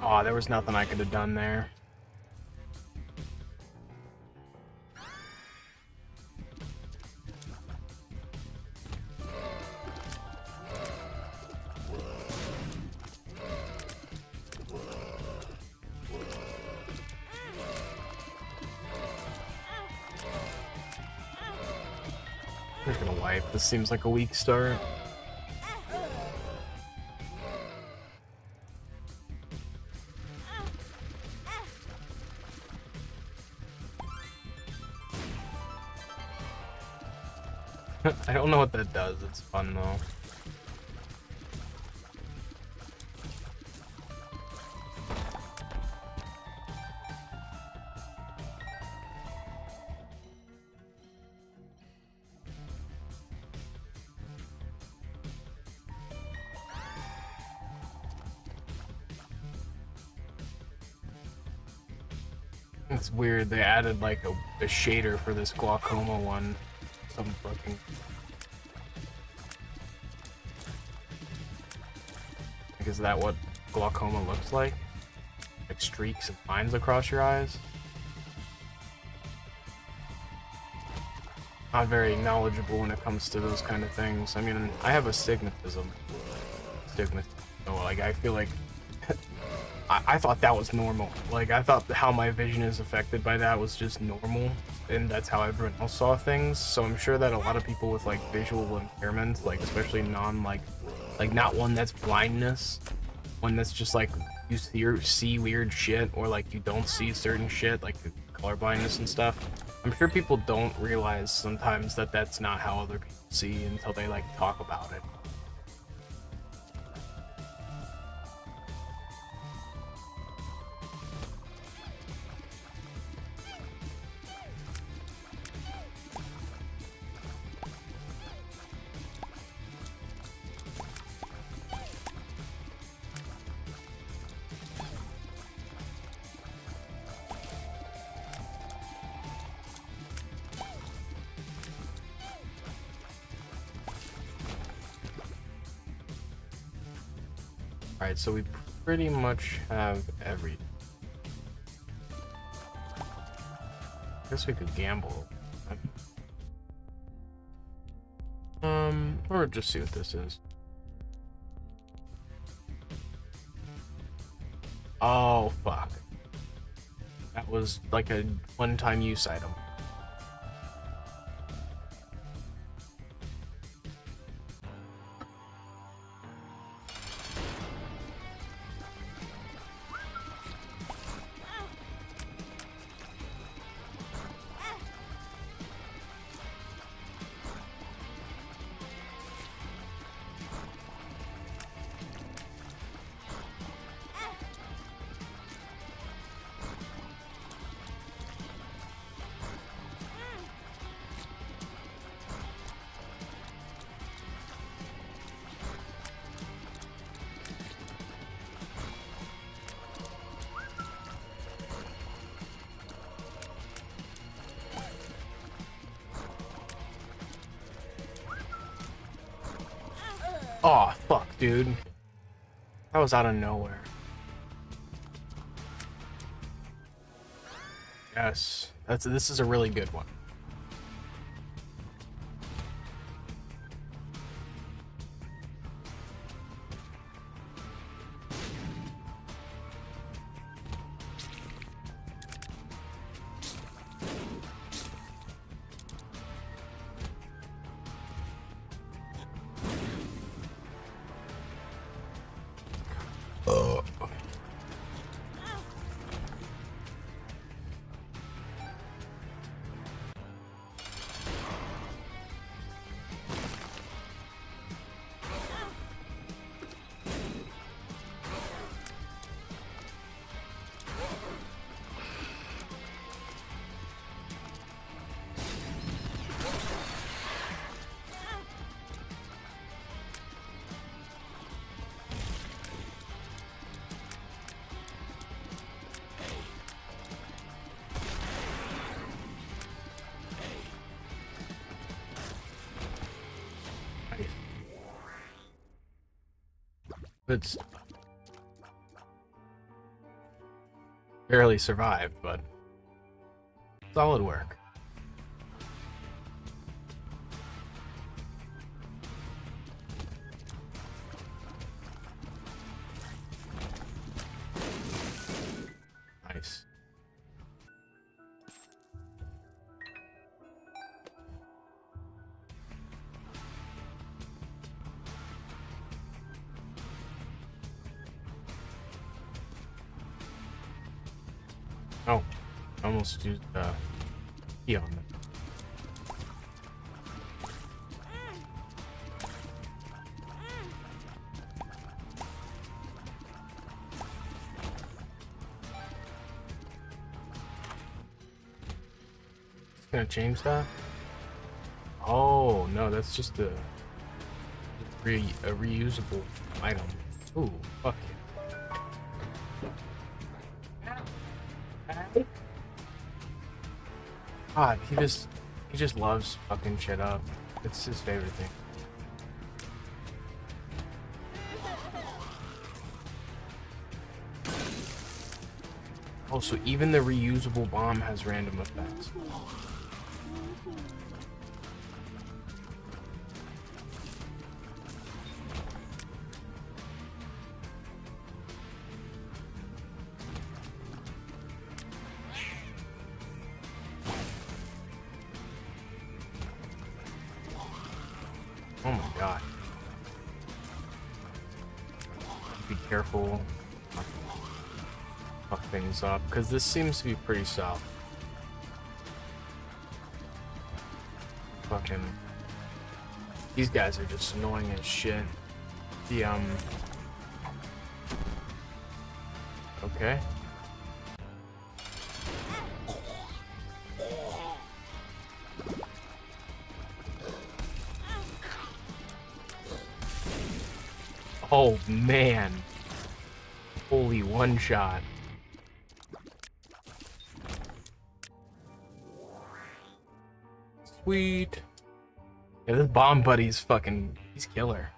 Oh, there was nothing I could have done there. I'm just gonna wipe. This seems like a weak start. I don't know what that does. It's fun though. It's weird. They added like a shader for this glaucoma one. Some fucking. Like, is that what glaucoma looks like? Like streaks and lines across your eyes? Not very knowledgeable when it comes to those kind of things. I mean, I have astigmatism. So, like, I feel like I thought that was normal. Like, I thought how my vision is affected by that was just normal, and that's how everyone else saw things. So I'm sure that a lot of people with like visual impairments, like especially like not one that's blindness, one that's just like you see weird shit, or like you don't see certain shit, like the color blindness and stuff. I'm sure people don't realize sometimes that that's not how other people see until they like talk about it. Alright, so we pretty much have everything. Guess we could gamble. Or just see what this is. Oh, fuck. That was like a one-time use item. Oh, fuck, dude. That was out of nowhere. Yes, this is a really good one. Good stuff. Barely survived, but solid work. Nice. Oh, I almost used key on them. Gonna change that? Oh no, that's just a reusable item. Ooh, fuck yeah. God, he just loves fucking shit up. It's his favorite thing. Oh, so even the reusable bomb has random effects. Oh my god. Be careful. Fuck things up, because this seems to be pretty soft. Fucking. These guys are just annoying as shit. The, okay. Oh man. Holy one shot. Sweet. Yeah, this bomb buddy's fucking, he's killer.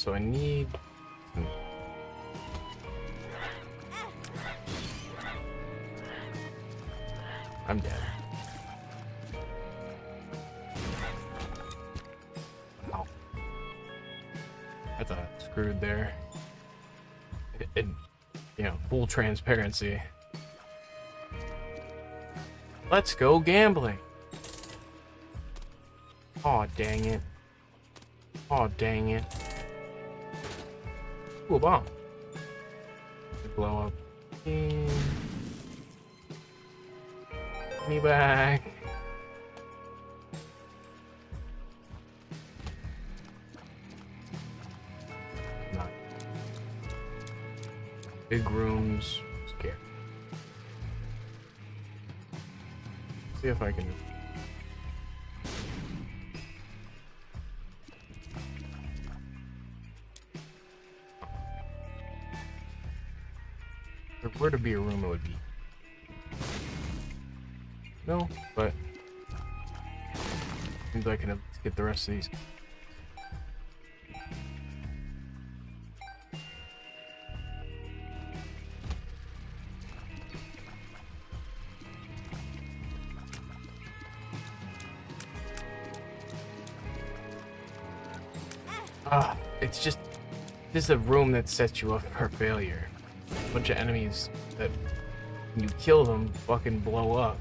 so I need... I'm dead. Wow. I thought I screwed there. You know, full transparency. Let's go gambling. Aw, dang it. Aw, dang it. Ooh, a bomb. Blow up. Give me back. Not. Big rooms. Scared. See if I can. If there were to be a room, it would be. No, but seems I can get the rest of these. It's just this is a room that sets you up for failure. A bunch of enemies that when you kill them fucking blow up.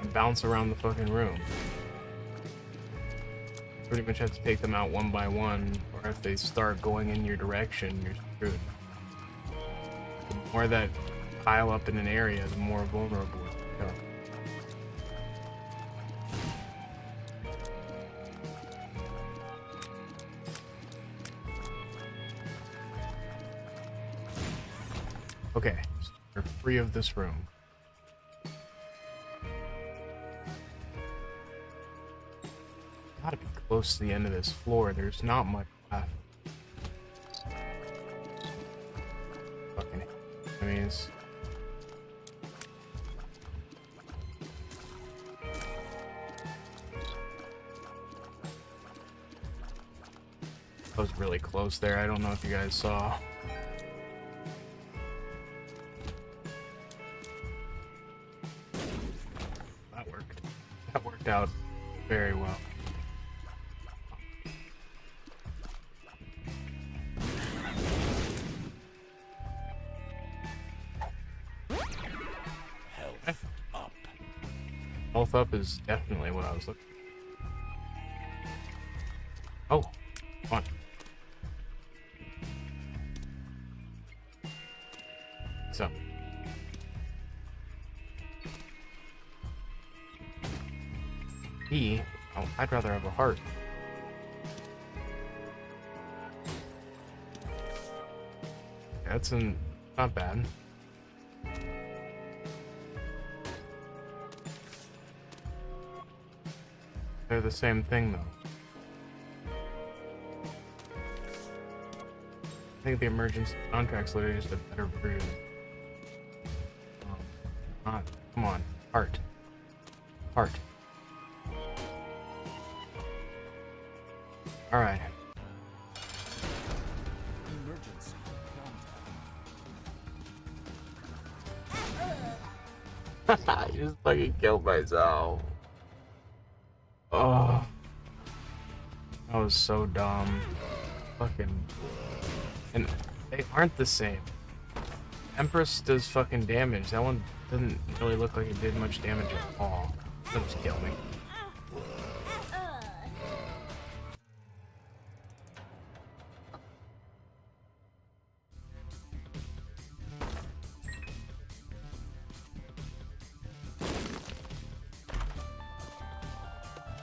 And bounce around the fucking room. Pretty much have to take them out one by one, or if they start going in your direction, you're screwed. The more that pile up in an area, the more vulnerable you become. Okay, so we're free of this room. Gotta be close to the end of this floor. There's not much left. Fucking enemies. I was really close there. I don't know if you guys saw. That worked out very well. Health up. Health up is definitely what I was looking for. Oh, come on. So. Oh, I'd rather have a heart. That's not bad. They're the same thing though. I think the emergency contract's literally just a better version. Come on, heart. Heart. All right. Emergency contact. I just fucking killed myself. Oh. That was so dumb. Fucking. And they aren't the same. Empress does fucking damage. That one doesn't really look like it did much damage at all. It'll just kill me.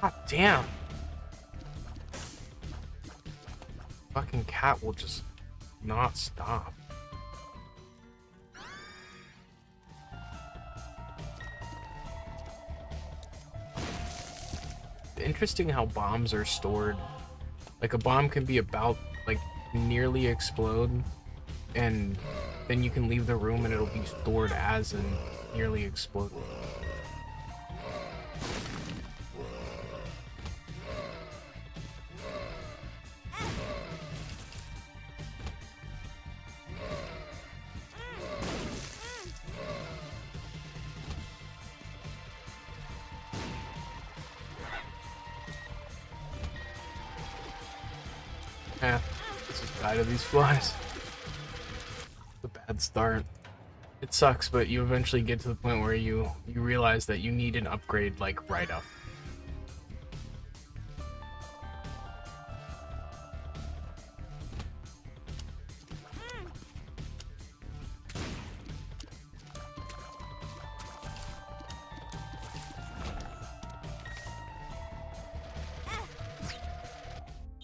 God damn. Fucking cat will just not stop. Interesting how bombs are stored. Like a bomb can be about like nearly explode and then you can leave the room and it'll be stored as a nearly exploded. Let's just die to these flies. It's a bad start. It sucks, but you eventually get to the point where you realize that you need an upgrade, like, right up.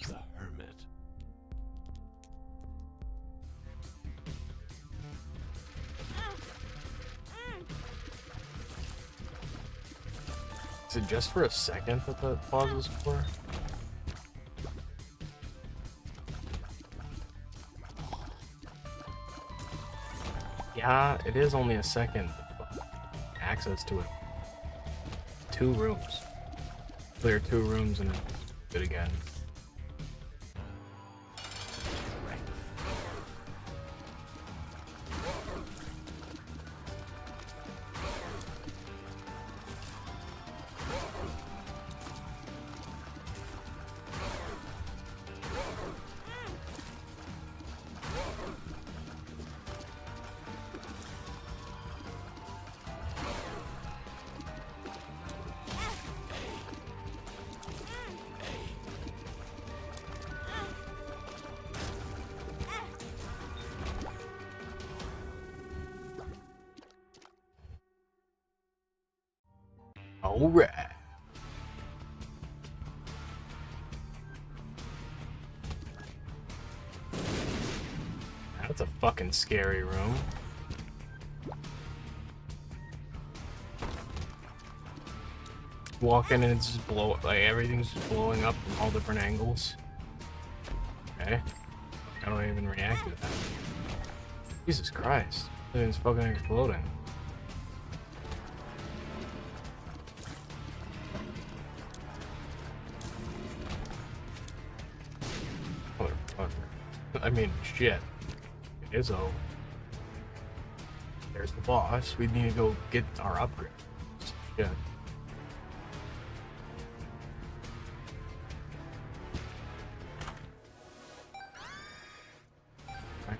The Hermit. Is it just for a second that that pauses for? Yeah, it is only a second. Access to it. 2 rooms. Clear 2 rooms and do it again. Alright. That's a fucking scary room. Walk in and it's just like everything's just blowing up from all different angles. Okay. I don't even react to that. Jesus Christ. Everything's fucking exploding. I mean, shit. Izzo. There's the boss. We need to go get our upgrade. Shit. Right.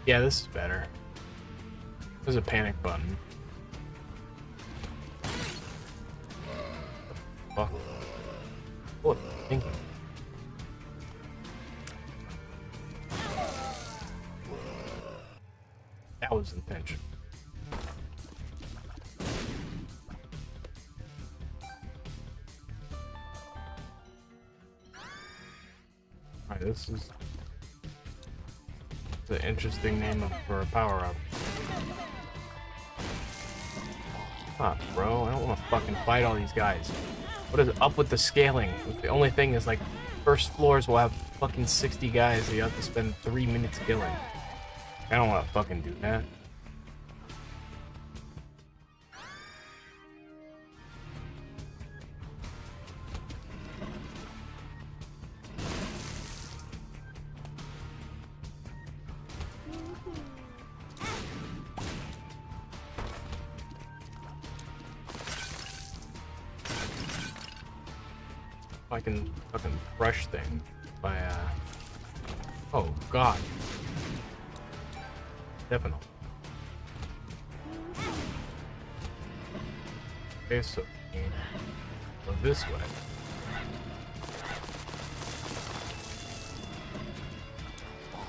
Yeah, this is better. There's a panic button. Fuck. What? Thank you. That was intentional. Alright, this is the interesting name for a power-up. Fuck, bro. I don't want to fucking fight all these guys. What is up with the scaling? The only thing is, like, first floors will have fucking 60 guys that you have to spend 3 minutes killing. I don't want to fucking do that. I can fucking brush thing by oh god. Definitely. Okay, so go this way.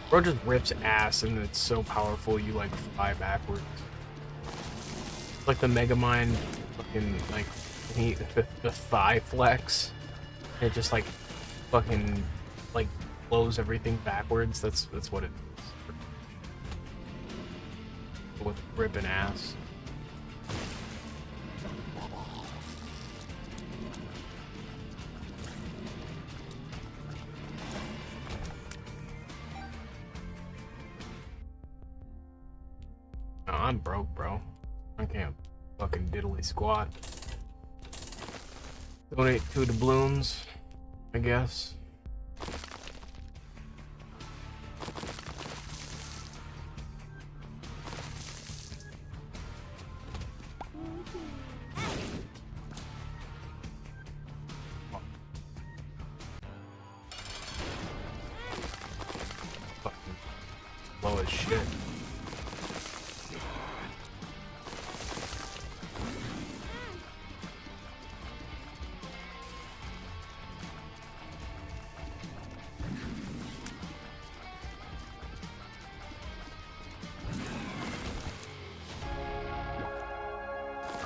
Bro just rips ass and it's so powerful you like fly backwards. Like the Megamind fucking like the thigh flex. It just like fucking like blows everything backwards. That's what it is. With ripping ass. No, I'm broke, bro. I can't fucking diddly squat. Donate 2 doubloons, I guess. slow as shit.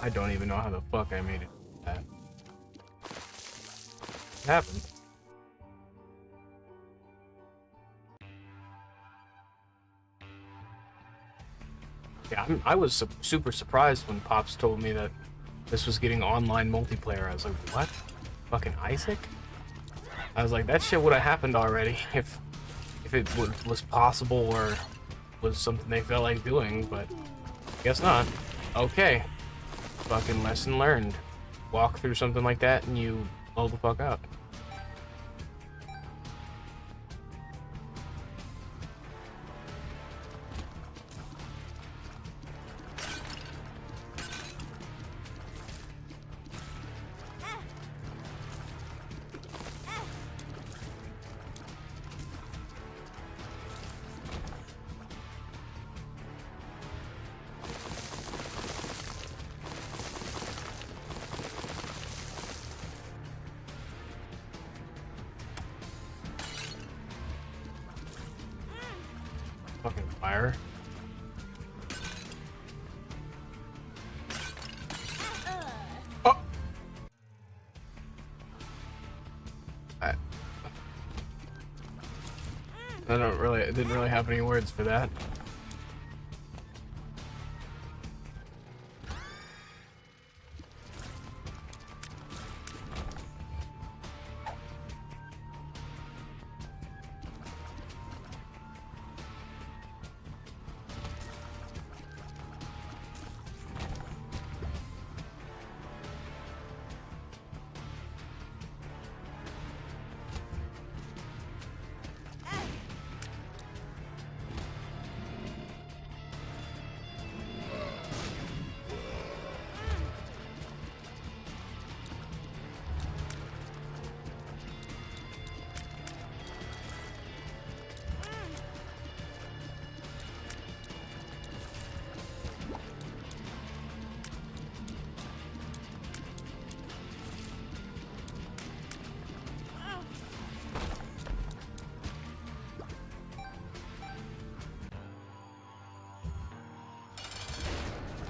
I don't even know how the fuck I made it. That happened. Yeah, I was super surprised when Pops told me that this was getting online multiplayer. I was like, what? Fucking Isaac? I was like, that shit would have happened already if it was possible or was something they felt like doing, but guess not. Okay. Fucking lesson learned. Walk through something like that and you blow the fuck up. Fucking fire. Oh! I didn't really have any words for that.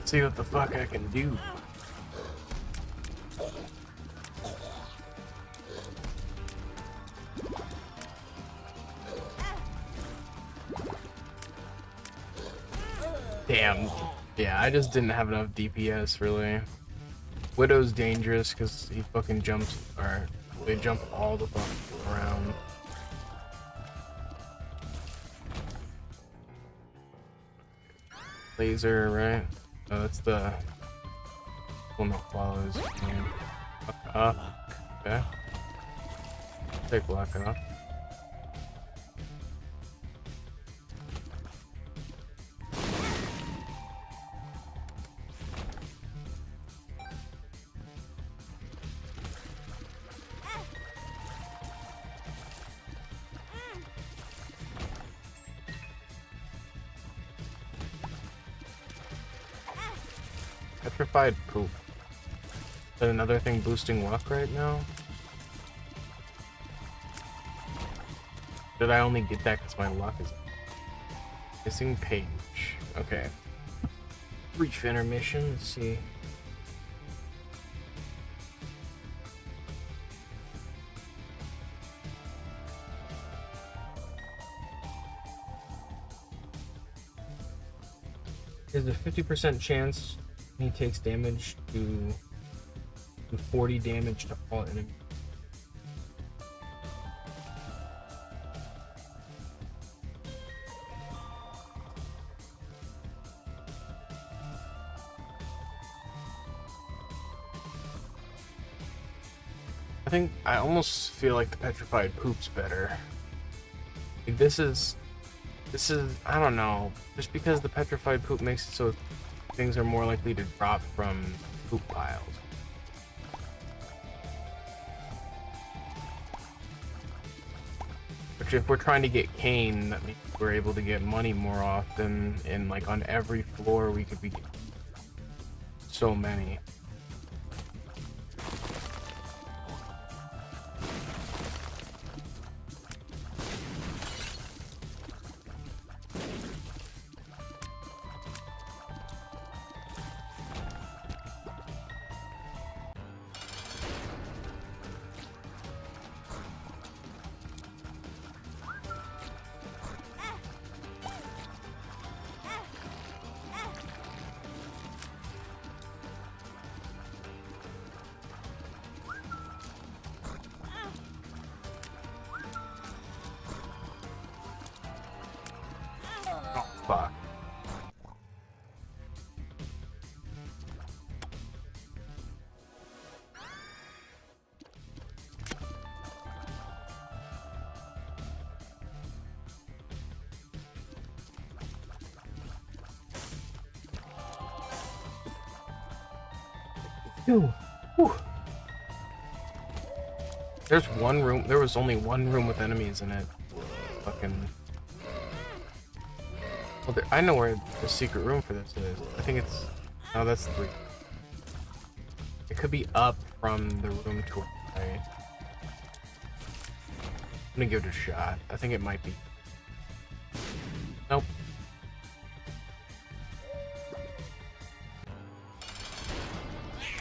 See what the fuck I can do. Damn. Yeah, I just didn't have enough DPS, really. Widow's dangerous because he fucking jumps, or they jump all the fuck around. Laser, right? Oh, that's the one that follows. Okay. Take black off. Petrified poop. Is that another thing boosting luck right now? Did I only get that because my luck is missing page? Okay. Brief intermission. Let's see. There's a 50% chance he takes damage to 40 damage to all enemies. I think I almost feel like the petrified poop's better. Like this is I don't know, just because the petrified poop makes it so things are more likely to drop from poop piles. if we're trying to get cane, that means we're able to get money more often, and like on every floor we could be so many. Fuck. Whew. There's one room. There was only one room with enemies in it. Fucking. Well, I know where the secret room for this is. I think it's. Oh, that's 3. It could be up from the room to our right. I'm gonna give it a shot. I think it might be. Nope.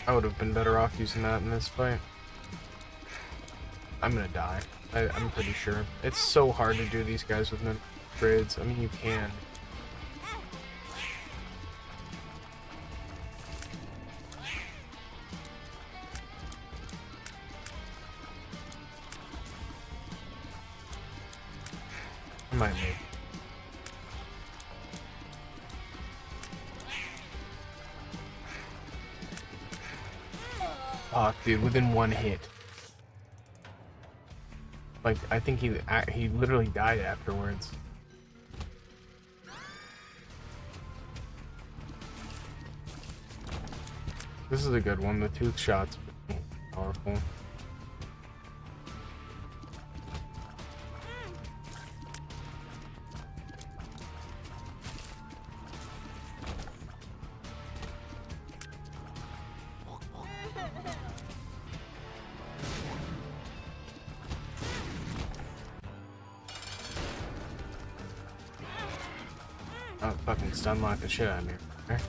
I would have been better off using that in this fight. I'm gonna die. I'm pretty sure. It's so hard to do these guys with no upgrades. I mean, you can. I might make. Fuck, dude, within one hit. Like, I think he literally died afterwards. This is a good one. The tooth shot's powerful. Oh, fucking stun lock the shit out of me. Okay.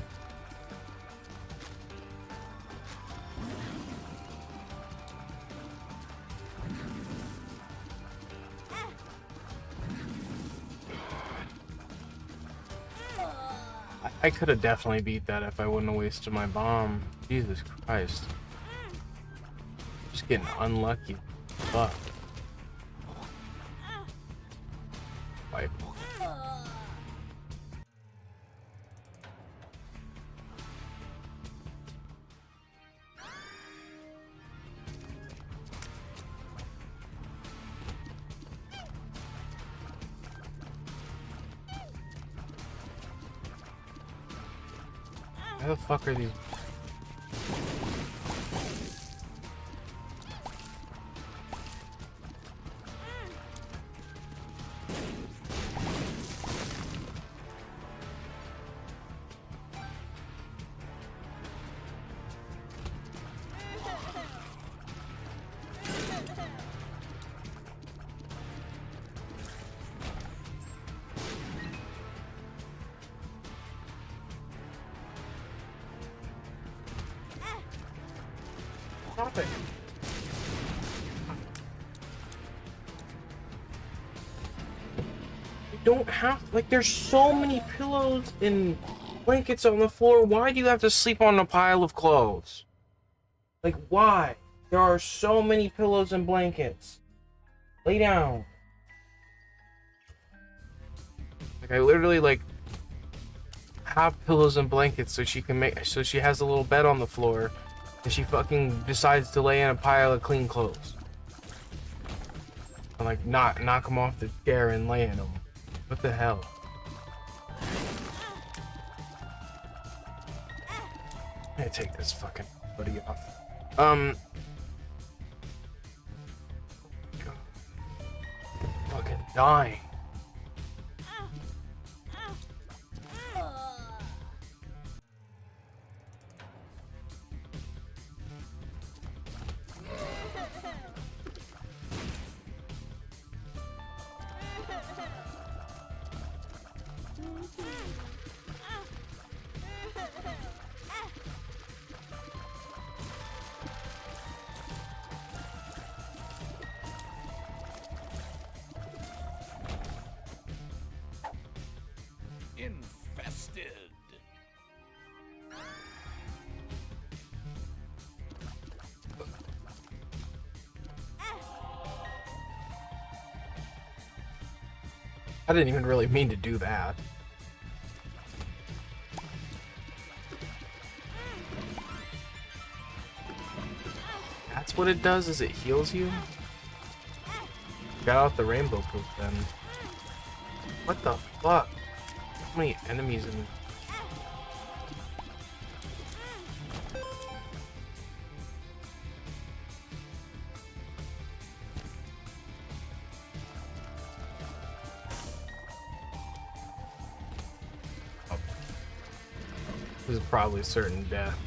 I could have definitely beat that if I wouldn't have wasted my bomb. Jesus Christ. Just getting unlucky. Fuck. Wipe. How the fuck are these? Stop it. You don't have, like, there's so many pillows and blankets on the floor. Why do you have to sleep on a pile of clothes? Like, why? There are so many pillows and blankets. Lay down. Like, I literally, like, have pillows and blankets so she can make, so she has a little bed on the floor. And she fucking decides to lay in a pile of clean clothes. And like knock them off the chair and lay in them. What the hell? I'm gonna take this fucking buddy off. Fucking dying. Infested. I didn't even really mean to do that. That's what it does, is it heals you? Got off the rainbow poop then. What the fuck? How many enemies in... Oh. This is probably certain death.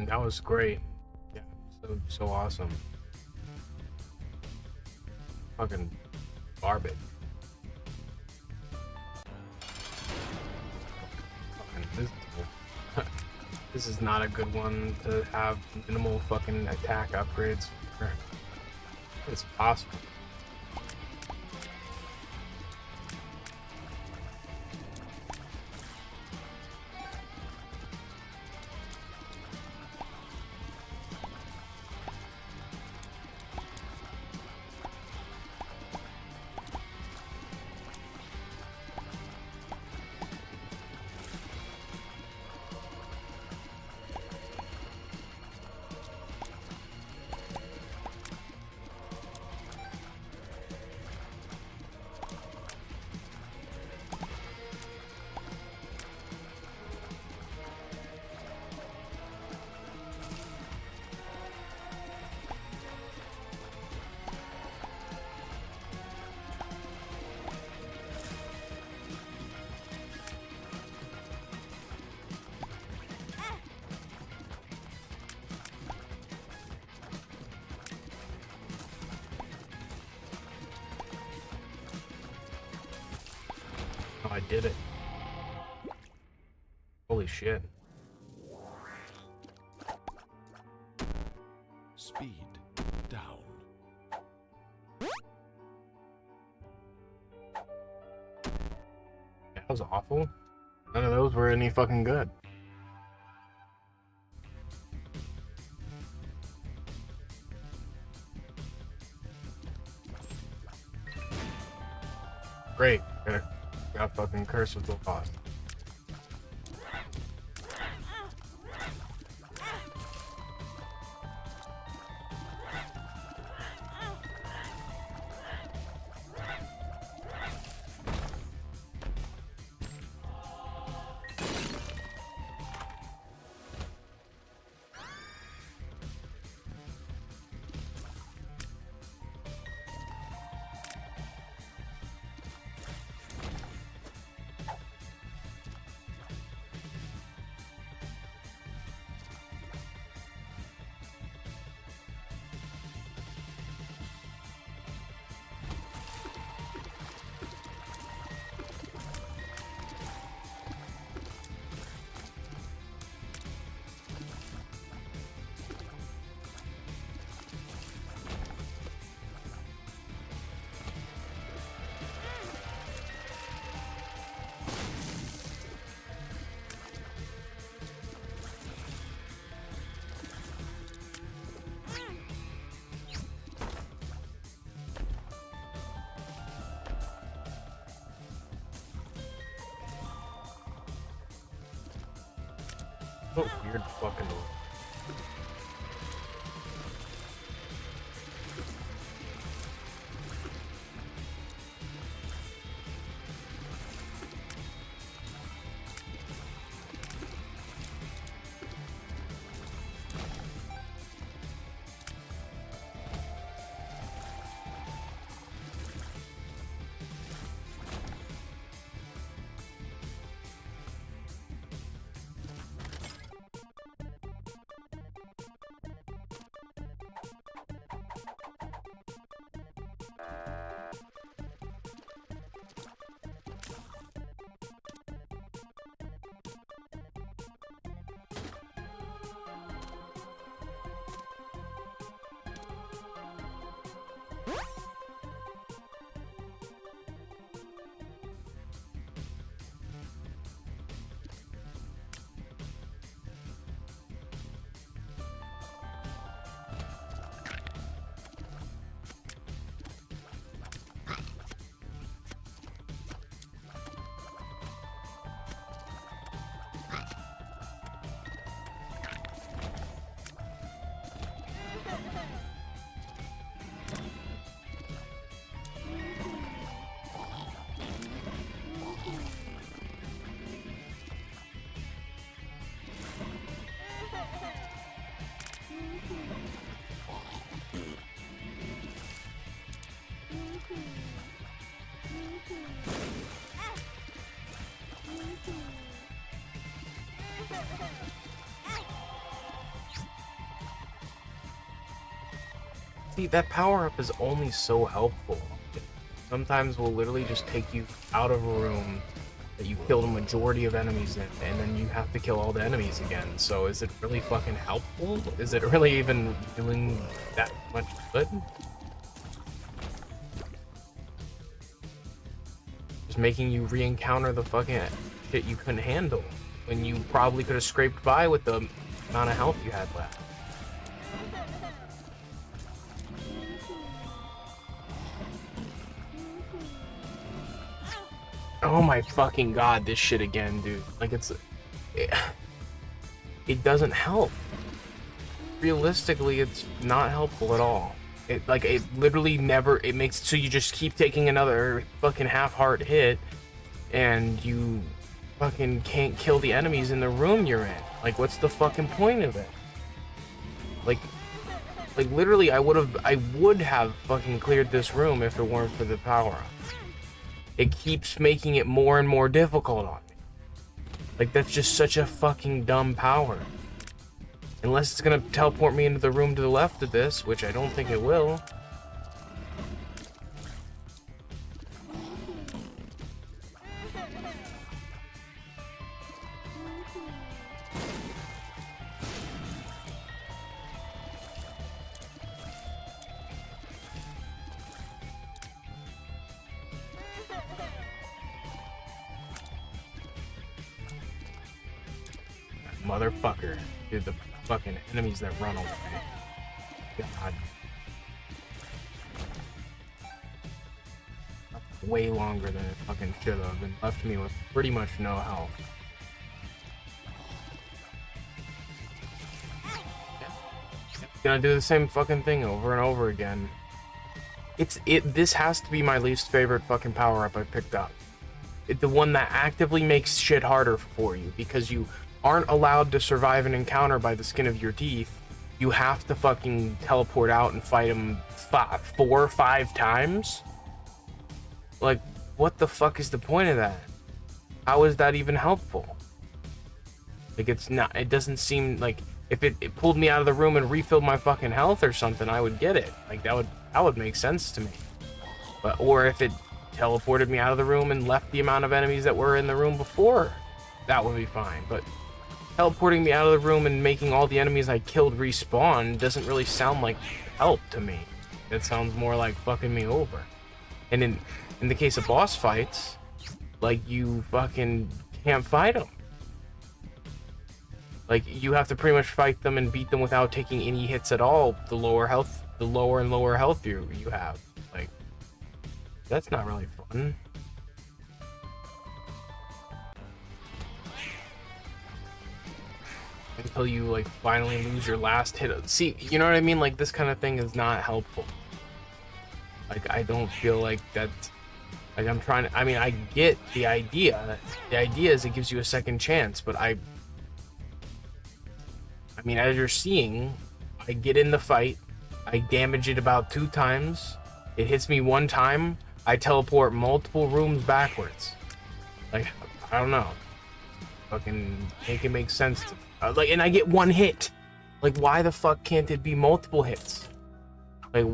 That was great. Yeah, so awesome. Fucking garbage. Fucking this is not a good one to have minimal fucking attack upgrades. It's possible. Oh, I did it. Holy shit. Speed down. That was awful. None of those were any fucking good. Great. Got fucking cursed with the boss. What weird fucking. See, that power-up is only so helpful. Sometimes will literally just take you out of a room that you killed a majority of enemies in, and then you have to kill all the enemies again. So is it really fucking helpful? Is it really even doing that much good? Just making you re-encounter the fucking shit you couldn't handle when you probably could have scraped by with the amount of health you had left. Oh my fucking god, this shit again, dude. Like, it doesn't help. Realistically, it's not helpful at all. It literally never, it makes so you just keep taking another fucking half-heart hit and you fucking can't kill the enemies in the room you're in. Like, what's the fucking point of it? Like literally, I would have fucking cleared this room if it weren't for the power-up. It keeps making it more and more difficult on me. Like, that's just such a fucking dumb power. Unless it's gonna teleport me into the room to the left of this, which I don't think it will. Motherfucker. Dude, the fucking enemies that run away. God. Way longer than it fucking should have, and left me with pretty much no health. Gonna do the same fucking thing over and over again. This has to be my least favorite fucking power-up I picked up. The one that actively makes shit harder for you, because you aren't allowed to survive an encounter by the skin of your teeth. You have to fucking teleport out and fight them 4 or 5 times? Like, what the fuck is the point of that? How is that even helpful? Like, it's not, it doesn't seem like, if it pulled me out of the room and refilled my fucking health or something, I would get it. Like, that would make sense to me. But, or if it teleported me out of the room and left the amount of enemies that were in the room before, that would be fine. But teleporting me out of the room and making all the enemies I killed respawn doesn't really sound like help to me. It sounds more like fucking me over. And in the case of boss fights, like, you fucking can't fight them. Like, you have to pretty much fight them and beat them without taking any hits at all. The lower and lower health you have. Like, that's not really fun. until you like finally lose your last hit. See, you know what I mean? Like this kind of thing is not helpful. Like I don't feel like that. Like I'm trying to. I mean, I get the idea. The idea is it gives you a second chance, but I mean, as you're seeing, I get in the fight, I damage it about 2 times, it hits me 1 time, I teleport multiple rooms backwards. Like, I don't know. Fucking make it make sense to like, and I get 1 hit. Like, why the fuck can't it be multiple hits? Like,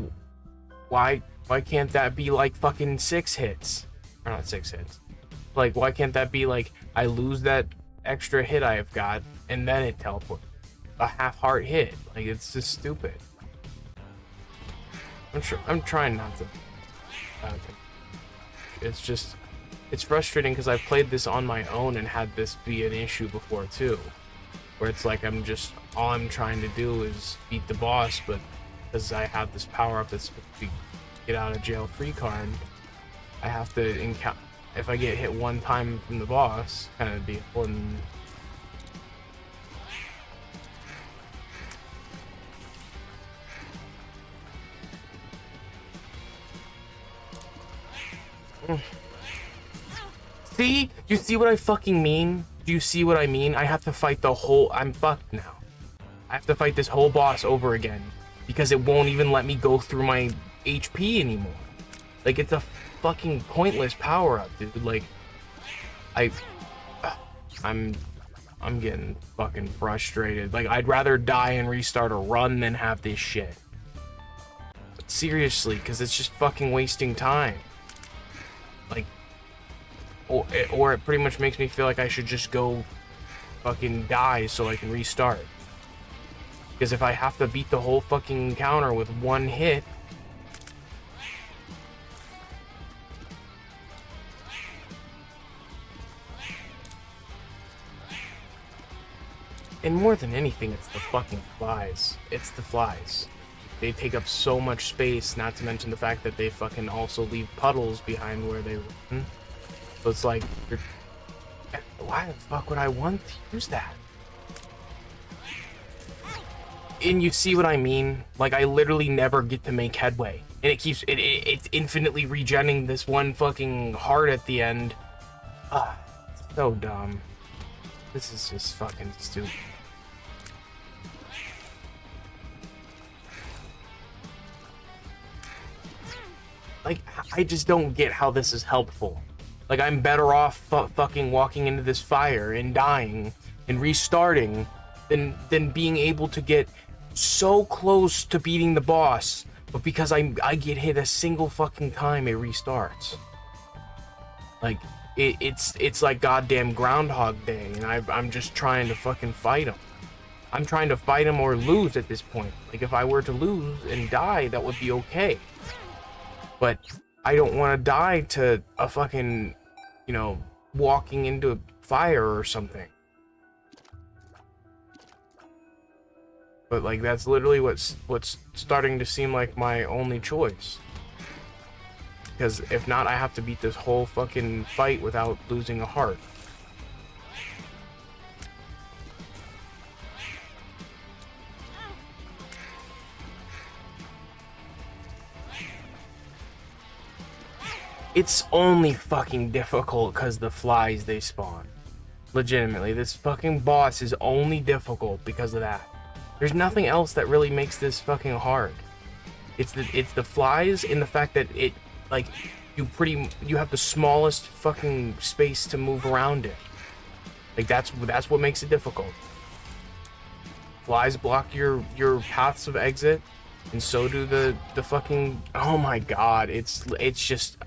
why can't that be like fucking 6 hits? Or not 6 hits. Like, why can't that be like, I lose that extra hit I've got, and then it teleports? A half heart hit. Like, it's just stupid. I'm trying not to. It's just, it's frustrating because I've played this on my own and had this be an issue before too, where it's like all I'm trying to do is beat the boss, but because I have this power up that's get out of jail free card, I have to encounter. If I get hit 1 time from the boss, kind of be important. See? You see what I fucking mean? Do you see what I mean? I have to fight the whole... I'm fucked now. I have to fight this whole boss over again because it won't even let me go through my HP anymore. Like, it's a fucking pointless power-up, dude. Like, I'm getting fucking frustrated. Like, I'd rather die and restart a run than have this shit. But seriously, because it's just fucking wasting time. Like, or it pretty much makes me feel like I should just go fucking die so I can restart. Because if I have to beat the whole fucking encounter with 1 hit, and more than anything, it's the fucking flies. It's the flies. They take up so much space, not to mention the fact that they fucking also leave puddles behind where they run. So it's like, why the fuck would I want to use that? And you see what I mean? Like, I literally never get to make headway. And it keeps, it's infinitely regenerating this 1 fucking heart at the end. It's so dumb. This is just fucking stupid. Like, I just don't get how this is helpful. Like, I'm better off fucking walking into this fire and dying and restarting than being able to get so close to beating the boss, but because I get hit a single fucking time, it restarts. Like, it's like goddamn Groundhog Day, and I'm just trying to fucking fight him. I'm trying to fight him or lose at this point. Like, if I were to lose and die, that would be okay. But I don't want to die to a fucking, you know, walking into fire or something. But, like, that's literally what's starting to seem like my only choice. Because if not, I have to beat this whole fucking fight without losing a heart. It's only fucking difficult because the flies they spawn. Legitimately, this fucking boss is only difficult because of that. There's nothing else that really makes this fucking hard. It's the flies and the fact that it, like, you have the smallest fucking space to move around it. Like, that's what makes it difficult. Flies block your paths of exit, and so do the fucking, oh my god, it's just,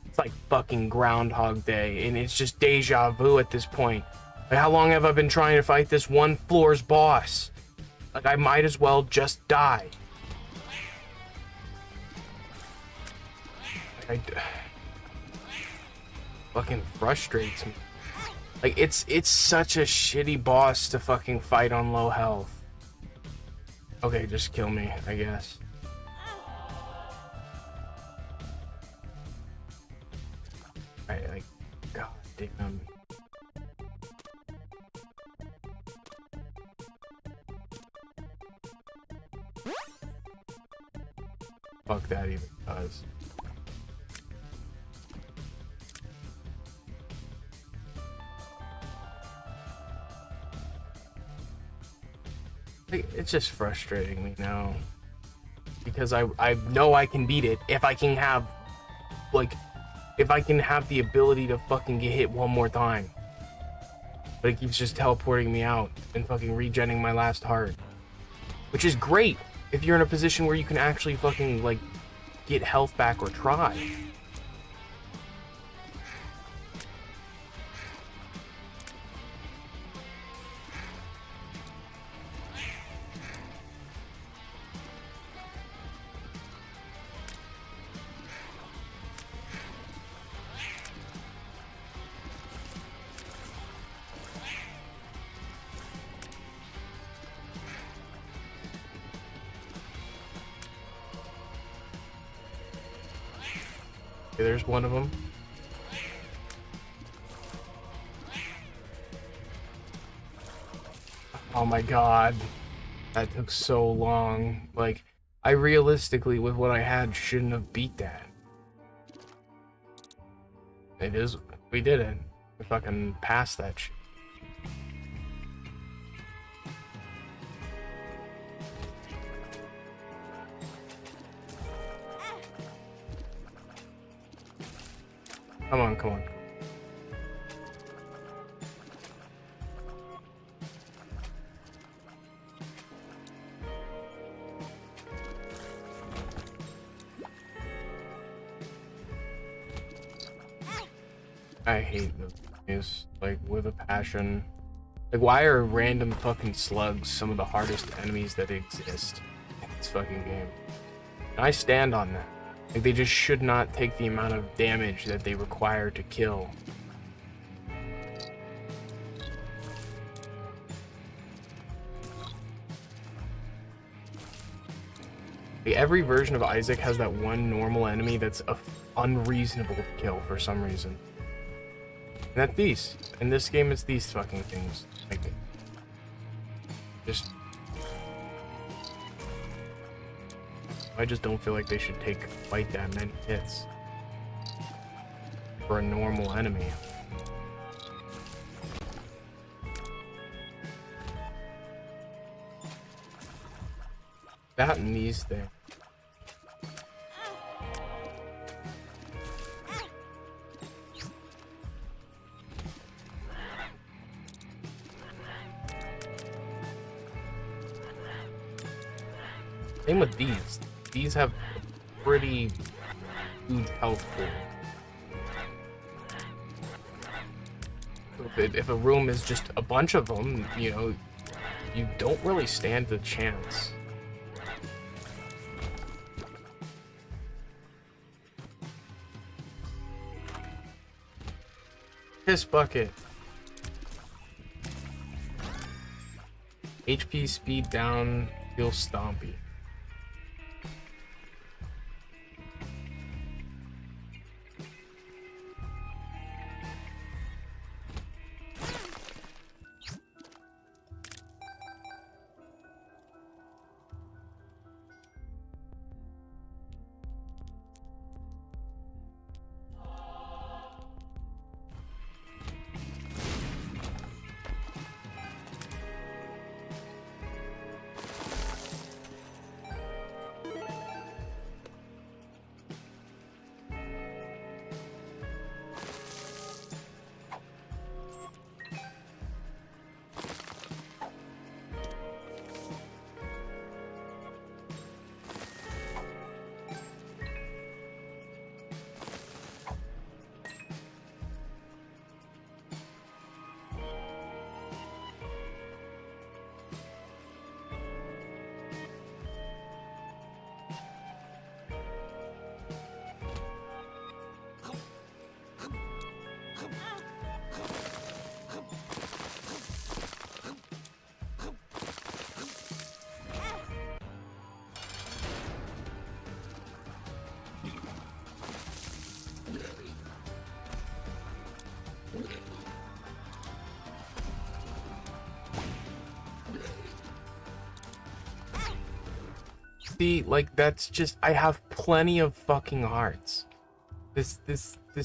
it's like fucking Groundhog Day, and it's just deja vu at this point. Like, how long have I been trying to fight this one floor's boss? Like, I might as well just die. Fucking frustrates me. Like, it's such a shitty boss to fucking fight on low health. Okay, just kill me, I guess. Alright, like, god damn. fuck that even does. It's just frustrating me now. Because I know I can beat it if I can have, like, if I can have the ability to fucking get hit one more time. But it keeps just teleporting me out and fucking regenning my last heart. Which is great if you're in a position where you can actually fucking, like, get health back or try. Okay, there's one of them. Oh my god. That took so long. Like, I realistically, with what I had, shouldn't have beat that. It is. We did it. We fucking passed that shit. Come on, come on. I hate those games, like, with a passion. Like, why are random fucking slugs some of the hardest enemies that exist in this fucking game? And I stand on that. Like, they just should not take the amount of damage that they require to kill. Like, every version of Isaac has that one normal enemy that's unreasonable to kill for some reason. And that's these. In this game, it's these fucking things. Like, just... I just don't feel like they should take quite that many hits for a normal enemy. That and these things. Same with these. These have pretty huge health pool. So if a room is just a bunch of them, you know, you don't really stand a chance. Piss bucket. HP speed down, feel stompy. See, like, that's just, I have plenty of fucking hearts. This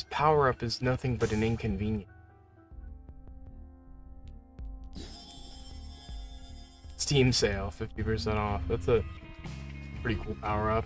power-up is nothing but an inconvenience. Steam sale, 50% off. That's a pretty cool power-up.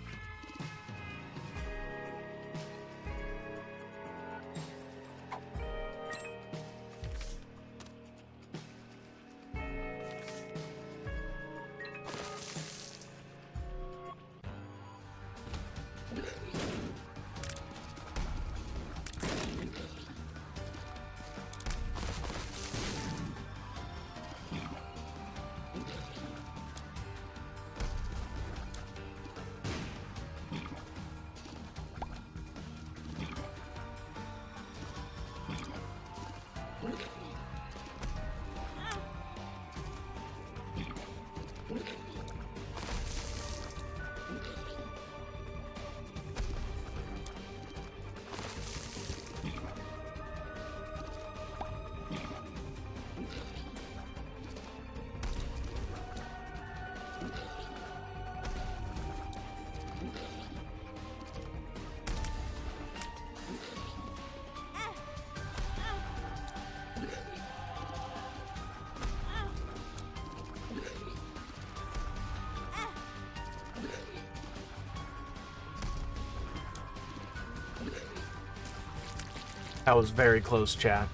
That was very close, chat.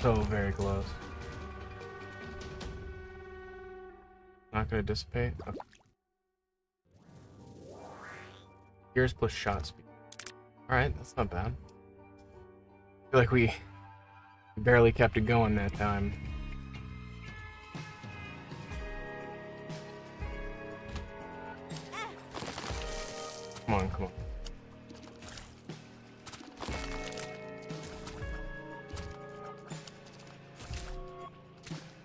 So very close. Not gonna dissipate? Okay. Gears plus shot speed. Alright, that's not bad. I feel like we barely kept it going that time. Come on, come on.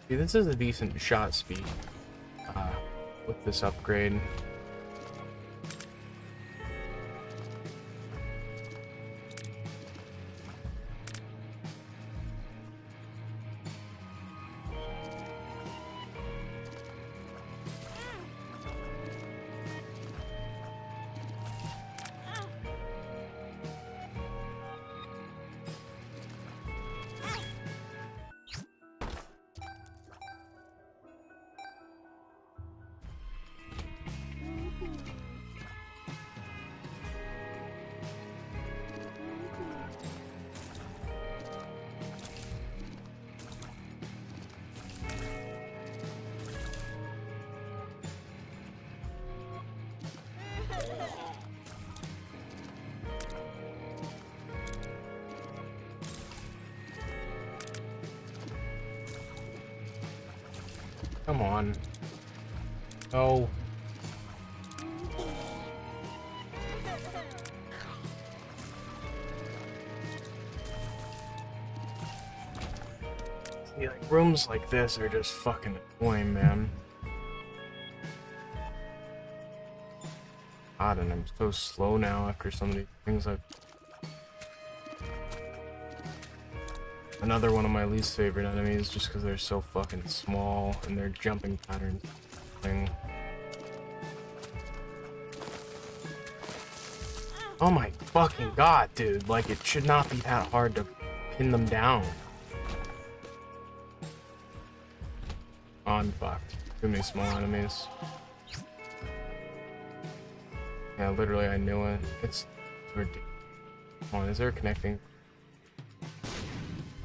See, this is a decent shot speed with this upgrade. Come on. Oh. See, like, rooms like this are just fucking annoying, man. God, and I'm so slow now after some of these things I've... Another one of my least favorite enemies, just because they're so fucking small and their jumping patterns thing. Oh my fucking god, dude! Like, it should not be that hard to pin them down. Oh, I'm fucked. Too many small enemies. Yeah, literally, I knew it. It's ridiculous. Come on, is there a connecting?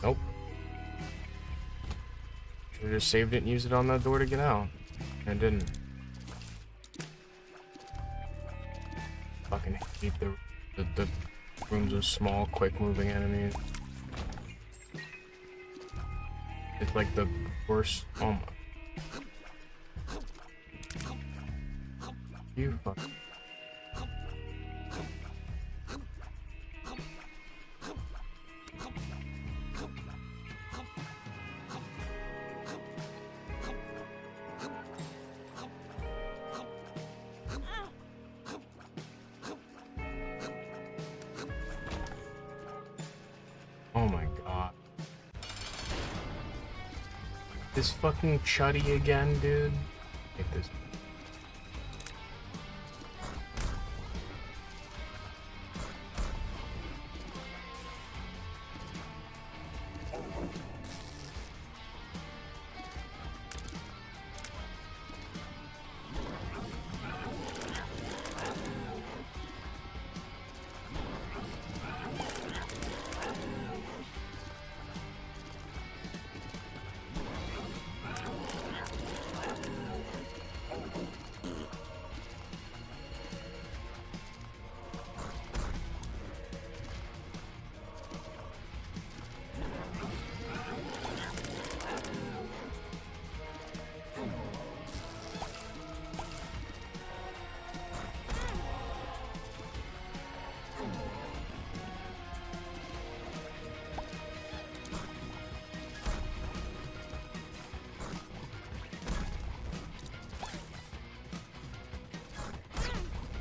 Nope. Should've just saved it and used it on that door to get out. And didn't. Fucking hate the rooms of small, quick-moving enemies. It's like the worst. Oh my. You fuck. Oh my god. This fucking chuddy again, dude. Hate this.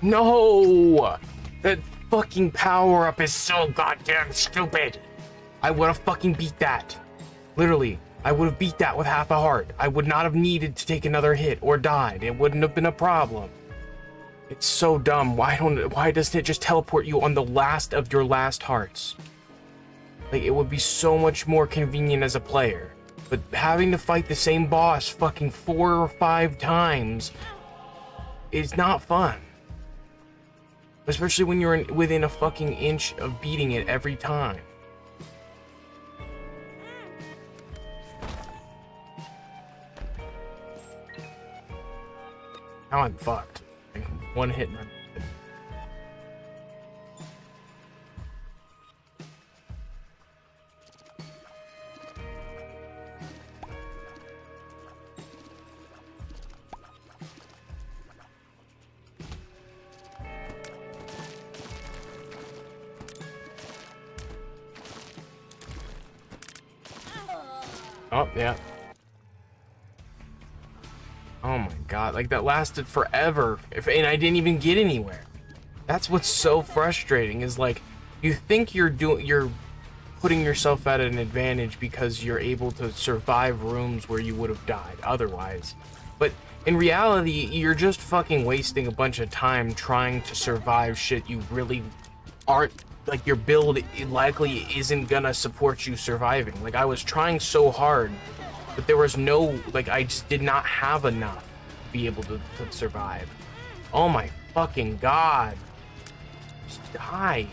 No! That fucking power-up is so goddamn stupid. I would have fucking beat that. Literally, I would have beat that with half a heart. I would not have needed to take another hit or died. It wouldn't have been a problem. It's so dumb. Why doesn't it just teleport you on the last of your last hearts? Like, it would be so much more convenient as a player. But having to fight the same boss fucking 4 or 5 times is not fun. Especially when you're within a fucking inch of beating it every time. Now I'm fucked. Like, one hit and I'm dead. Oh, yeah. Oh my god, like that lasted forever, and I didn't even get anywhere. That's what's so frustrating, is like, you think you're putting yourself at an advantage because you're able to survive rooms where you would have died otherwise. But in reality, you're just fucking wasting a bunch of time trying to survive shit you really aren't, like, your build likely isn't gonna support you surviving. Like, I was trying so hard, but there was no, like, I just did not have enough to be able to survive. Oh my fucking god. Just die.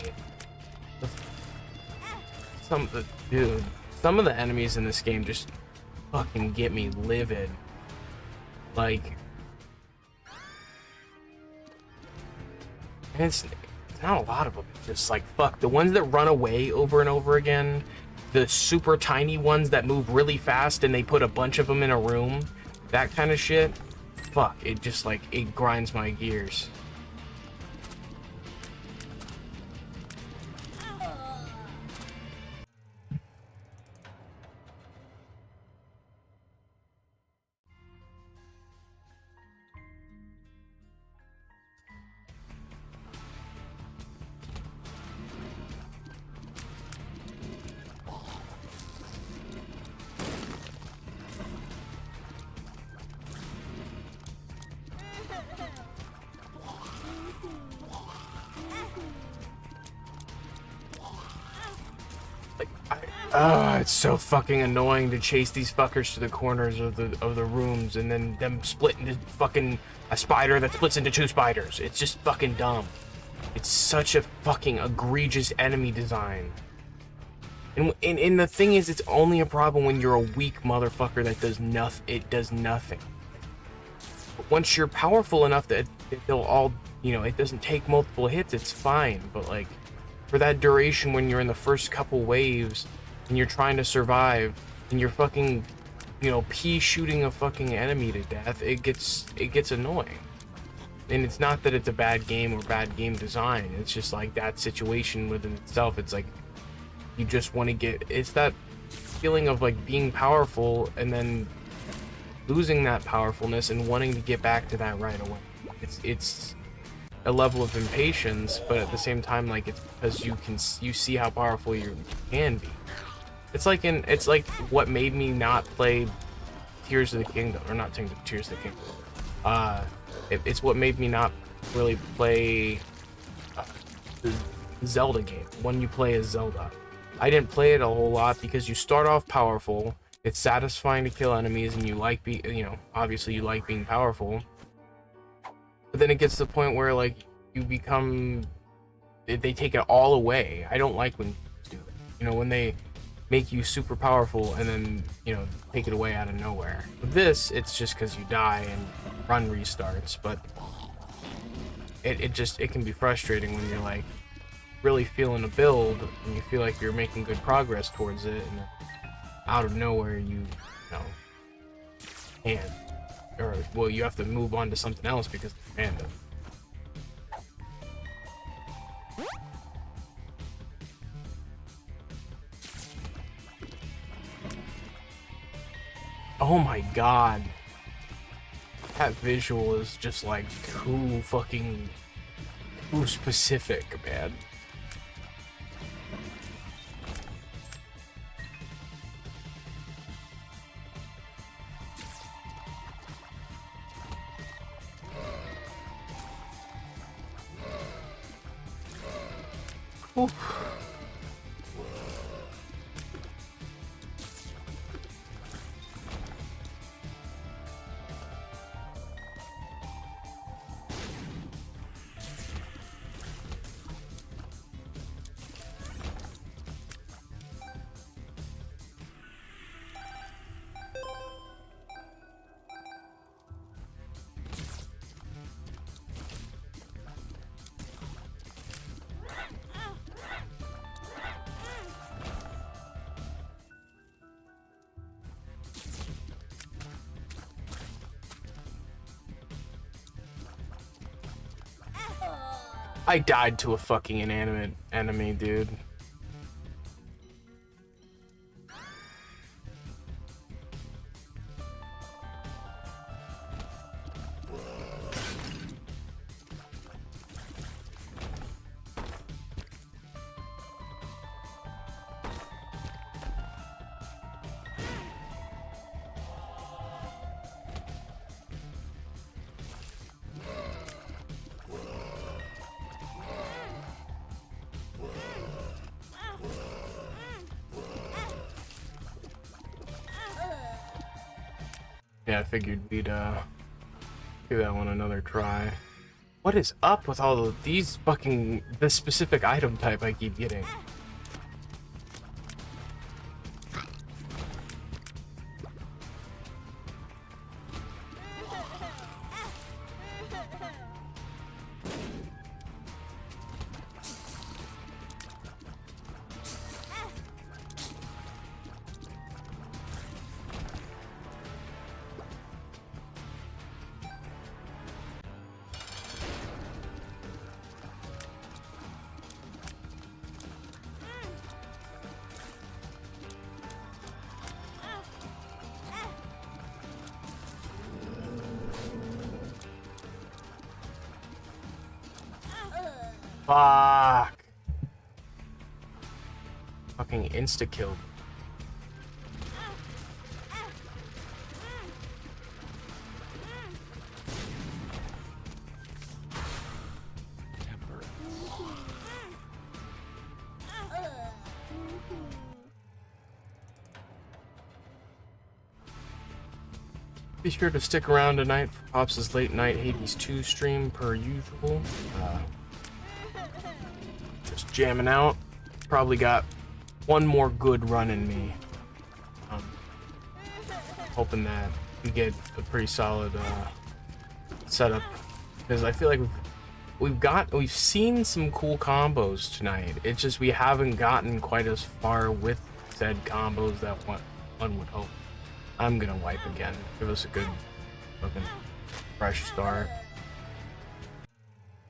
Dude, some of the enemies in this game just fucking get me livid. Like, and it's not a lot of them. It's just like, fuck, the ones that run away over and over again, the super tiny ones that move really fast and they put a bunch of them in a room, that kind of shit, fuck, it just, like, it grinds my gears. It's so fucking annoying to chase these fuckers to the corners of the rooms and then them split into fucking a spider that splits into 2 spiders. It's just fucking dumb. It's such a fucking egregious enemy design. And the thing is, it's only a problem when you're a weak motherfucker that does nothing. It does nothing. But once you're powerful enough that they'll all, you know, it doesn't take multiple hits, it's fine. But like, for that duration when you're in the first couple waves and you're trying to survive and you're fucking, you know, pea shooting a fucking enemy to death, it gets annoying. And it's not that it's a bad game or bad game design, it's just like that situation within itself. It's like, you just want to get, it's that feeling of like being powerful and then losing that powerfulness and wanting to get back to that right away. It's a level of impatience, but at the same time, like, it's because you see how powerful you can be. It's like what made me not play Tears of the Kingdom, or not Tears of the Kingdom. It's what made me not really play the Zelda game. When you play as Zelda, I didn't play it a whole lot because you start off powerful. It's satisfying to kill enemies, and you like obviously you like being powerful. But then it gets to the point where, like, you become, they take it all away. I don't like when do it. You know, when they make you super powerful and then, you know, take it away out of nowhere. With this, it's just because you die and run restarts, but it can be frustrating when you're like really feeling a build and you feel like you're making good progress towards it, and out of nowhere you know can't, or well, you have to move on to something else because it's random. Oh my god, that visual is just like too fucking Too specific, man. Oof. I died to a fucking inanimate enemy, dude. Yeah, I figured we'd give that one another try. What is up with all of these fucking this specific item type I keep getting? Fuck. Fucking insta-killed. Be sure to stick around tonight for Pops' late night Hades 2 stream per usual. Just jamming out. Probably got one more good run in me. Hoping that we get a pretty solid setup, because I feel like we've seen some cool combos tonight. It's just we haven't gotten quite as far with said combos that one would hope. I'm gonna wipe again. Give us a good fucking fresh start.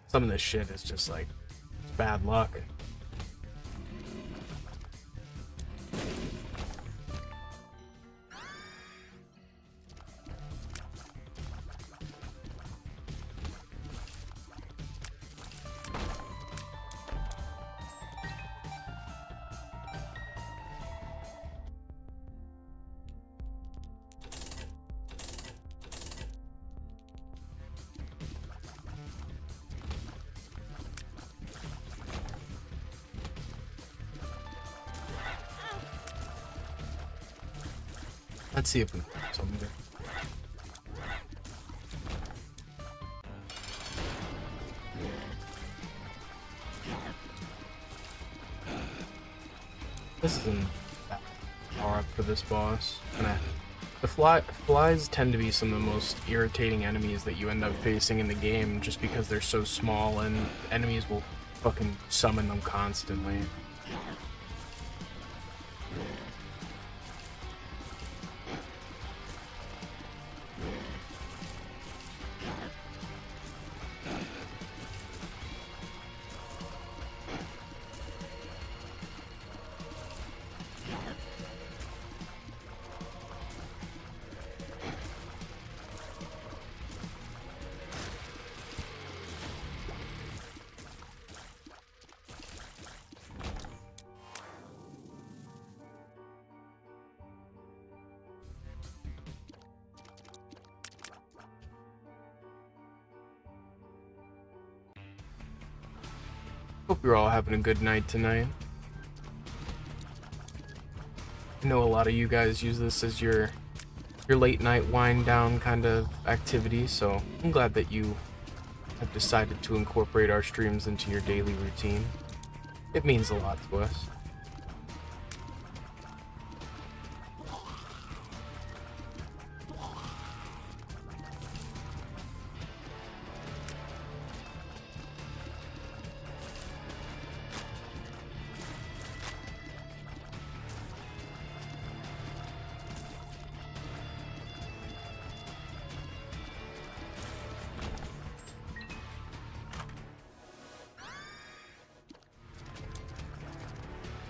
Some of this shit is just like bad luck. Let's see if we can find something there. This isn't that far up for this boss. The flies tend to be some of the most irritating enemies that you end up facing in the game, just because they're so small and enemies will fucking summon them constantly. Hope you're all having a good night tonight. I know a lot of you guys use this as your late night wind down kind of activity, so I'm glad that you have decided to incorporate our streams into your daily routine. It means a lot to us.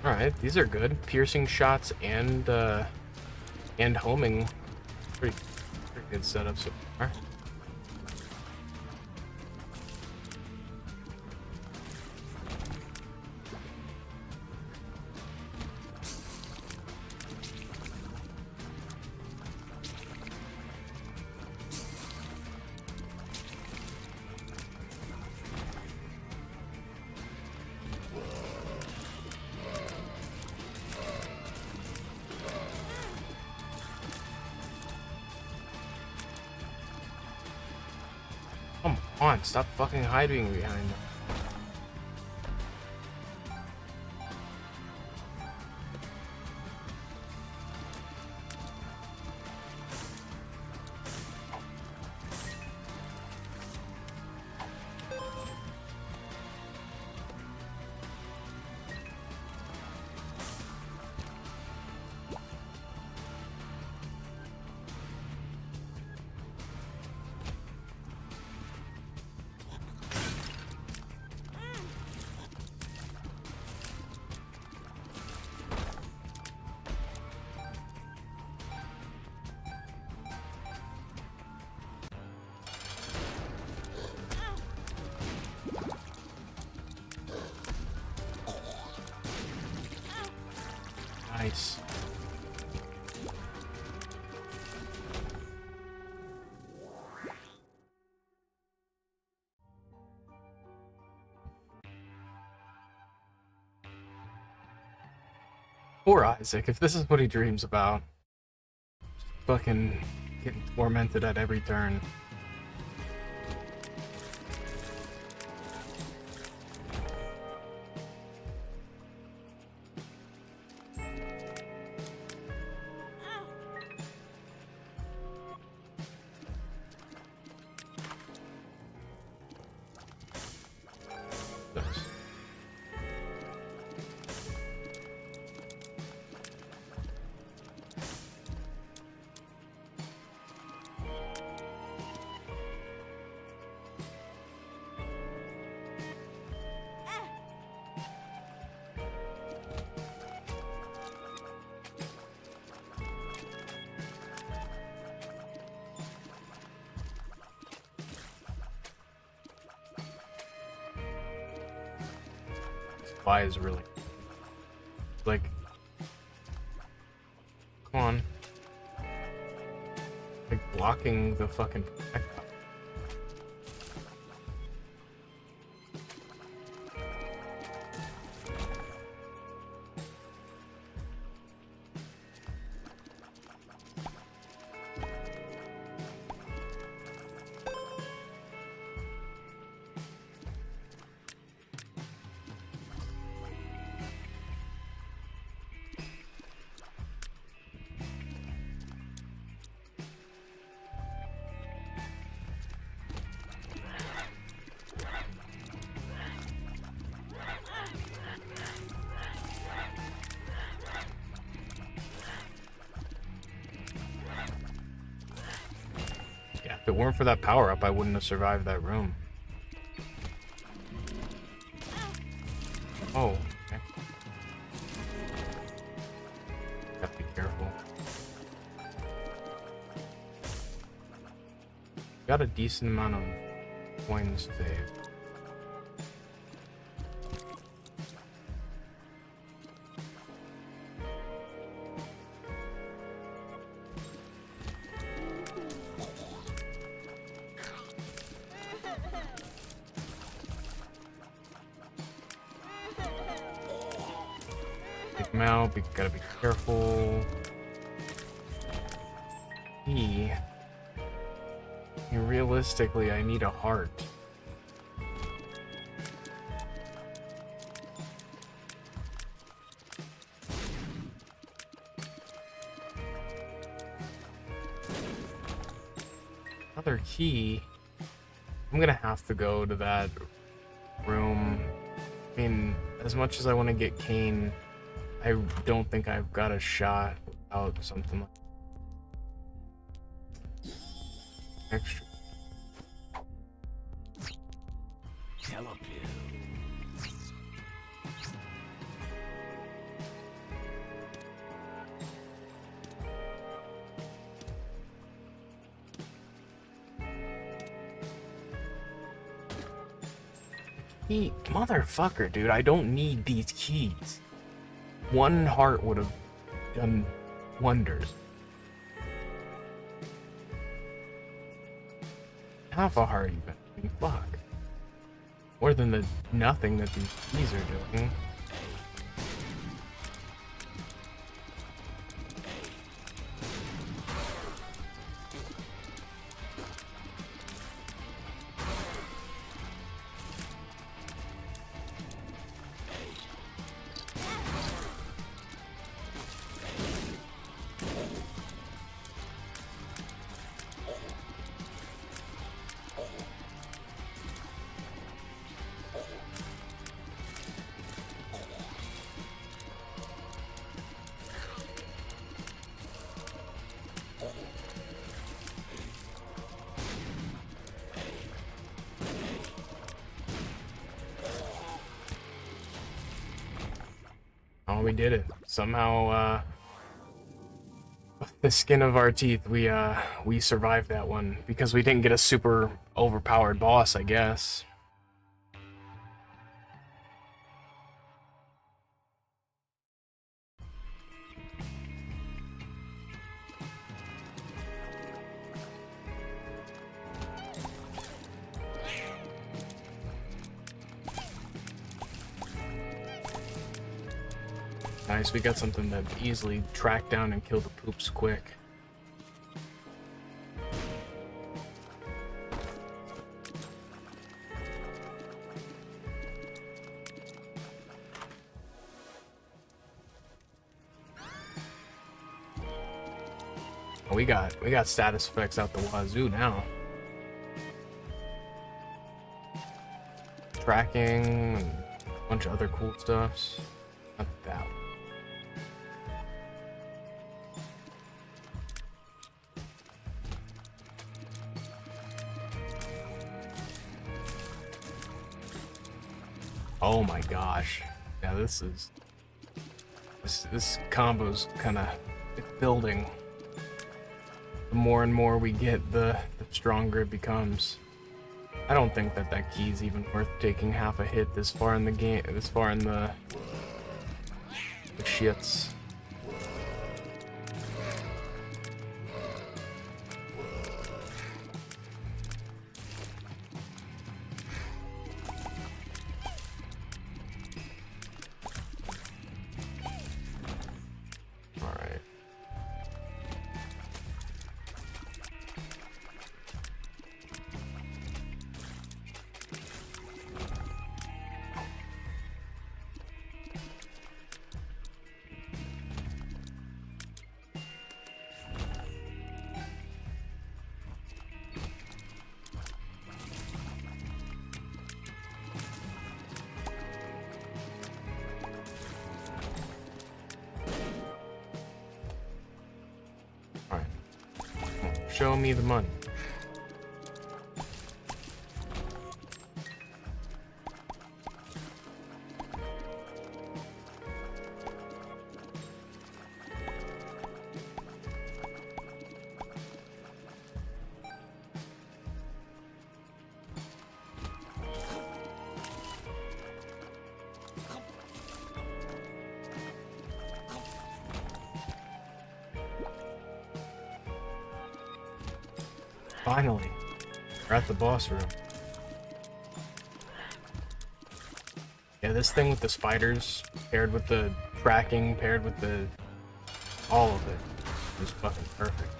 Alright, these are good. Piercing shots and homing. Pretty good setup so far. Come on, stop fucking hiding behind them. Nice. Poor Isaac, if this is what he dreams about. Fucking getting tormented at every turn. Fly is really like, come on, like blocking the fucking projectile. If it weren't for that power up, I wouldn't have survived that room. Oh, okay. Gotta be careful. Got a decent amount of coins saved. knock him out. Gotta be careful. Realistically, I need a heart. Another key. I'm gonna have to go to that room. I mean, as much as I want to get Kane, I don't think I've got a shot without something like extra. Yellow pill. Motherfucker, dude, I don't need these keys. One heart would have done wonders. Half a heart even. I mean, fuck. More than the nothing that these keys are doing. Oh, we did it. Somehow, the skin of our teeth, we survived that one. Because we didn't get a super overpowered boss, I guess. Nice, we got something that easily track down and kill the poops quick. Oh, we got status effects out the wazoo now. Tracking and a bunch of other cool stuffs. Not that one. Oh my gosh. Yeah, this combo's kind of building. The more and more we get, the stronger it becomes. I don't think that key's even worth taking half a hit this far in the game, this far in the shits. Show me the money. Finally, we're at the boss room. Yeah, this thing with the spiders paired with the tracking paired with the all of it was fucking perfect.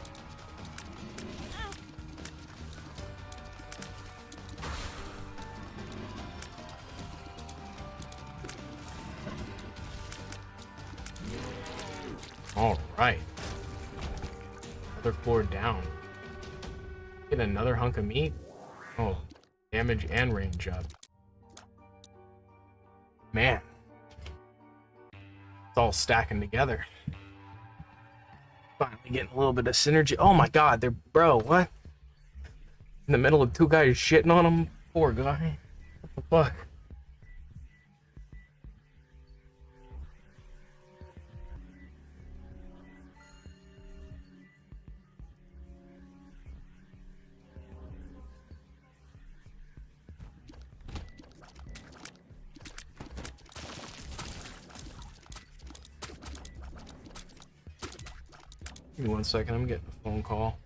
All right, another floor down. Get another hunk of meat. Oh, damage and range up. Man, it's all stacking together. Finally getting a little bit of synergy. Oh my god, they're bro, what? In the middle of two guys shitting on him? Poor guy. What the fuck? Give me 1 second, I'm getting a phone call.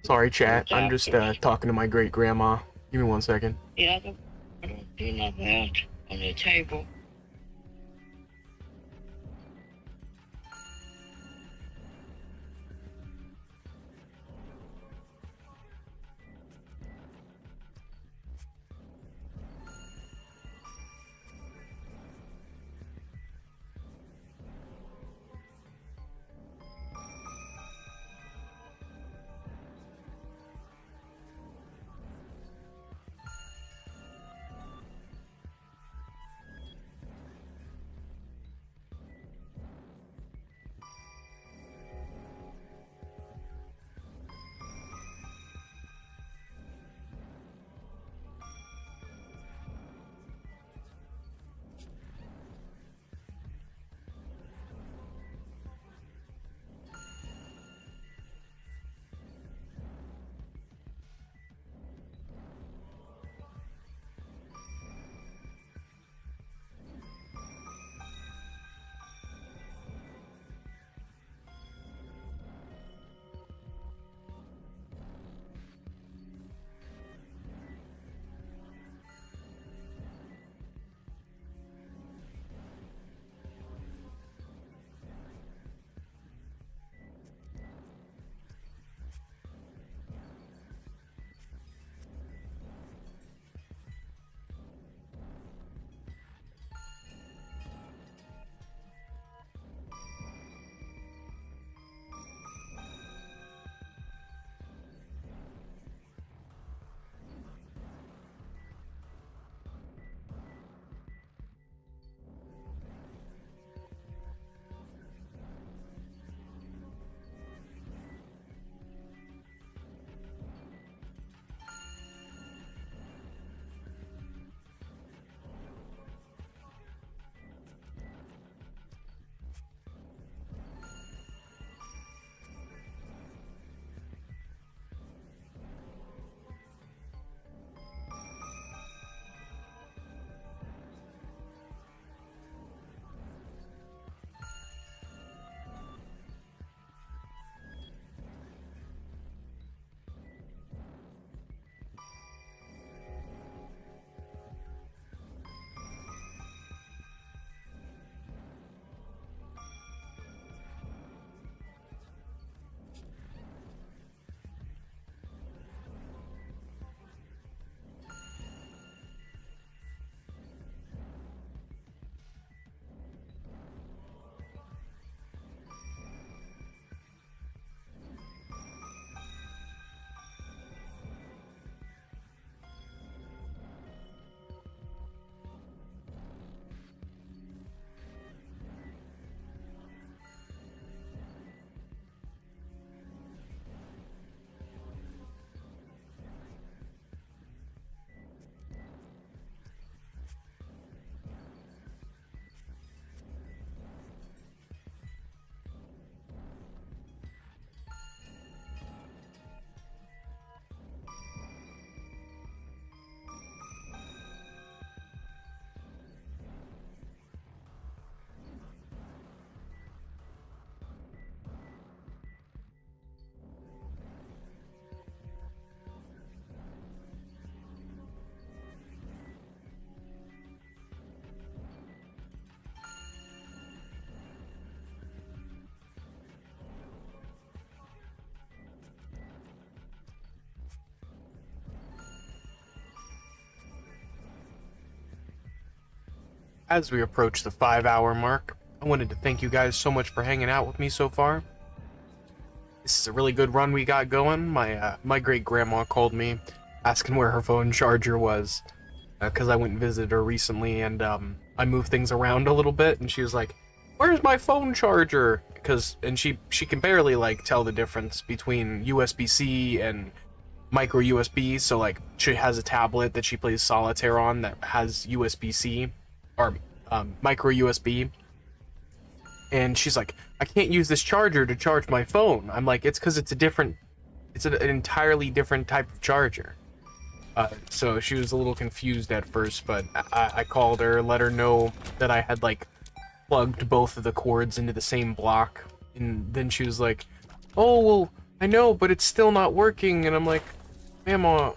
Sorry, chat. I'm just talking to my great grandma. Give me 1 second. Yeah, I don't see nothing else on the table. As we approach the 5-hour mark, I wanted to thank you guys so much for hanging out with me so far. This is a really good run we got going. My great grandma called me asking where her phone charger was, because I went and visited her recently, and I moved things around a little bit, and she was like, "Where's my phone charger?" And she can barely like tell the difference between USB-C and micro USB. So like she has a tablet that she plays solitaire on that has USB-C or micro USB, and she's like, "I can't use this charger to charge my phone." I'm like, "It's because it's an entirely different type of charger." So she was a little confused at first, but I called her, let her know that I had like plugged both of the cords into the same block, and then she was like, "Oh well, I know, but it's still not working, and I'm like, Mama,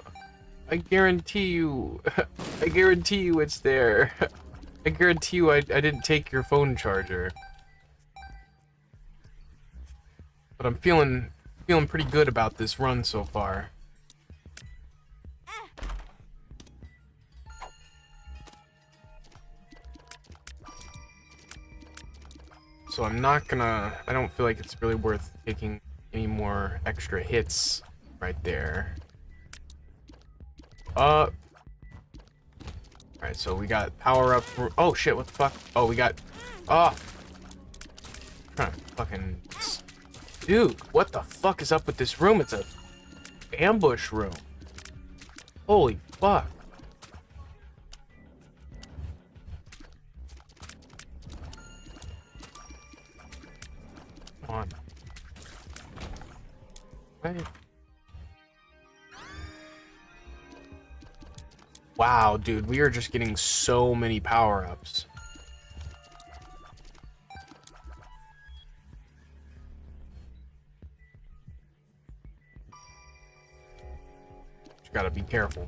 I guarantee you, I guarantee you it's there. I guarantee you I didn't take your phone charger. But I'm feeling pretty good about this run so far. So I'm not gonna, I don't feel like it's really worth taking any more extra hits right there. Alright, so we got power up. Oh shit, what the fuck? Oh, we got, I'm trying to fucking, dude, what the fuck is up with this room? It's a ambush room. Holy fuck. Come on. Wait. Wow, dude, we are just getting so many power-ups. Just gotta be careful.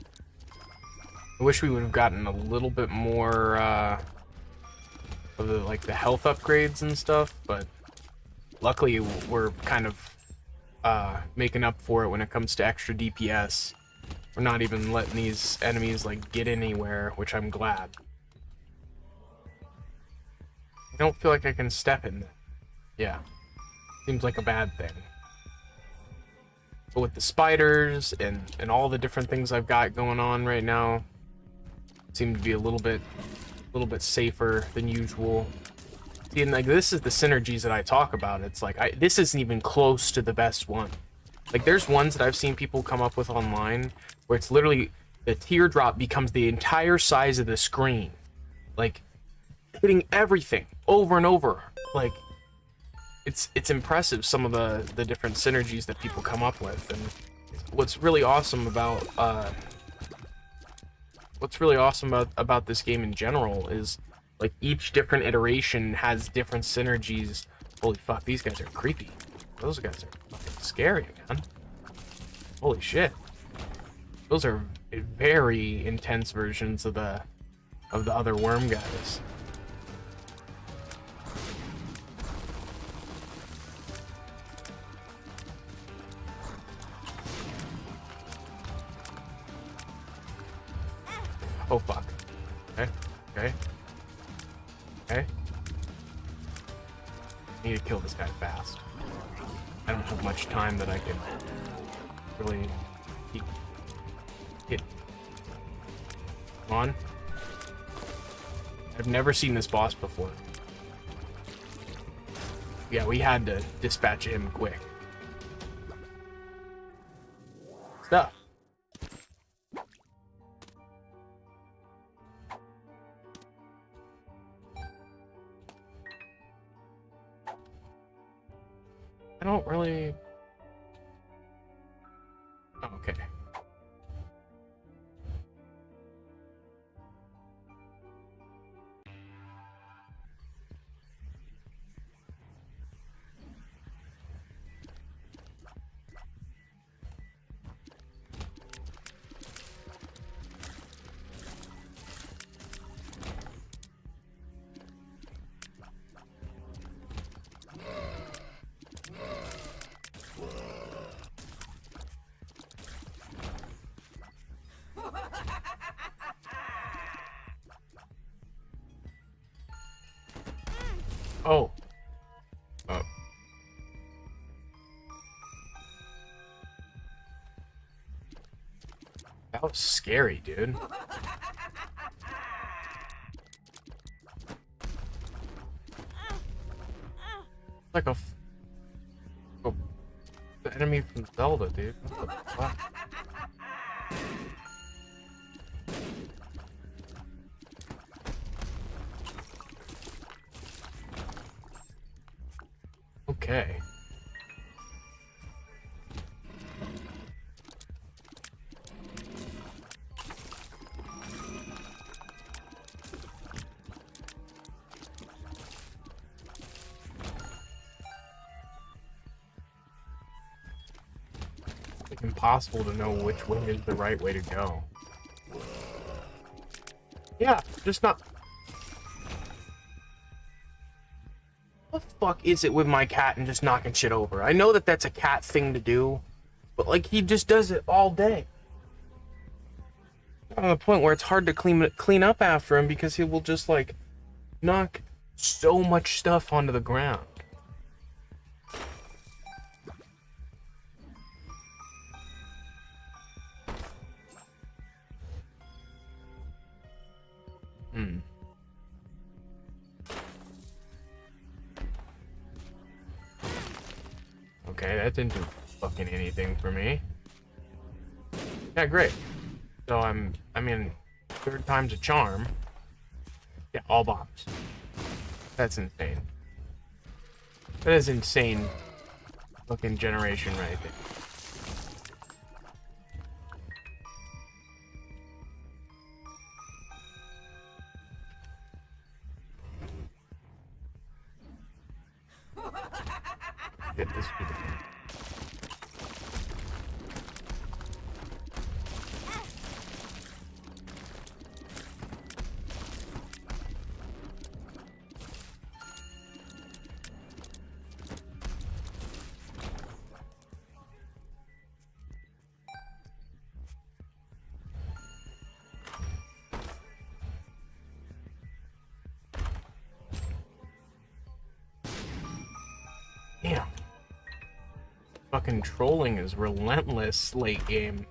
I wish we would have gotten a little bit more, of the, like, the health upgrades and stuff, but luckily we're kind of, making up for it when it comes to extra DPS. We're not even letting these enemies, like, get anywhere, which I'm glad. I don't feel like I can step in them. Yeah. Seems like a bad thing. But with the spiders and all the different things I've got going on right now, seem to be a little bit safer than usual. See, and like this is the synergies that I talk about. It's like this isn't even close to the best one. Like there's ones that I've seen people come up with online where it's literally the teardrop becomes the entire size of the screen, like hitting everything over and over. Like it's impressive some of the different synergies that people come up with. And what's really awesome about this game in general is like each different iteration has different synergies. Holy fuck, these guys are creepy. Those guys are fucking scary, man. Holy shit. Those are very intense versions of the other worm guys. Oh fuck. Okay. Okay. Okay. I need to kill this guy fast. I don't have much time that I can really keep hit. Come on. I've never seen this boss before. Yeah, we had to dispatch him quick. Stuff. I don't really... Oh, okay. Oh. Oh. That was scary, dude. Like the enemy from Zelda, dude. What the fuck? Okay. impossible to know which way is the right way to go. Yeah, just not... What the fuck is it with my cat and just knocking shit over? I know that that's a cat thing to do, but like he just does it all day. On the point where it's hard to clean up after him because he will just like knock so much stuff onto the ground. Okay, that didn't do fucking anything for me. Yeah, great. So I mean, third time's a charm. Yeah, all bombs. That's insane. That is insane fucking generation right there. Get this stupid thing. Damn. Fucking trolling is relentless late game.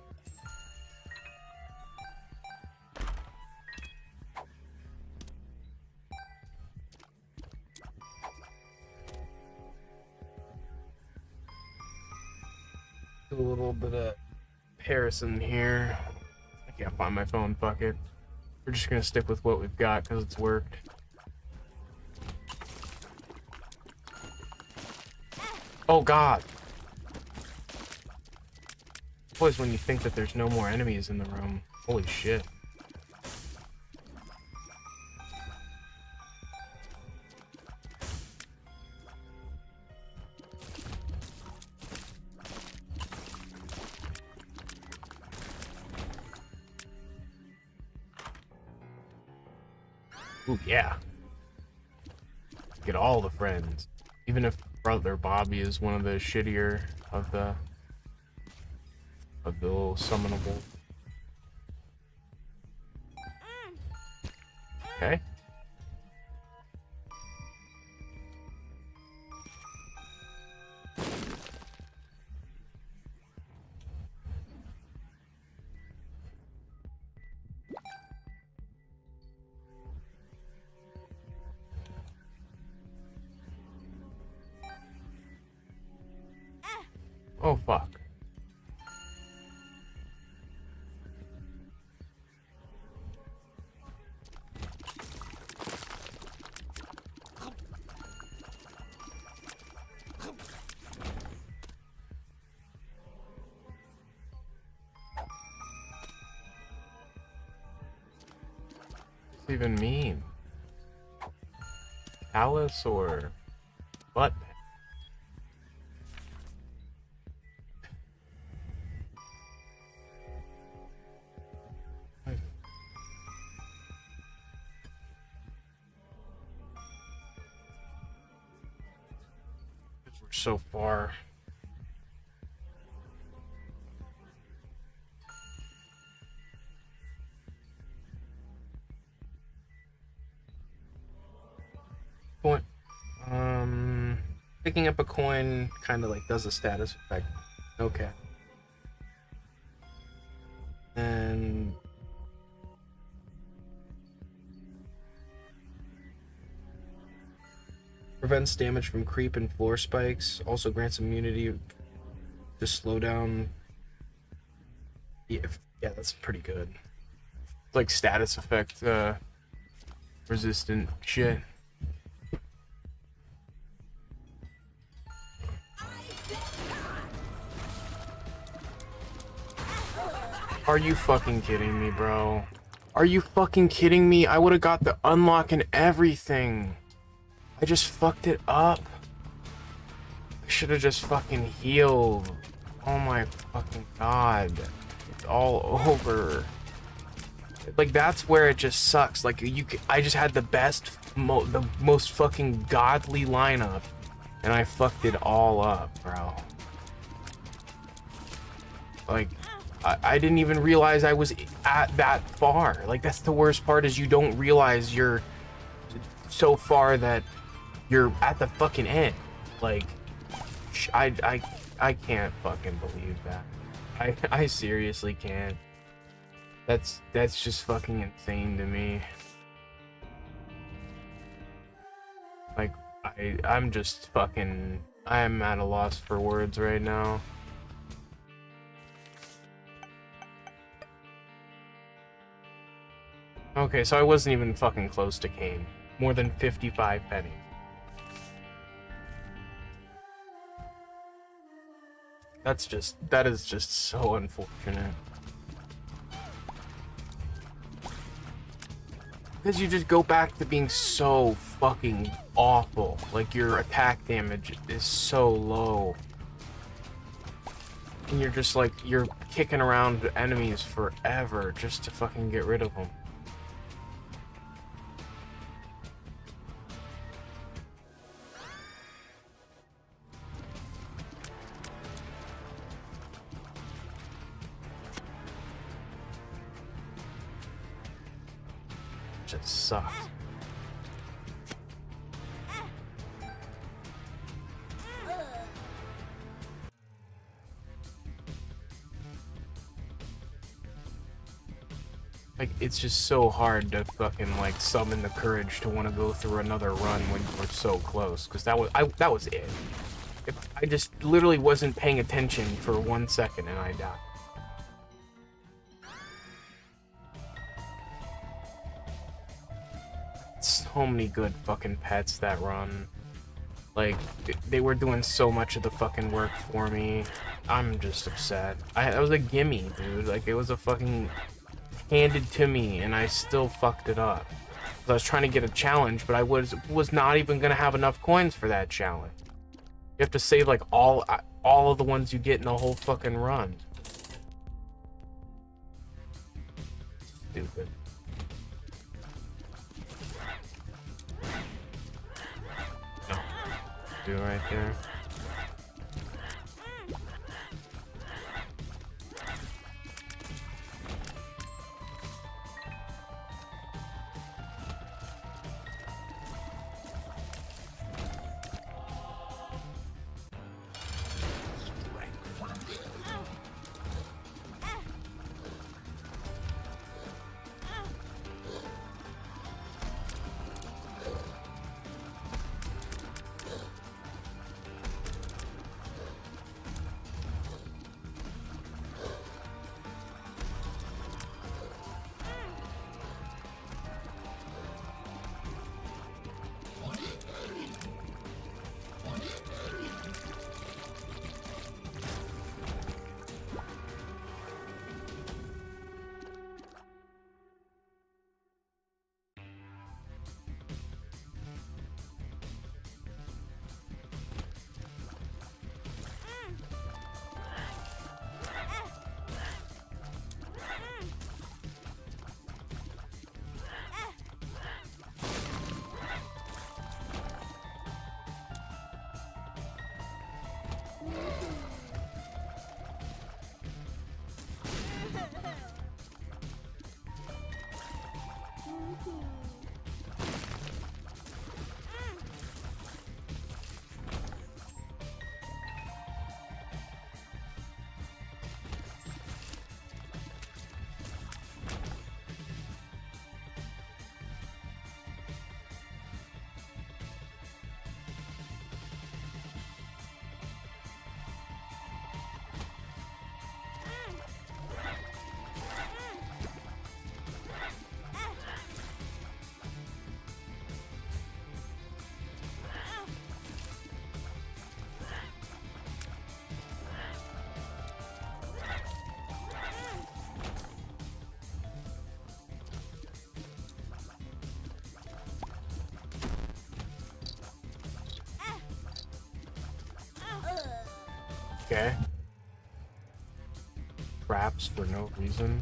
Do a little bit of comparison here. I can't find my phone, fuck it. We're just gonna stick with what we've got because it's worked. Oh god. Boys, when you think that there's no more enemies in the room. Holy shit. Ooh, yeah. Get all the friends. Even if Brother Bobby is one of the shittier of the little summonable. Okay. Oh fuck. What does this even mean? Alice or what? We're so far. Coin. Picking up a coin kind of like does a status effect. Okay. And prevents damage from creep and floor spikes. Also grants immunity to slow down. Yeah, that's pretty good. It's like status effect resistant shit. Are you fucking kidding me, bro? Are you fucking kidding me? I would have got the unlock and everything. I just fucked it up. I should have just fucking healed. Oh my fucking god. It's all over. Like, that's where it just sucks. Like, I just had the best, the most fucking godly lineup, and I fucked it all up, bro. Like, I didn't even realize I was at that far. Like, that's the worst part, is you don't realize you're so far that you're at the fucking end. Like, I can't fucking believe that. I seriously can't. That's just fucking insane to me. Like, I'm just fucking... I'm at a loss for words right now. Okay, so I wasn't even fucking close to Kane. More than 55 pennies. That is just so unfortunate. Because you just go back to being so fucking awful. Like, your attack damage is so low. And you're just like, you're kicking around enemies forever just to fucking get rid of them. Just sucks. Like, it's just so hard to fucking, like, summon the courage to want to go through another run when we're so close, because that was it. I just literally wasn't paying attention for 1 second and I died. So many good fucking pets that run. Like, they were doing so much of the fucking work for me. I'm just upset. I was a gimme, dude. Like, it was a fucking handed to me, and I still fucked it up. I was trying to get a challenge, but I was not even gonna have enough coins for that challenge. You have to save like all of the ones you get in the whole fucking run. Stupid. No. Do it right there. Okay. traps for no reason.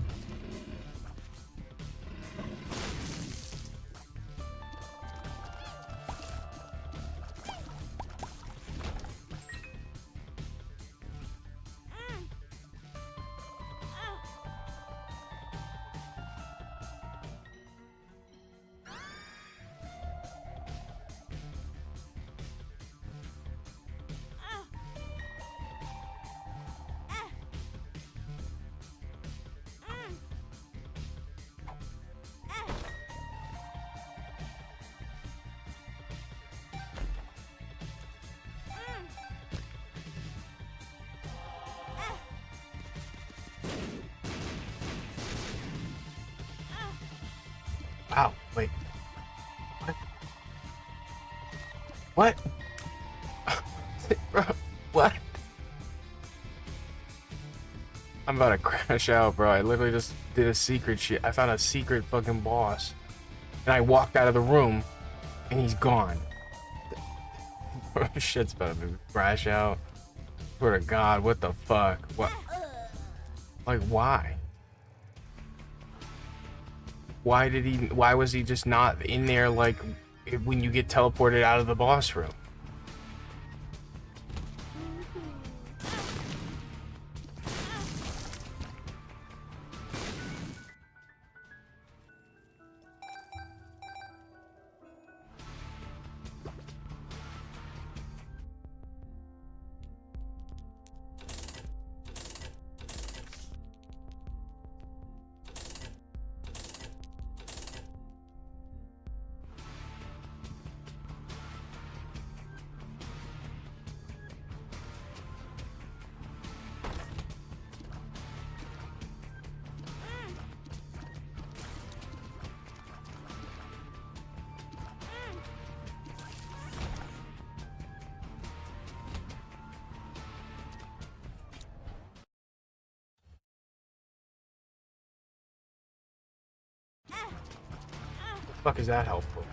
Wow, wait. What? Bro, what? I'm about to crash out, bro. I literally just did a secret shit. I found a secret fucking boss. And I walked out of the room, and he's gone. Bro, shit's about to crash out. Swear to God, what the fuck? What? Like, why? Why was he just not in there, like, when you get teleported out of the boss room? The fuck is that helpful?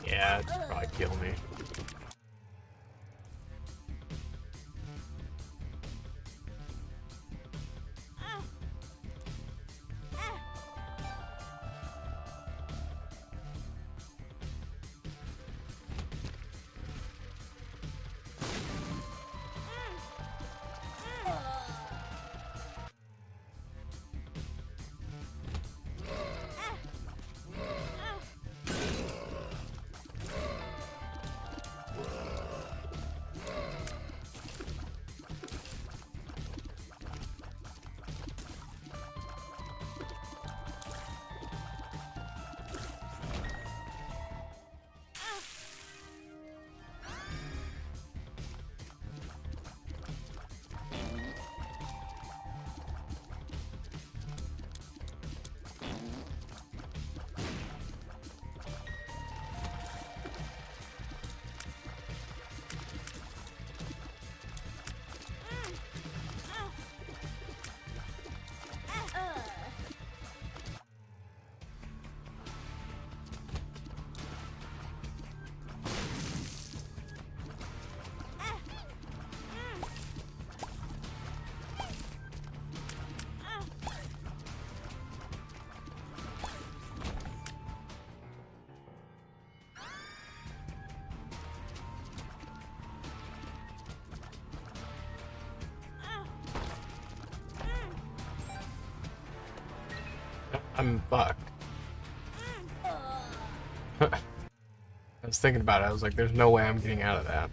Yeah, it'd probably kill me. I'm fucked. I was thinking about it. I was like, there's no way I'm getting out of that.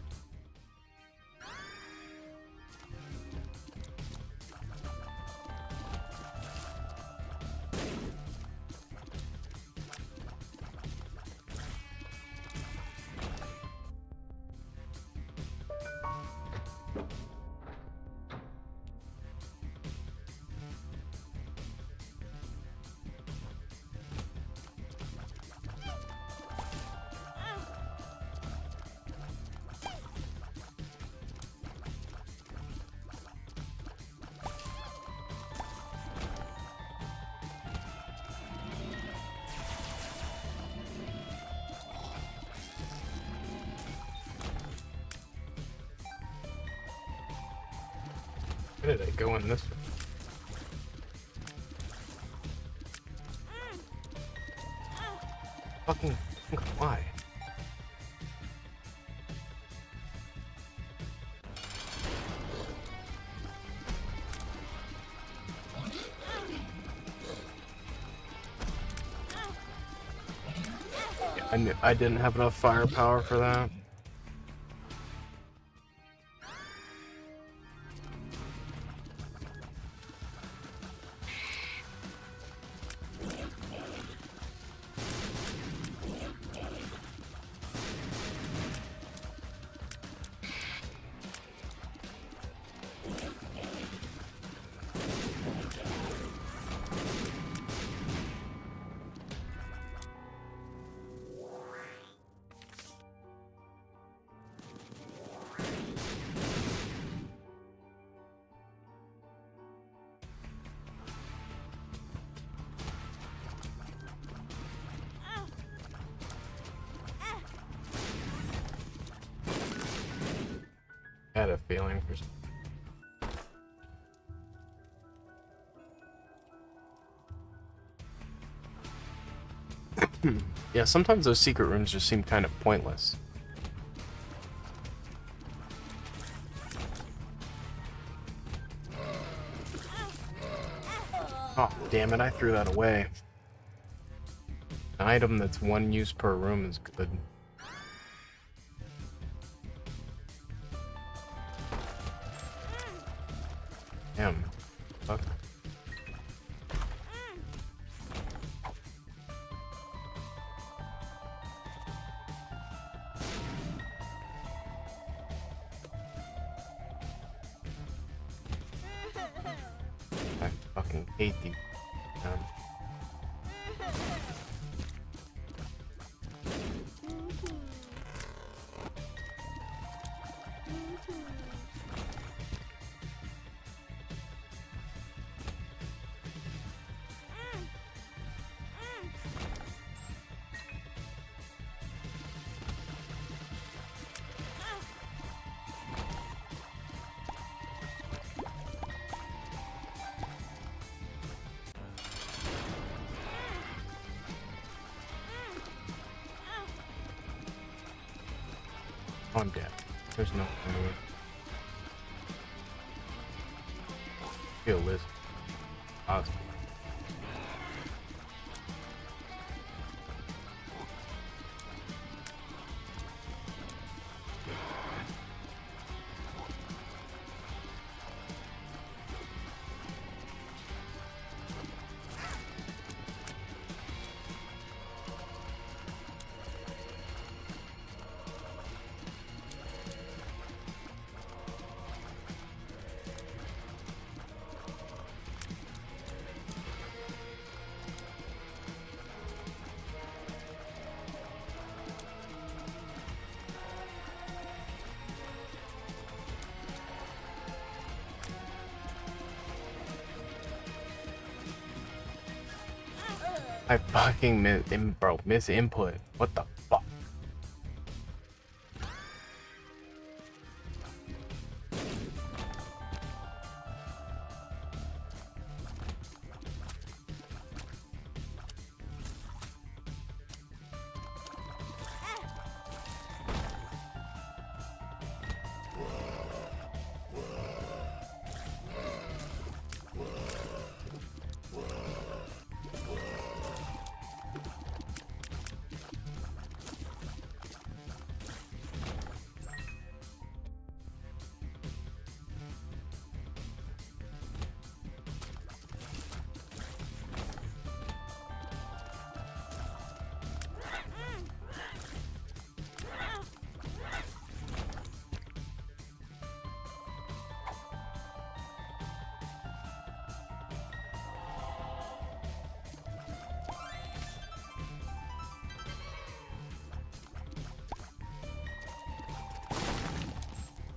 Where did I go in this one? Fucking why? Yeah, I didn't have enough firepower for that. I had a feeling for some. Yeah, sometimes those secret rooms just seem kind of pointless. Oh, damn it, I threw that away. An item that's 1 use per room is good. Damn. Fuck. I fucking hate these. Oh, I'm dead. There's no way. Kill this. Awesome. I fucking miss input. What the fuck?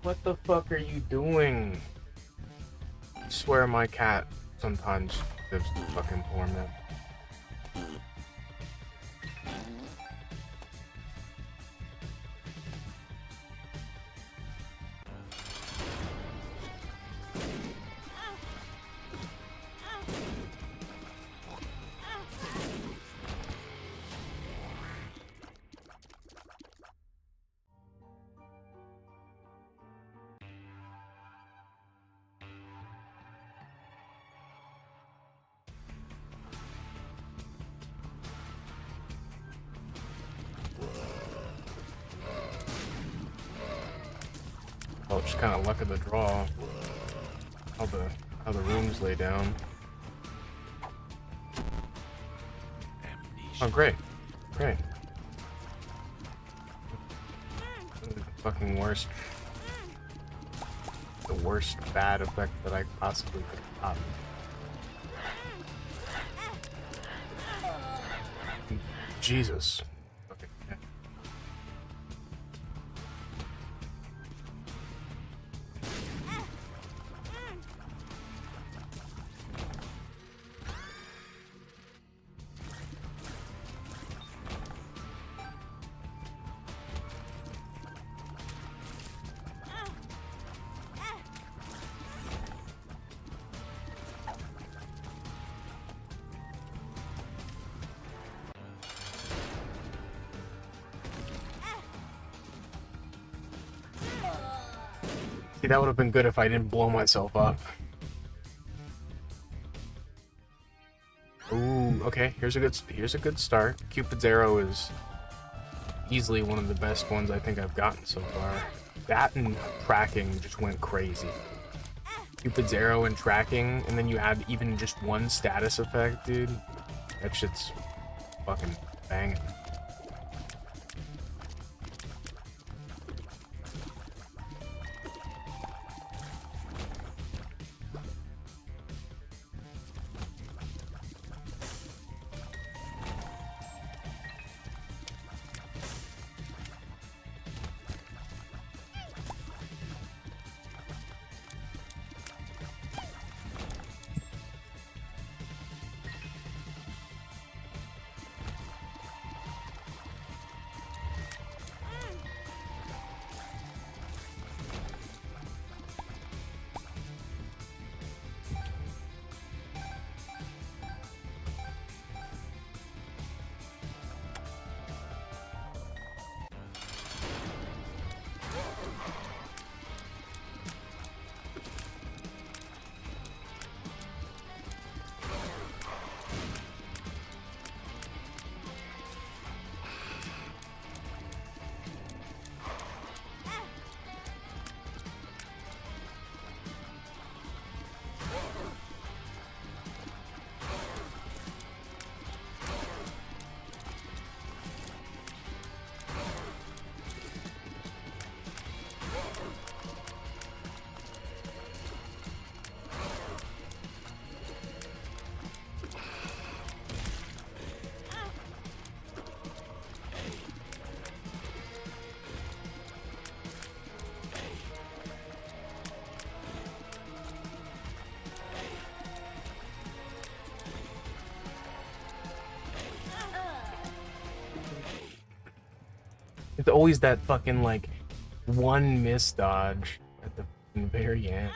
What the fuck are you doing? I swear my cat sometimes lives in fucking torment. well, just kind of luck of the draw. How the rooms lay down. Oh, great. Great. The fucking worst. The worst bad effect that I possibly could have gotten. Jesus. Okay. Yeah. See, that would have been good if I didn't blow myself up. Ooh, okay. Here's a good start. Cupid's arrow is easily one of the best ones I think I've gotten so far. That and tracking just went crazy. Cupid's arrow and tracking, and then you add even just one status effect, dude. That shit's fucking banging. It's always that fucking, like, one miss dodge at the very end.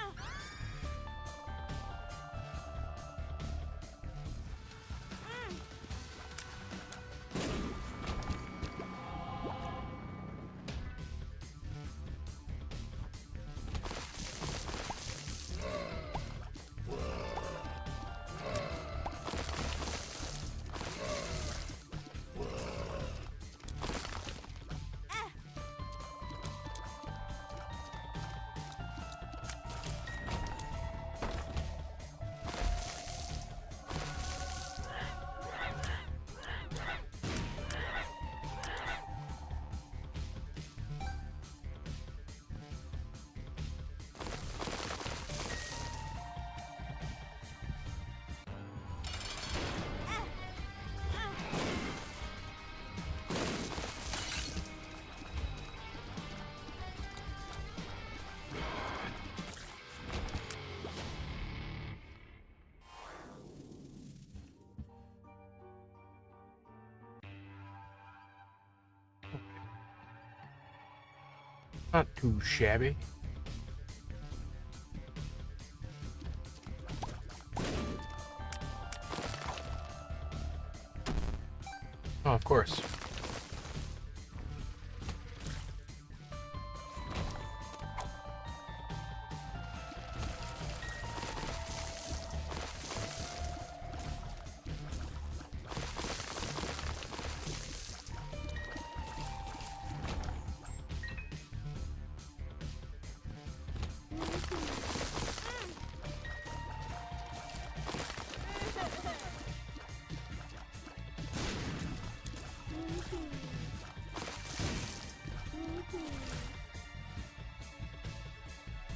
Not too shabby. Oh, of course.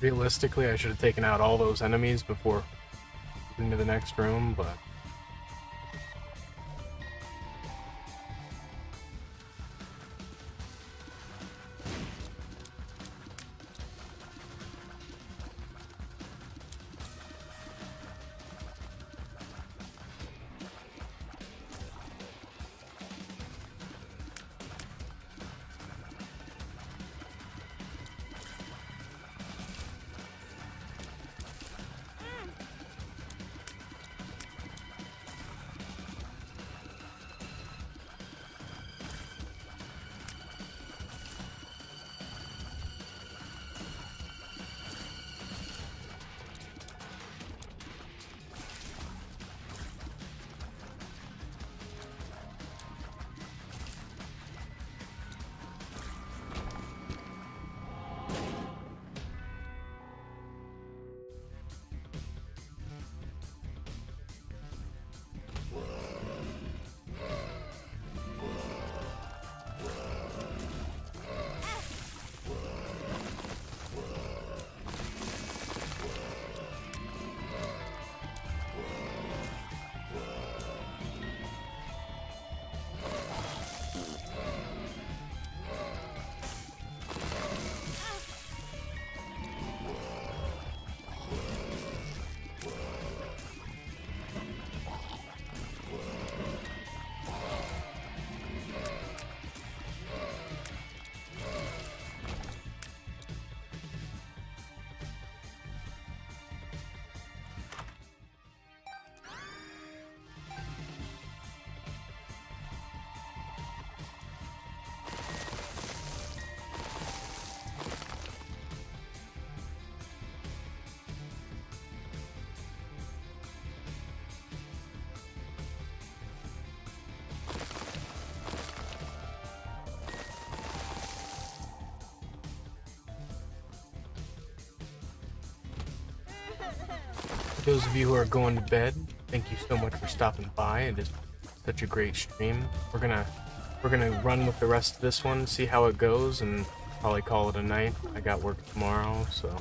Realistically, I should have taken out all those enemies before moving to the next room, but... Those of you who are going to bed, thank you so much for stopping by. It is such a great stream. We're gonna run with the rest of this one, see how it goes, and probably call it a night. I got work tomorrow, so.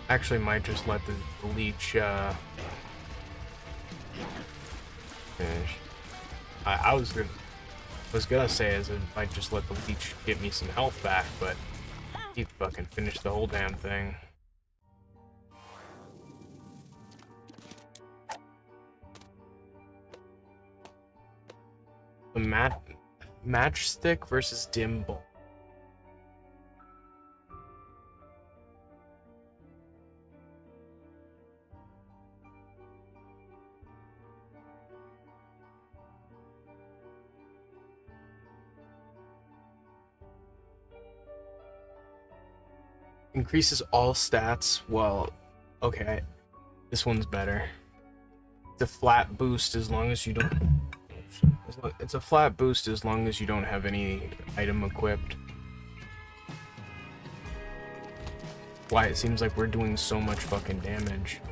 Actually, might just let the leech finish. I was gonna say is it might just let the leech get me some health back, but he fucking finished the whole damn thing. The matchstick versus Dimble. Increases all stats. Well, okay, this one's better. It's a flat boost as long as you don't. It's a flat boost as long as you don't have any item equipped. Why it seems like we're doing so much fucking damage.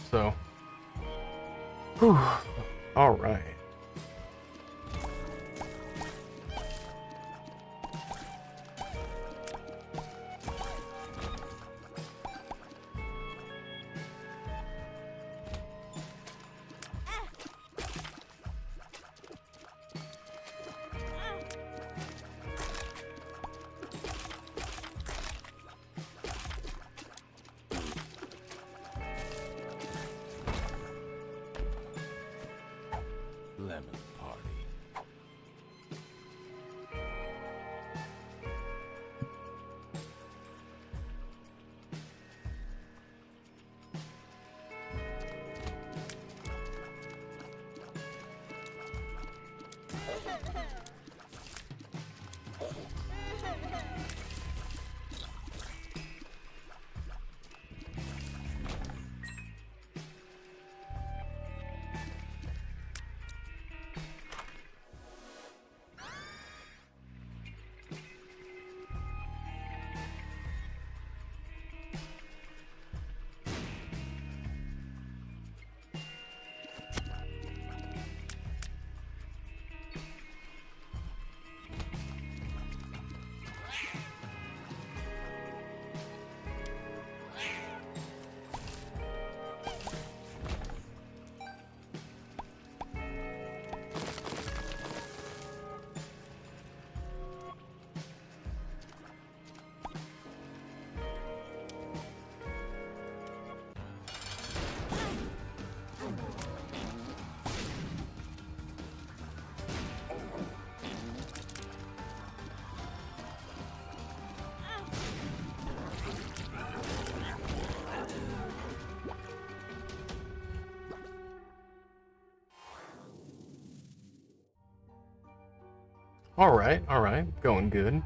So, Whew. All right. Lemon party. All right, going good.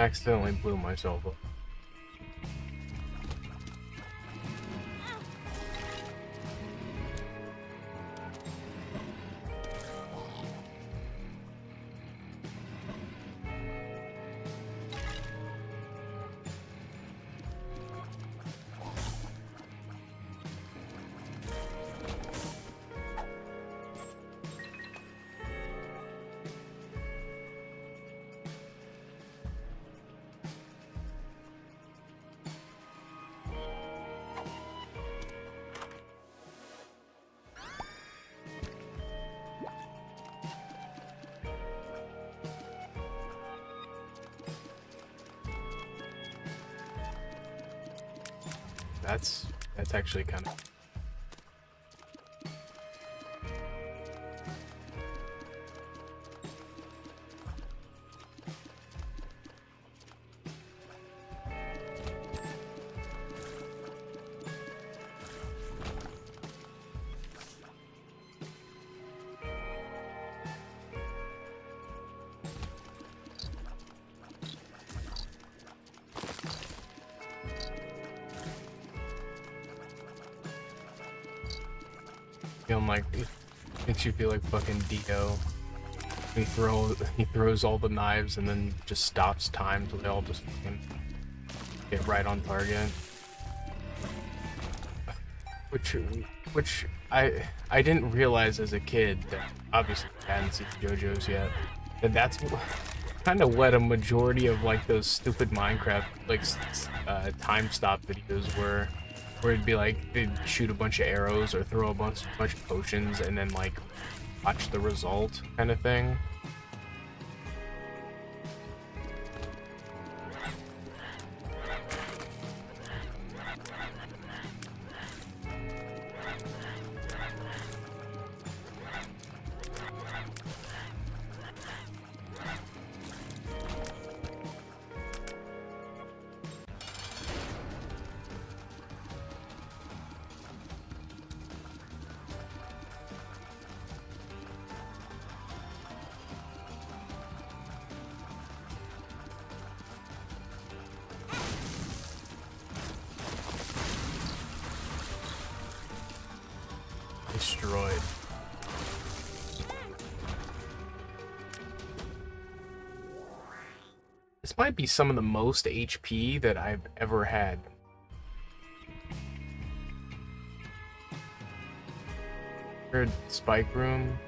accidentally blew myself up. That's actually kind of... feeling like it makes you feel like fucking Dio. He throws all the knives and then just stops time till they all just fucking get right on target. Which I didn't realize as a kid, that obviously I hadn't seen JoJo's yet, that that's kind of what a majority of like those stupid Minecraft like time stop videos were. Where it'd be like, they'd shoot a bunch of arrows or throw a bunch of potions and then like watch the result kind of thing. Destroyed. This might be some of the most HP that I've ever had. Third spike room.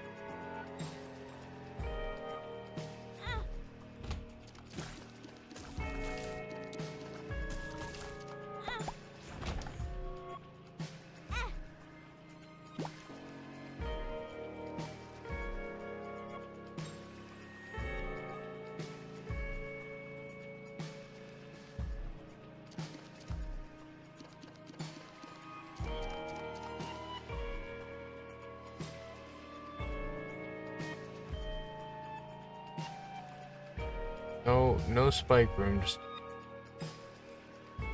No spike room, just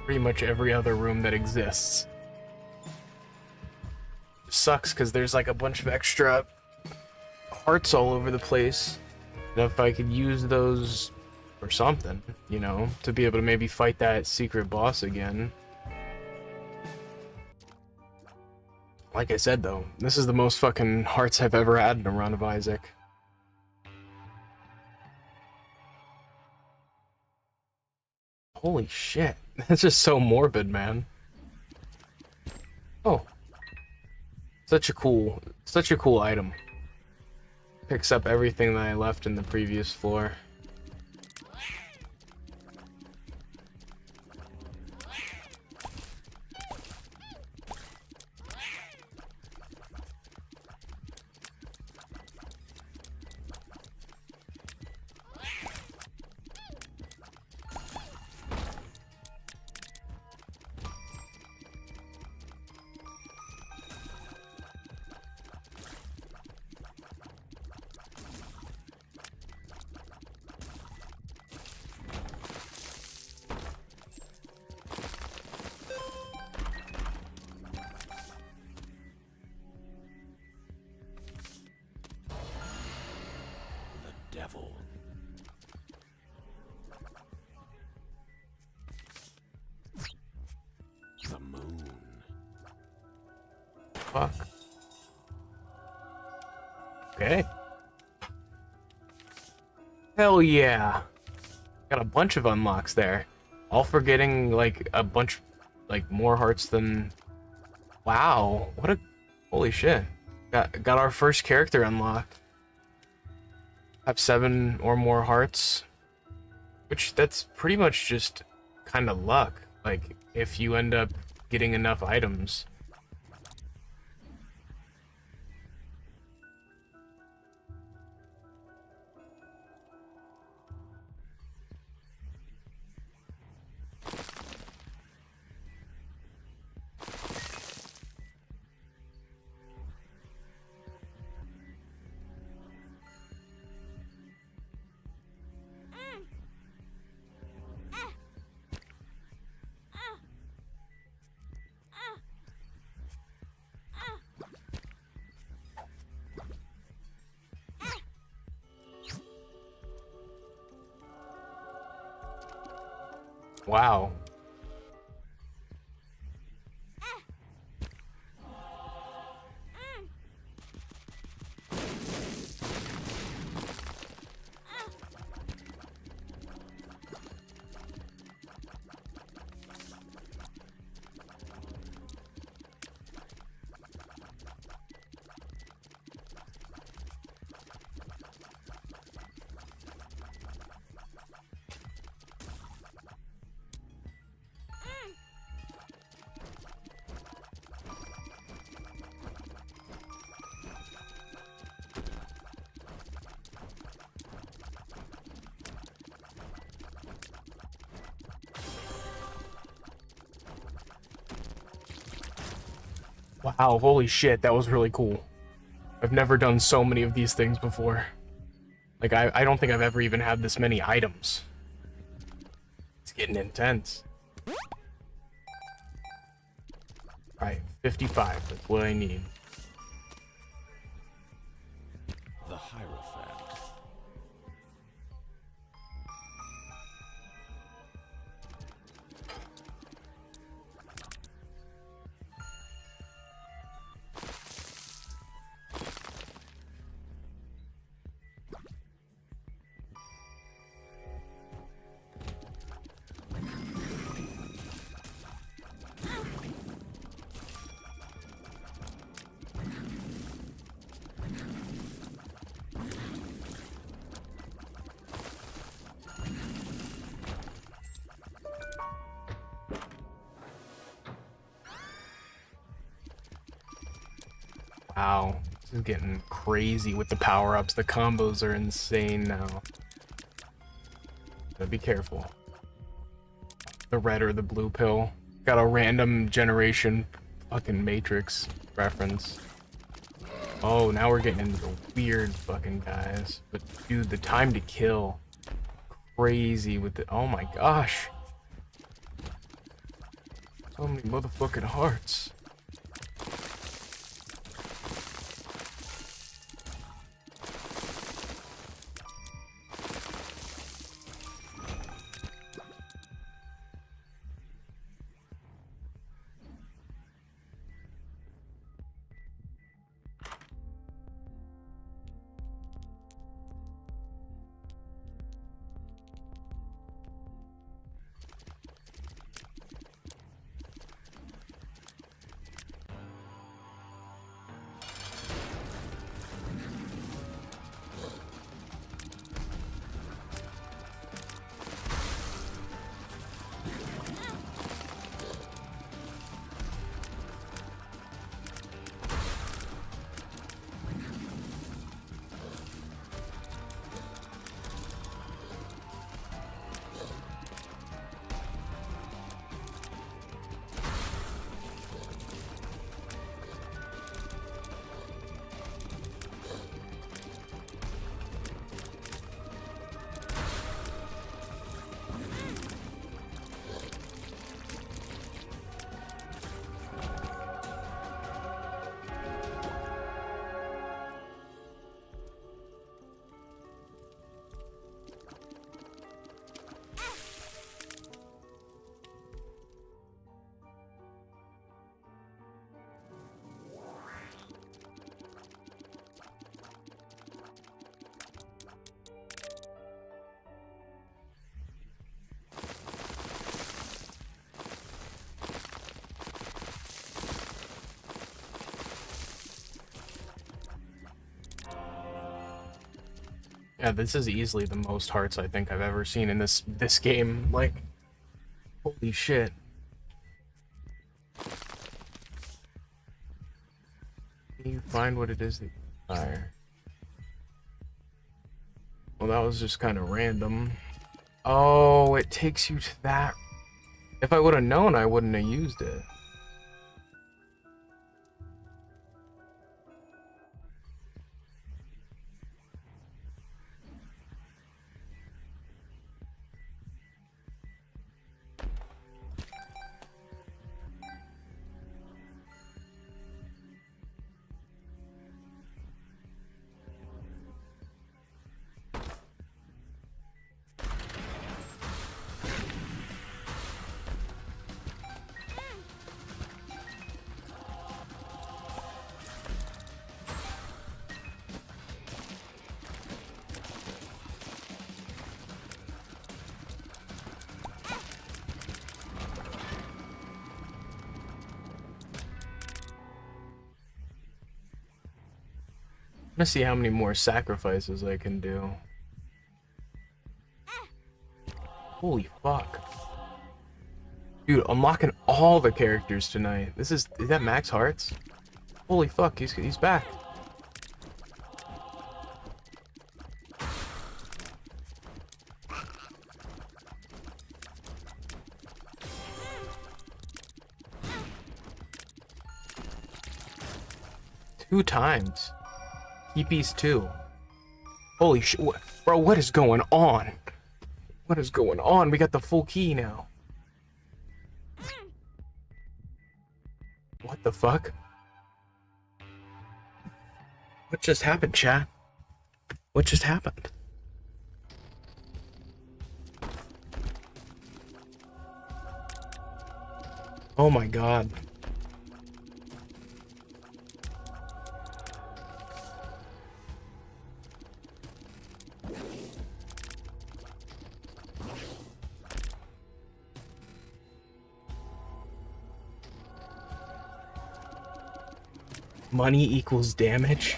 pretty much every other room that exists. It sucks because there's like a bunch of extra hearts all over the place. And if I could use those for something, you know, to be able to maybe fight that secret boss again. Like I said though, this is the most fucking hearts I've ever had in a run of Isaac. Holy shit, that's just so morbid, man. Oh. Such a cool item. Picks up everything that I left in the previous floor. fuck? Okay. Hell yeah. Got a bunch of unlocks there. All for getting, like, a bunch, like, more hearts than... Wow. What a... Holy shit. Got our first character unlocked. Have 7 or more hearts. Which, that's pretty much just kind of luck. Like, if you end up getting enough items. Wow. Wow, holy shit, that was really cool. I've never done so many of these things before. Like, I don't think I've ever even had this many items. It's getting intense. Alright, 55, that's what I need. The Hierophant. Wow, this is getting crazy with the power-ups. The combos are insane now. Gotta be careful. The red or the blue pill. Got a random generation fucking Matrix reference. Oh, now we're getting into the weird fucking guys. But dude, the time to kill. Crazy with the... Oh my gosh. So many motherfucking hearts. Yeah, this is easily the most hearts I think I've ever seen in this game. Like, holy shit. Can you find what it is that you desire? Well, that was just kind of random. Oh, it takes you to that. If I would have known, I wouldn't have used it. I'm gonna see how many more sacrifices I can do. Holy fuck. Dude, unlocking all the characters tonight. Is that max hearts? Holy fuck, he's back. Two times. EP's 2. Holy shit. Bro, what is going on? What is going on? We got the full key now. What the fuck? What just happened, chat? What just happened? Oh my god. Money equals damage?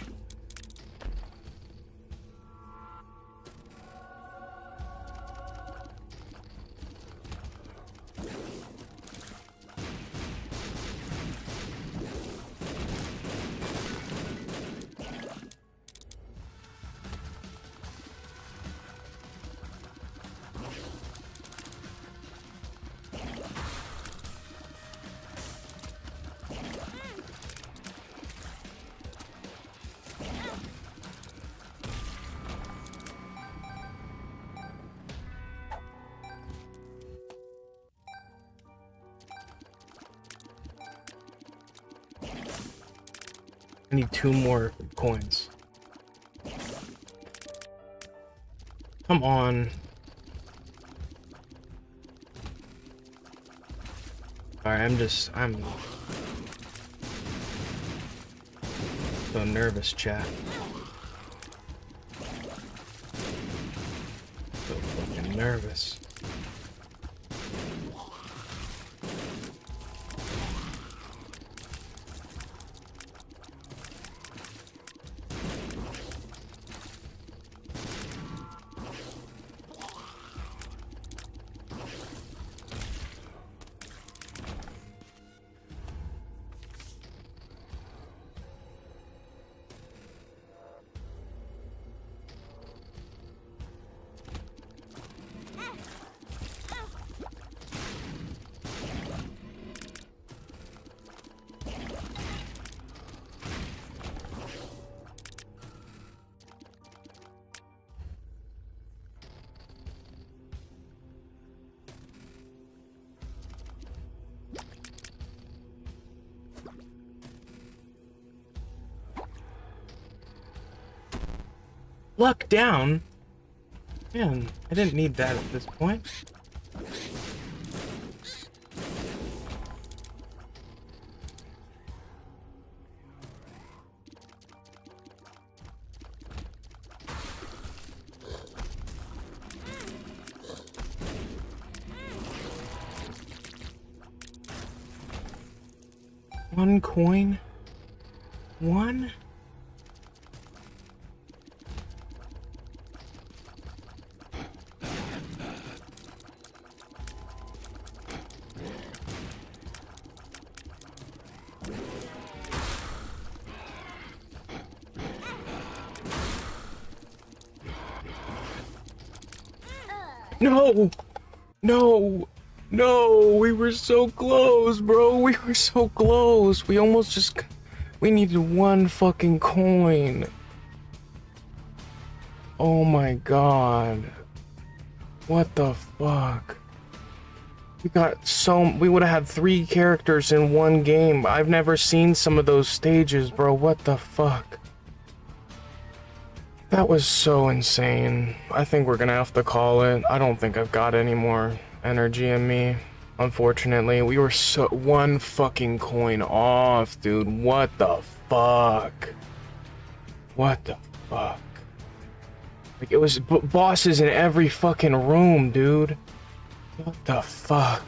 I need 2 more coins. Come on. Alright, I'm so nervous, chat. So fucking nervous. Luck down? Man, I didn't need that at this point. One coin? One? No! No! No! We were so close, bro! We were so close! We almost just... We needed one fucking coin. Oh my god. What the fuck? We would have had 3 characters in one game. I've never seen some of those stages, bro. What the fuck? That was so insane. I think we're gonna have to call it. I don't think I've got any more energy in me. Unfortunately, we were so one fucking coin off, dude. What the fuck? What the fuck? Like, it was bosses in every fucking room, dude. What the fuck?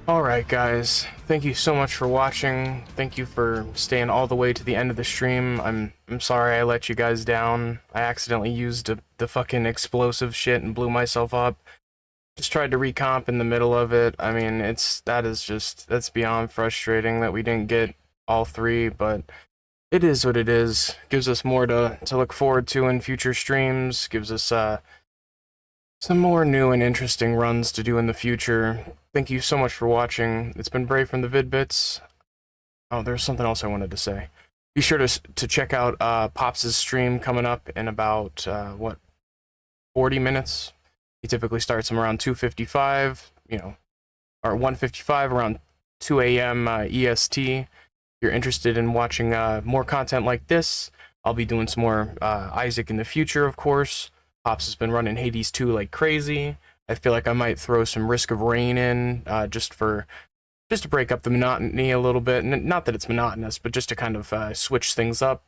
Alright guys, thank you so much for watching. Thank you for staying all the way to the end of the stream. I'm sorry I let you guys down. I accidentally used the fucking explosive shit and blew myself up. Just tried to recomp in the middle of it. I mean, that's beyond frustrating that we didn't get all 3, but it is what it is. Gives us more to look forward to in future streams. Gives us some more new and interesting runs to do in the future. Thank you so much for watching. It's been Brave from the Vid-Bits. Oh, there's something else I wanted to say. Be sure to check out Pops' stream coming up in about, 40 minutes? He typically starts them around 2:55, or 1:55, around 2 a.m. EST. If you're interested in watching more content like this, I'll be doing some more Isaac in the future, of course. Pops has been running Hades 2 like crazy. I feel like I might throw some Risk of Rain in, just to break up the monotony a little bit. Not that it's monotonous, but just to kind of switch things up.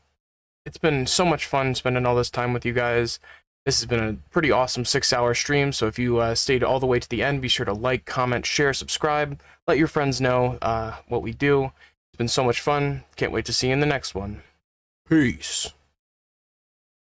It's been so much fun spending all this time with you guys. This has been a pretty awesome 6-hour stream, so if you stayed all the way to the end, be sure to like, comment, share, subscribe. Let your friends know what we do. It's been so much fun. Can't wait to see you in the next one. Peace.